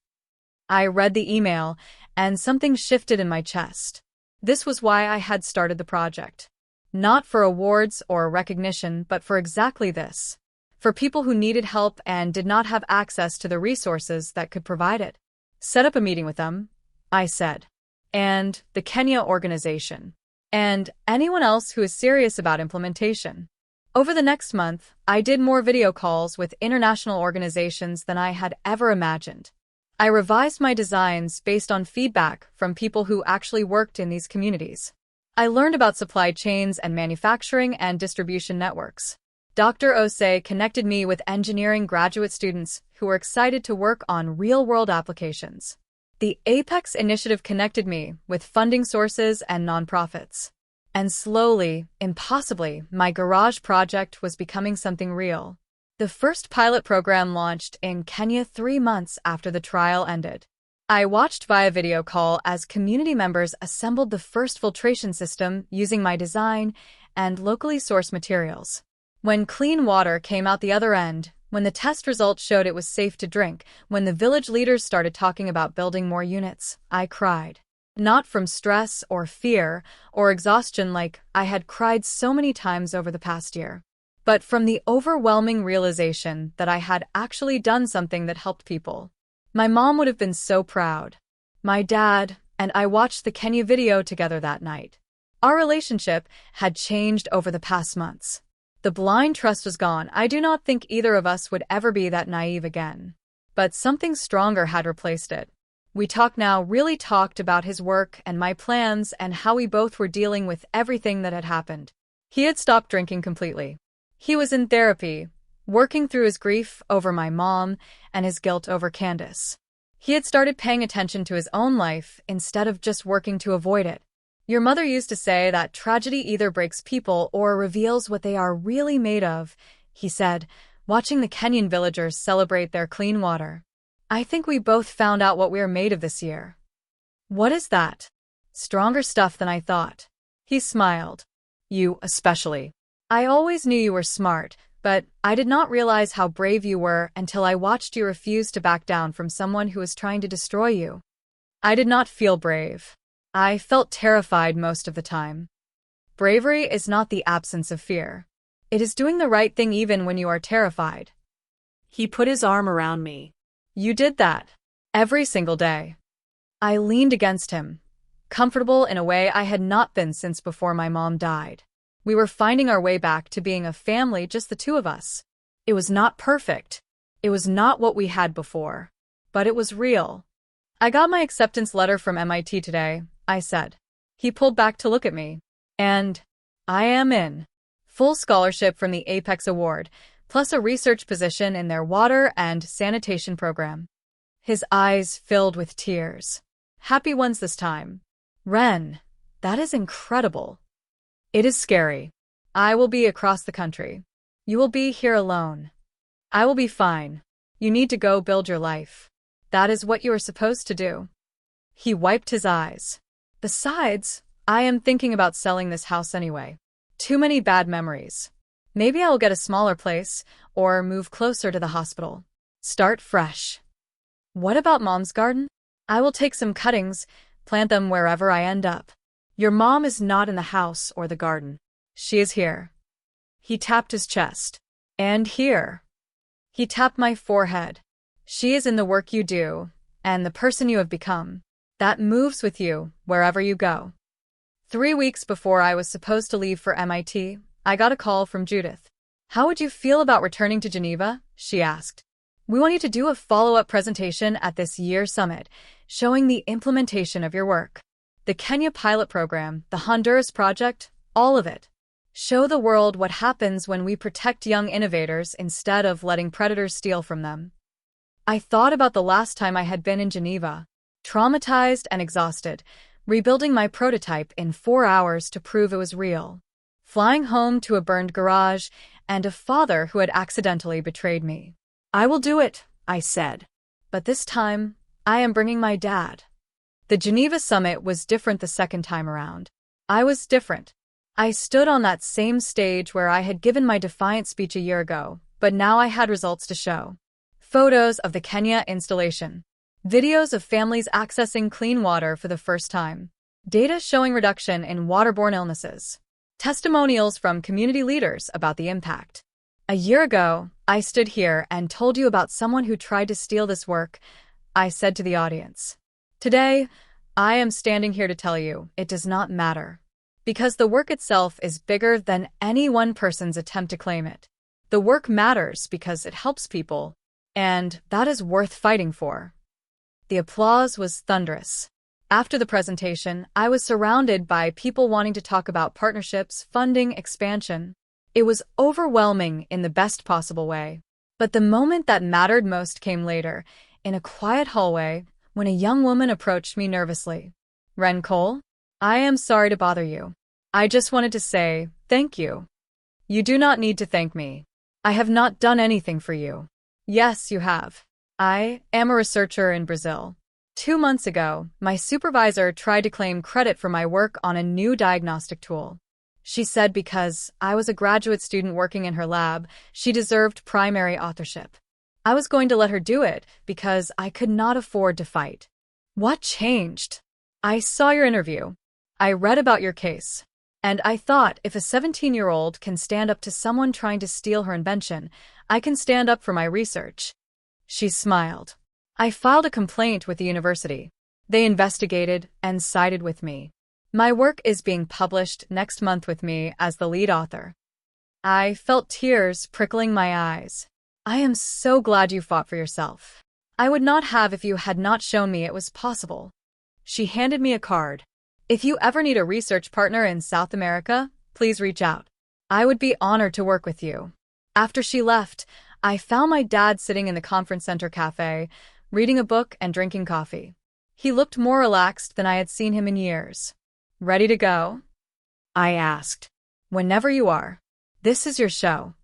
I read the email, and something shifted in my chest. This was why I had started the project. Not for awards or recognition, but for exactly this. For people who needed help and did not have access to the resources that could provide it. "Set up a meeting with them," I said. "And the Kenya organization. And anyone else who is serious about implementation." Over the next month, I did more video calls with international organizations than I had ever imagined. I revised my designs based on feedback from people who actually worked in these communities. I learned about supply chains and manufacturing and distribution networks. Dr. Osei connected me with engineering graduate students who were excited to work on real-world applications. The Apex initiative connected me with funding sources and nonprofits. And slowly, impossibly, my garage project was becoming something real. The first pilot program launched in Kenya 3 months after the trial ended. I watched via video call as community members assembled the first filtration system using my design and locally sourced materials. When clean water came out the other end, when the test results showed it was safe to drink, when the village leaders started talking about building more units, I cried. Not from stress or fear or exhaustion like I had cried so many times over the past year, but from the overwhelming realization that I had actually done something that helped people. My mom would have been so proud. My dad and I watched the Kenya video together that night. Our relationship had changed over the past months. The blind trust was gone. I do not think either of us would ever be that naive again. But something stronger had replaced it. We really talked about his work and my plans and how we both were dealing with everything that had happened. He had stopped drinking completely. He was in therapy, working through his grief over my mom and his guilt over Candace. He had started paying attention to his own life instead of just working to avoid it. "Your mother used to say that tragedy either breaks people or reveals what they are really made of," he said, watching the Kenyan villagers celebrate their clean water. "I think we both found out what we are made of this year." "What is that?" "Stronger stuff than I thought." He smiled. "You especially. I always knew you were smart, but I did not realize how brave you were until I watched you refuse to back down from someone who was trying to destroy you." I did not feel brave. I felt terrified most of the time. Bravery is not the absence of fear. It is doing the right thing even when you are terrified. He put his arm around me. "You did that. Every single day." I leaned against him, comfortable in a way I had not been since before my mom died. We were finding our way back to being a family, just the two of us. It was not perfect. It was not what we had before. But it was real. "I got my acceptance letter from MIT today," I said. He pulled back to look at me. "And I am in. Full scholarship from the Apex Award, plus a research position in their water and sanitation program." his eyes filled with tears. Happy ones this time. Ren, that is incredible. It is scary. I will be across the country. You will be here alone. I will be fine. You need to go build your life. That is what you are supposed to do. He wiped his eyes. Besides, I am thinking about selling this house anyway. Too many bad memories. Maybe I will get a smaller place, or move closer to the hospital. Start fresh. What about Mom's garden? I will take some cuttings, plant them wherever I end up. Your mom is not in the house or the garden. She is here. He tapped his chest. And here. He tapped my forehead. She is in the work you do, and the person you have become. That moves with you, wherever you go. 3 weeks before I was supposed to leave for MIT, I got a call from Judith. How would you feel about returning to Geneva? She asked. We want you to do a follow-up presentation at this year's summit, showing the implementation of your work. The Kenya pilot program, the Honduras project, all of it. Show the world what happens when we protect young innovators instead of letting predators steal from them. I thought about the last time I had been in Geneva, traumatized and exhausted, rebuilding my prototype in 4 hours to prove it was real, flying home to a burned garage, and a father who had accidentally betrayed me. I will do it, I said. But this time, I am bringing my dad. The Geneva summit was different the second time around. I was different. I stood on that same stage where I had given my defiant speech a year ago, but now I had results to show. Photos of the Kenya installation. Videos of families accessing clean water for the first time. Data showing reduction in waterborne illnesses. Testimonials from community leaders about the impact. A year ago, I stood here and told you about someone who tried to steal this work, I said to the audience. Today, I am standing here to tell you it does not matter. Because the work itself is bigger than any one person's attempt to claim it. The work matters because it helps people, and that is worth fighting for. The applause was thunderous. After the presentation, I was surrounded by people wanting to talk about partnerships, funding, expansion. It was overwhelming in the best possible way. But the moment that mattered most came later, in a quiet hallway, when a young woman approached me nervously. Ren Cole? I am sorry to bother you. I just wanted to say, thank you. You do not need to thank me. I have not done anything for you. Yes, you have. I am a researcher in Brazil. 2 months ago, my supervisor tried to claim credit for my work on a new diagnostic tool. She said because I was a graduate student working in her lab, she deserved primary authorship. I was going to let her do it because I could not afford to fight. What changed? I saw your interview. I read about your case. And I thought if a 17-year-old can stand up to someone trying to steal her invention, I can stand up for my research. She smiled. I filed a complaint with the university. They investigated and sided with me. My work is being published next month with me as the lead author. I felt tears prickling my eyes. I am so glad you fought for yourself. I would not have if you had not shown me it was possible. She handed me a card. If you ever need a research partner in South America, please reach out. I would be honored to work with you. After she left, I found my dad sitting in the conference center cafe, reading a book and drinking coffee. He looked more relaxed than I had seen him in years. Ready to go? I asked. Whenever you are. This is your show.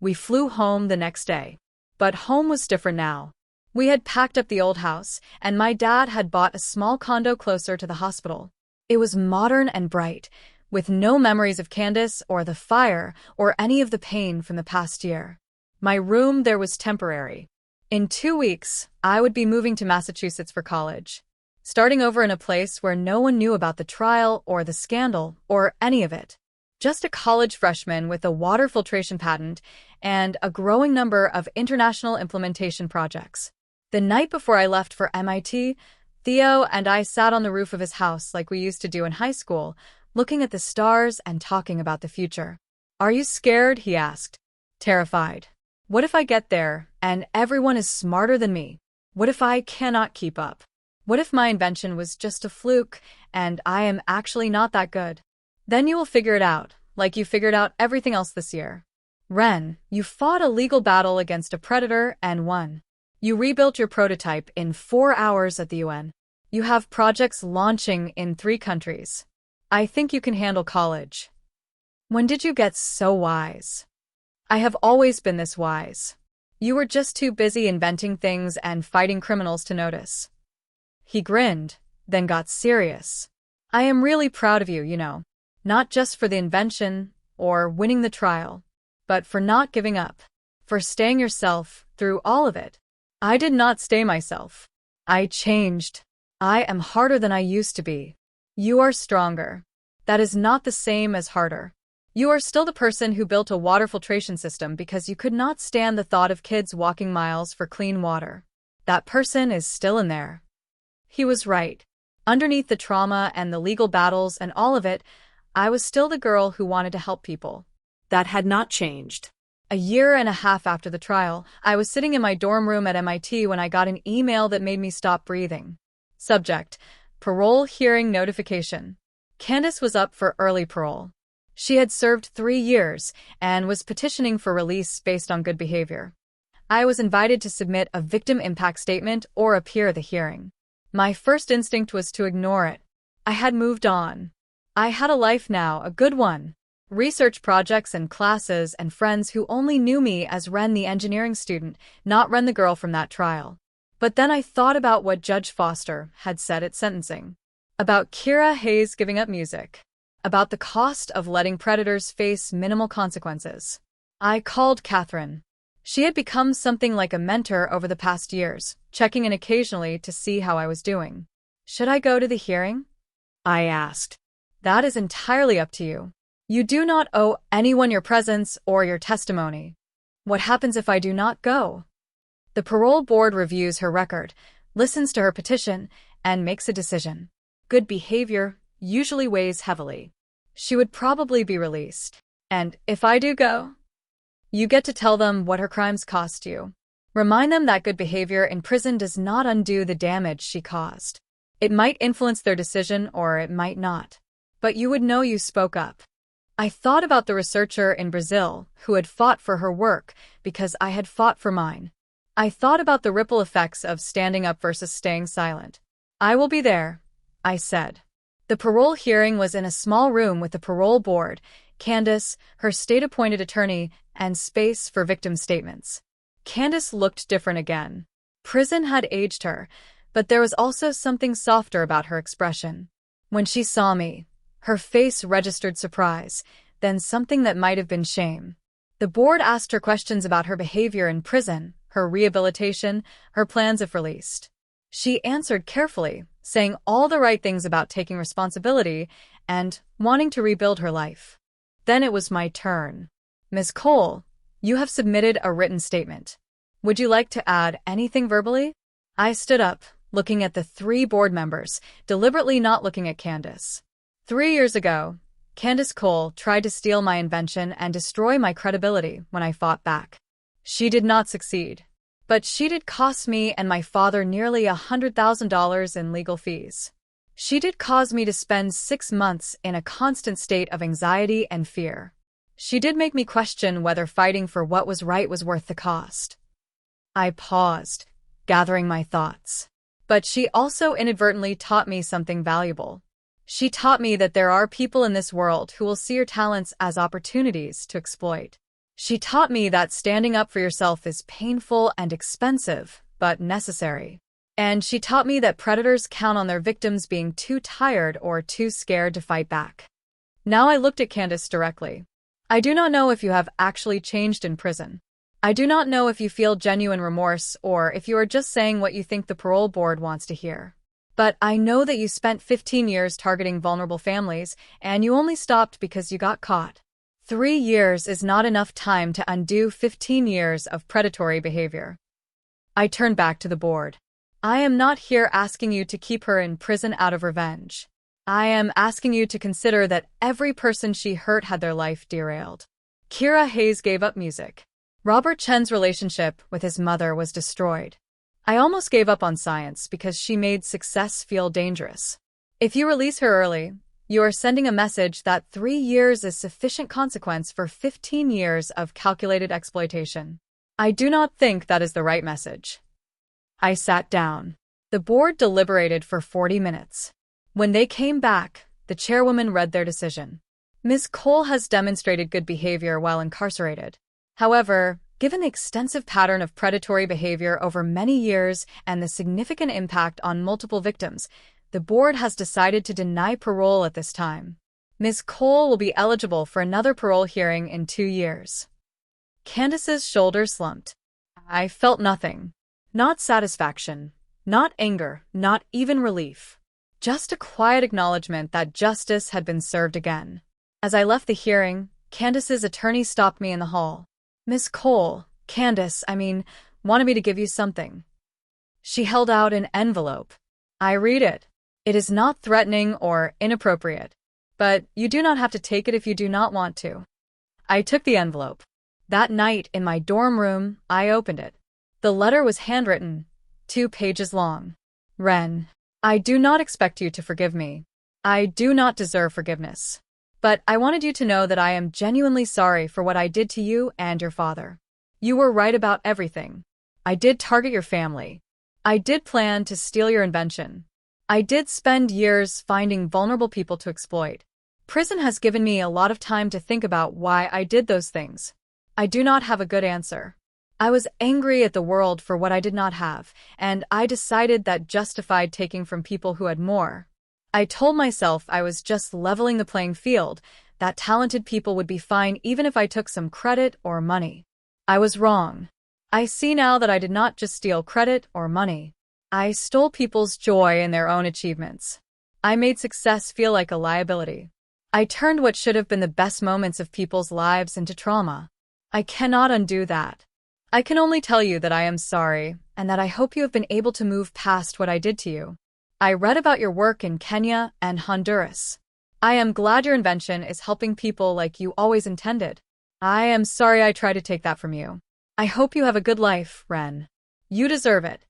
We flew home the next day. But home was different now. We had packed up the old house, and my dad had bought a small condo closer to the hospital. It was modern and bright, with no memories of Candace or the fire or any of the pain from the past year. My room there was temporary. In 2 weeks, I would be moving to Massachusetts for college, starting over in a place where no one knew about the trial or the scandal or any of it. Just a college freshman with a water filtration patent and a growing number of international implementation projects. The night before I left for MIT, Theo and I sat on the roof of his house like we used to do in high school, looking at the stars and talking about the future. Are you scared? He asked. Terrified. What if I get there and everyone is smarter than me? What if I cannot keep up? What if my invention was just a fluke and I am actually not that good? Then you will figure it out, like you figured out everything else this year. Ren, you fought a legal battle against a predator and won. You rebuilt your prototype in 4 hours at the UN. You have projects launching in 3 countries. I think you can handle college. When did you get so wise? I have always been this wise. You were just too busy inventing things and fighting criminals to notice. He grinned, then got serious. I am really proud of you, not just for the invention or winning the trial, but for not giving up, for staying yourself through all of it. I did not stay myself. I changed. I am harder than I used to be. You are stronger. That is not the same as harder. You are still the person who built a water filtration system because you could not stand the thought of kids walking miles for clean water. That person is still in there. He was right. Underneath the trauma and the legal battles and all of it, I was still the girl who wanted to help people. That had not changed. A year and a half after the trial, I was sitting in my dorm room at MIT when I got an email that made me stop breathing. Subject: Parole Hearing Notification. Candace was up for early parole. She had served 3 years and was petitioning for release based on good behavior. I was invited to submit a victim impact statement or appear at the hearing. My first instinct was to ignore it. I had moved on. I had a life now, a good one. Research projects and classes and friends who only knew me as Ren the engineering student, not Ren the girl from that trial. But then I thought about what Judge Foster had said at sentencing. About Kira Hayes giving up music. About the cost of letting predators face minimal consequences. I called Catherine. She had become something like a mentor over the past years, checking in occasionally to see how I was doing. Should I go to the hearing? I asked. That is entirely up to you. You do not owe anyone your presence or your testimony. What happens if I do not go? The parole board reviews her record, listens to her petition, and makes a decision. Good behavior usually weighs heavily. She would probably be released. And if I do go? You get to tell them what her crimes cost you. Remind them that good behavior in prison does not undo the damage she caused. It might influence their decision or it might not. But you would know you spoke up. I thought about the researcher in Brazil who had fought for her work because I had fought for mine. I thought about the ripple effects of standing up versus staying silent. I will be there, I said. The parole hearing was in a small room with the parole board, Candace, her state-appointed attorney, and space for victim statements. Candace looked different again. Prison had aged her, but there was also something softer about her expression. When she saw me, her face registered surprise, then something that might have been shame. The board asked her questions about her behavior in prison, her rehabilitation, her plans if released. She answered carefully, saying all the right things about taking responsibility and wanting to rebuild her life. Then it was my turn. Ms. Cole, you have submitted a written statement. Would you like to add anything verbally? I stood up, looking at the 3 board members, deliberately not looking at Candace. 3 years ago, Candace Cole tried to steal my invention and destroy my credibility when I fought back. She did not succeed. But she did cost me and my father nearly $100,000 in legal fees. She did cause me to spend 6 months in a constant state of anxiety and fear. She did make me question whether fighting for what was right was worth the cost. I paused, gathering my thoughts. But she also inadvertently taught me something valuable. She taught me that there are people in this world who will see your talents as opportunities to exploit. She taught me that standing up for yourself is painful and expensive, but necessary. And she taught me that predators count on their victims being too tired or too scared to fight back. Now I looked at Candace directly. I do not know if you have actually changed in prison. I do not know if you feel genuine remorse or if you are just saying what you think the parole board wants to hear. But I know that you spent 15 years targeting vulnerable families, and you only stopped because you got caught. 3 years is not enough time to undo 15 years of predatory behavior. I turned back to the board. I am not here asking you to keep her in prison out of revenge. I am asking you to consider that every person she hurt had their life derailed. Kira Hayes gave up music. Robert Chen's relationship with his mother was destroyed. I almost gave up on science because she made success feel dangerous. If you release her early, you are sending a message that 3 years is sufficient consequence for 15 years of calculated exploitation. I do not think that is the right message. I sat down. The board deliberated for 40 minutes. When they came back, the chairwoman read their decision. Ms. Cole has demonstrated good behavior while incarcerated. However, given the extensive pattern of predatory behavior over many years and the significant impact on multiple victims, the board has decided to deny parole at this time. Ms. Cole will be eligible for another parole hearing in 2 years. Candace's shoulders slumped. I felt nothing. Not satisfaction, not anger, not even relief. Just a quiet acknowledgement that justice had been served again. As I left the hearing, Candace's attorney stopped me in the hall. Miss Cole, Candace, wanted me to give you something. She held out an envelope. I read it. It is not threatening or inappropriate, but you do not have to take it if you do not want to. I took the envelope. That night in my dorm room, I opened it. The letter was handwritten, 2 pages long. Ren, I do not expect you to forgive me. I do not deserve forgiveness. But I wanted you to know that I am genuinely sorry for what I did to you and your father. You were right about everything. I did target your family. I did plan to steal your invention. I did spend years finding vulnerable people to exploit. Prison has given me a lot of time to think about why I did those things. I do not have a good answer. I was angry at the world for what I did not have, and I decided that justified taking from people who had more. I told myself I was just leveling the playing field, that talented people would be fine even if I took some credit or money. I was wrong. I see now that I did not just steal credit or money. I stole people's joy in their own achievements. I made success feel like a liability. I turned what should have been the best moments of people's lives into trauma. I cannot undo that. I can only tell you that I am sorry, and that I hope you have been able to move past what I did to you. I read about your work in Kenya and Honduras. I am glad your invention is helping people like you always intended. I am sorry I tried to take that from you. I hope you have a good life, Ren. You deserve it.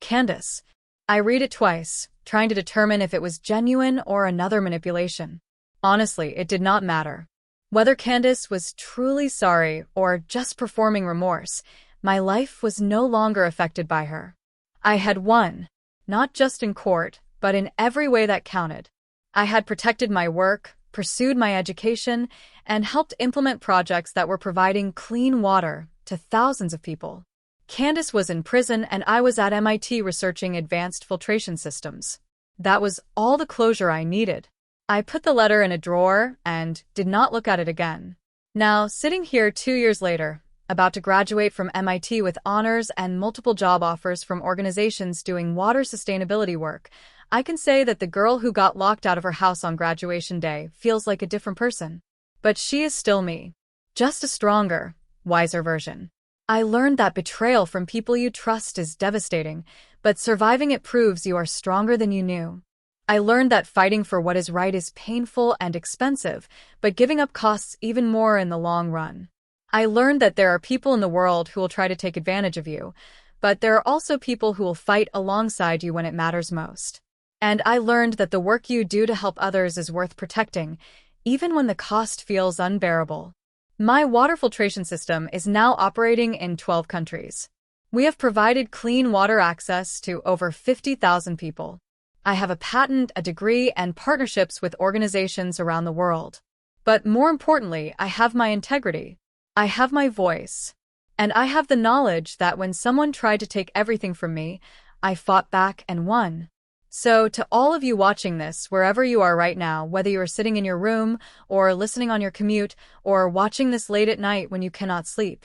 Candace. I read it twice, trying to determine if it was genuine or another manipulation. Honestly, it did not matter. Whether Candace was truly sorry or just performing remorse, my life was no longer affected by her. I had won, not just in court, but in every way that counted. I had protected my work, pursued my education, and helped implement projects that were providing clean water to thousands of people. Candace was in prison and I was at MIT researching advanced filtration systems. That was all the closure I needed. I put the letter in a drawer and did not look at it again. Now, sitting here 2 years later, about to graduate from MIT with honors and multiple job offers from organizations doing water sustainability work, I can say that the girl who got locked out of her house on graduation day feels like a different person. But she is still me. Just a stronger, wiser version. I learned that betrayal from people you trust is devastating, but surviving it proves you are stronger than you knew. I learned that fighting for what is right is painful and expensive, but giving up costs even more in the long run. I learned that there are people in the world who will try to take advantage of you, but there are also people who will fight alongside you when it matters most. And I learned that the work you do to help others is worth protecting, even when the cost feels unbearable. My water filtration system is now operating in 12 countries. We have provided clean water access to over 50,000 people. I have a patent, a degree, and partnerships with organizations around the world. But more importantly, I have my integrity. I have my voice. And I have the knowledge that when someone tried to take everything from me, I fought back and won. So to all of you watching this, wherever you are right now, whether you are sitting in your room or listening on your commute or watching this late at night when you cannot sleep,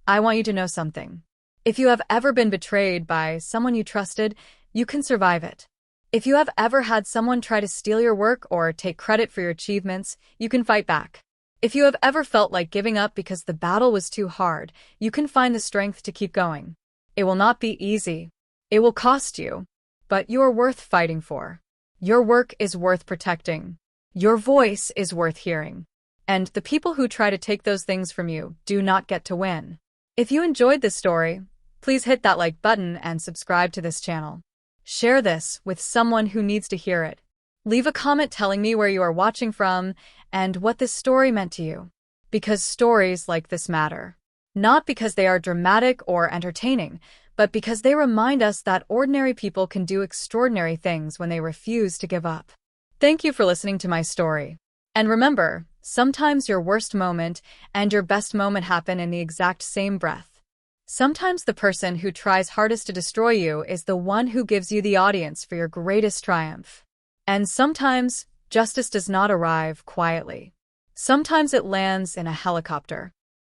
I want you to know something. If you have ever been betrayed by someone you trusted, you can survive it. If you have ever had someone try to steal your work or take credit for your achievements, you can fight back. If you have ever felt like giving up because the battle was too hard, you can find the strength to keep going. It will not be easy. It will cost you. But you are worth fighting for. Your work is worth protecting. Your voice is worth hearing. And the people who try to take those things from you do not get to win. If you enjoyed this story, please hit that like button and subscribe to this channel. Share this with someone who needs to hear it. Leave a comment telling me where you are watching from and what this story meant to you. Because stories like this matter. Not because they are dramatic or entertaining, but because they remind us that ordinary people can do extraordinary things when they refuse to give up. Thank you for listening to my story. And remember, sometimes your worst moment and your best moment happen in the exact same breath. Sometimes the person who tries hardest to destroy you is the one who gives you the audience for your greatest triumph. And sometimes, justice does not arrive quietly. Sometimes it lands in a helicopter.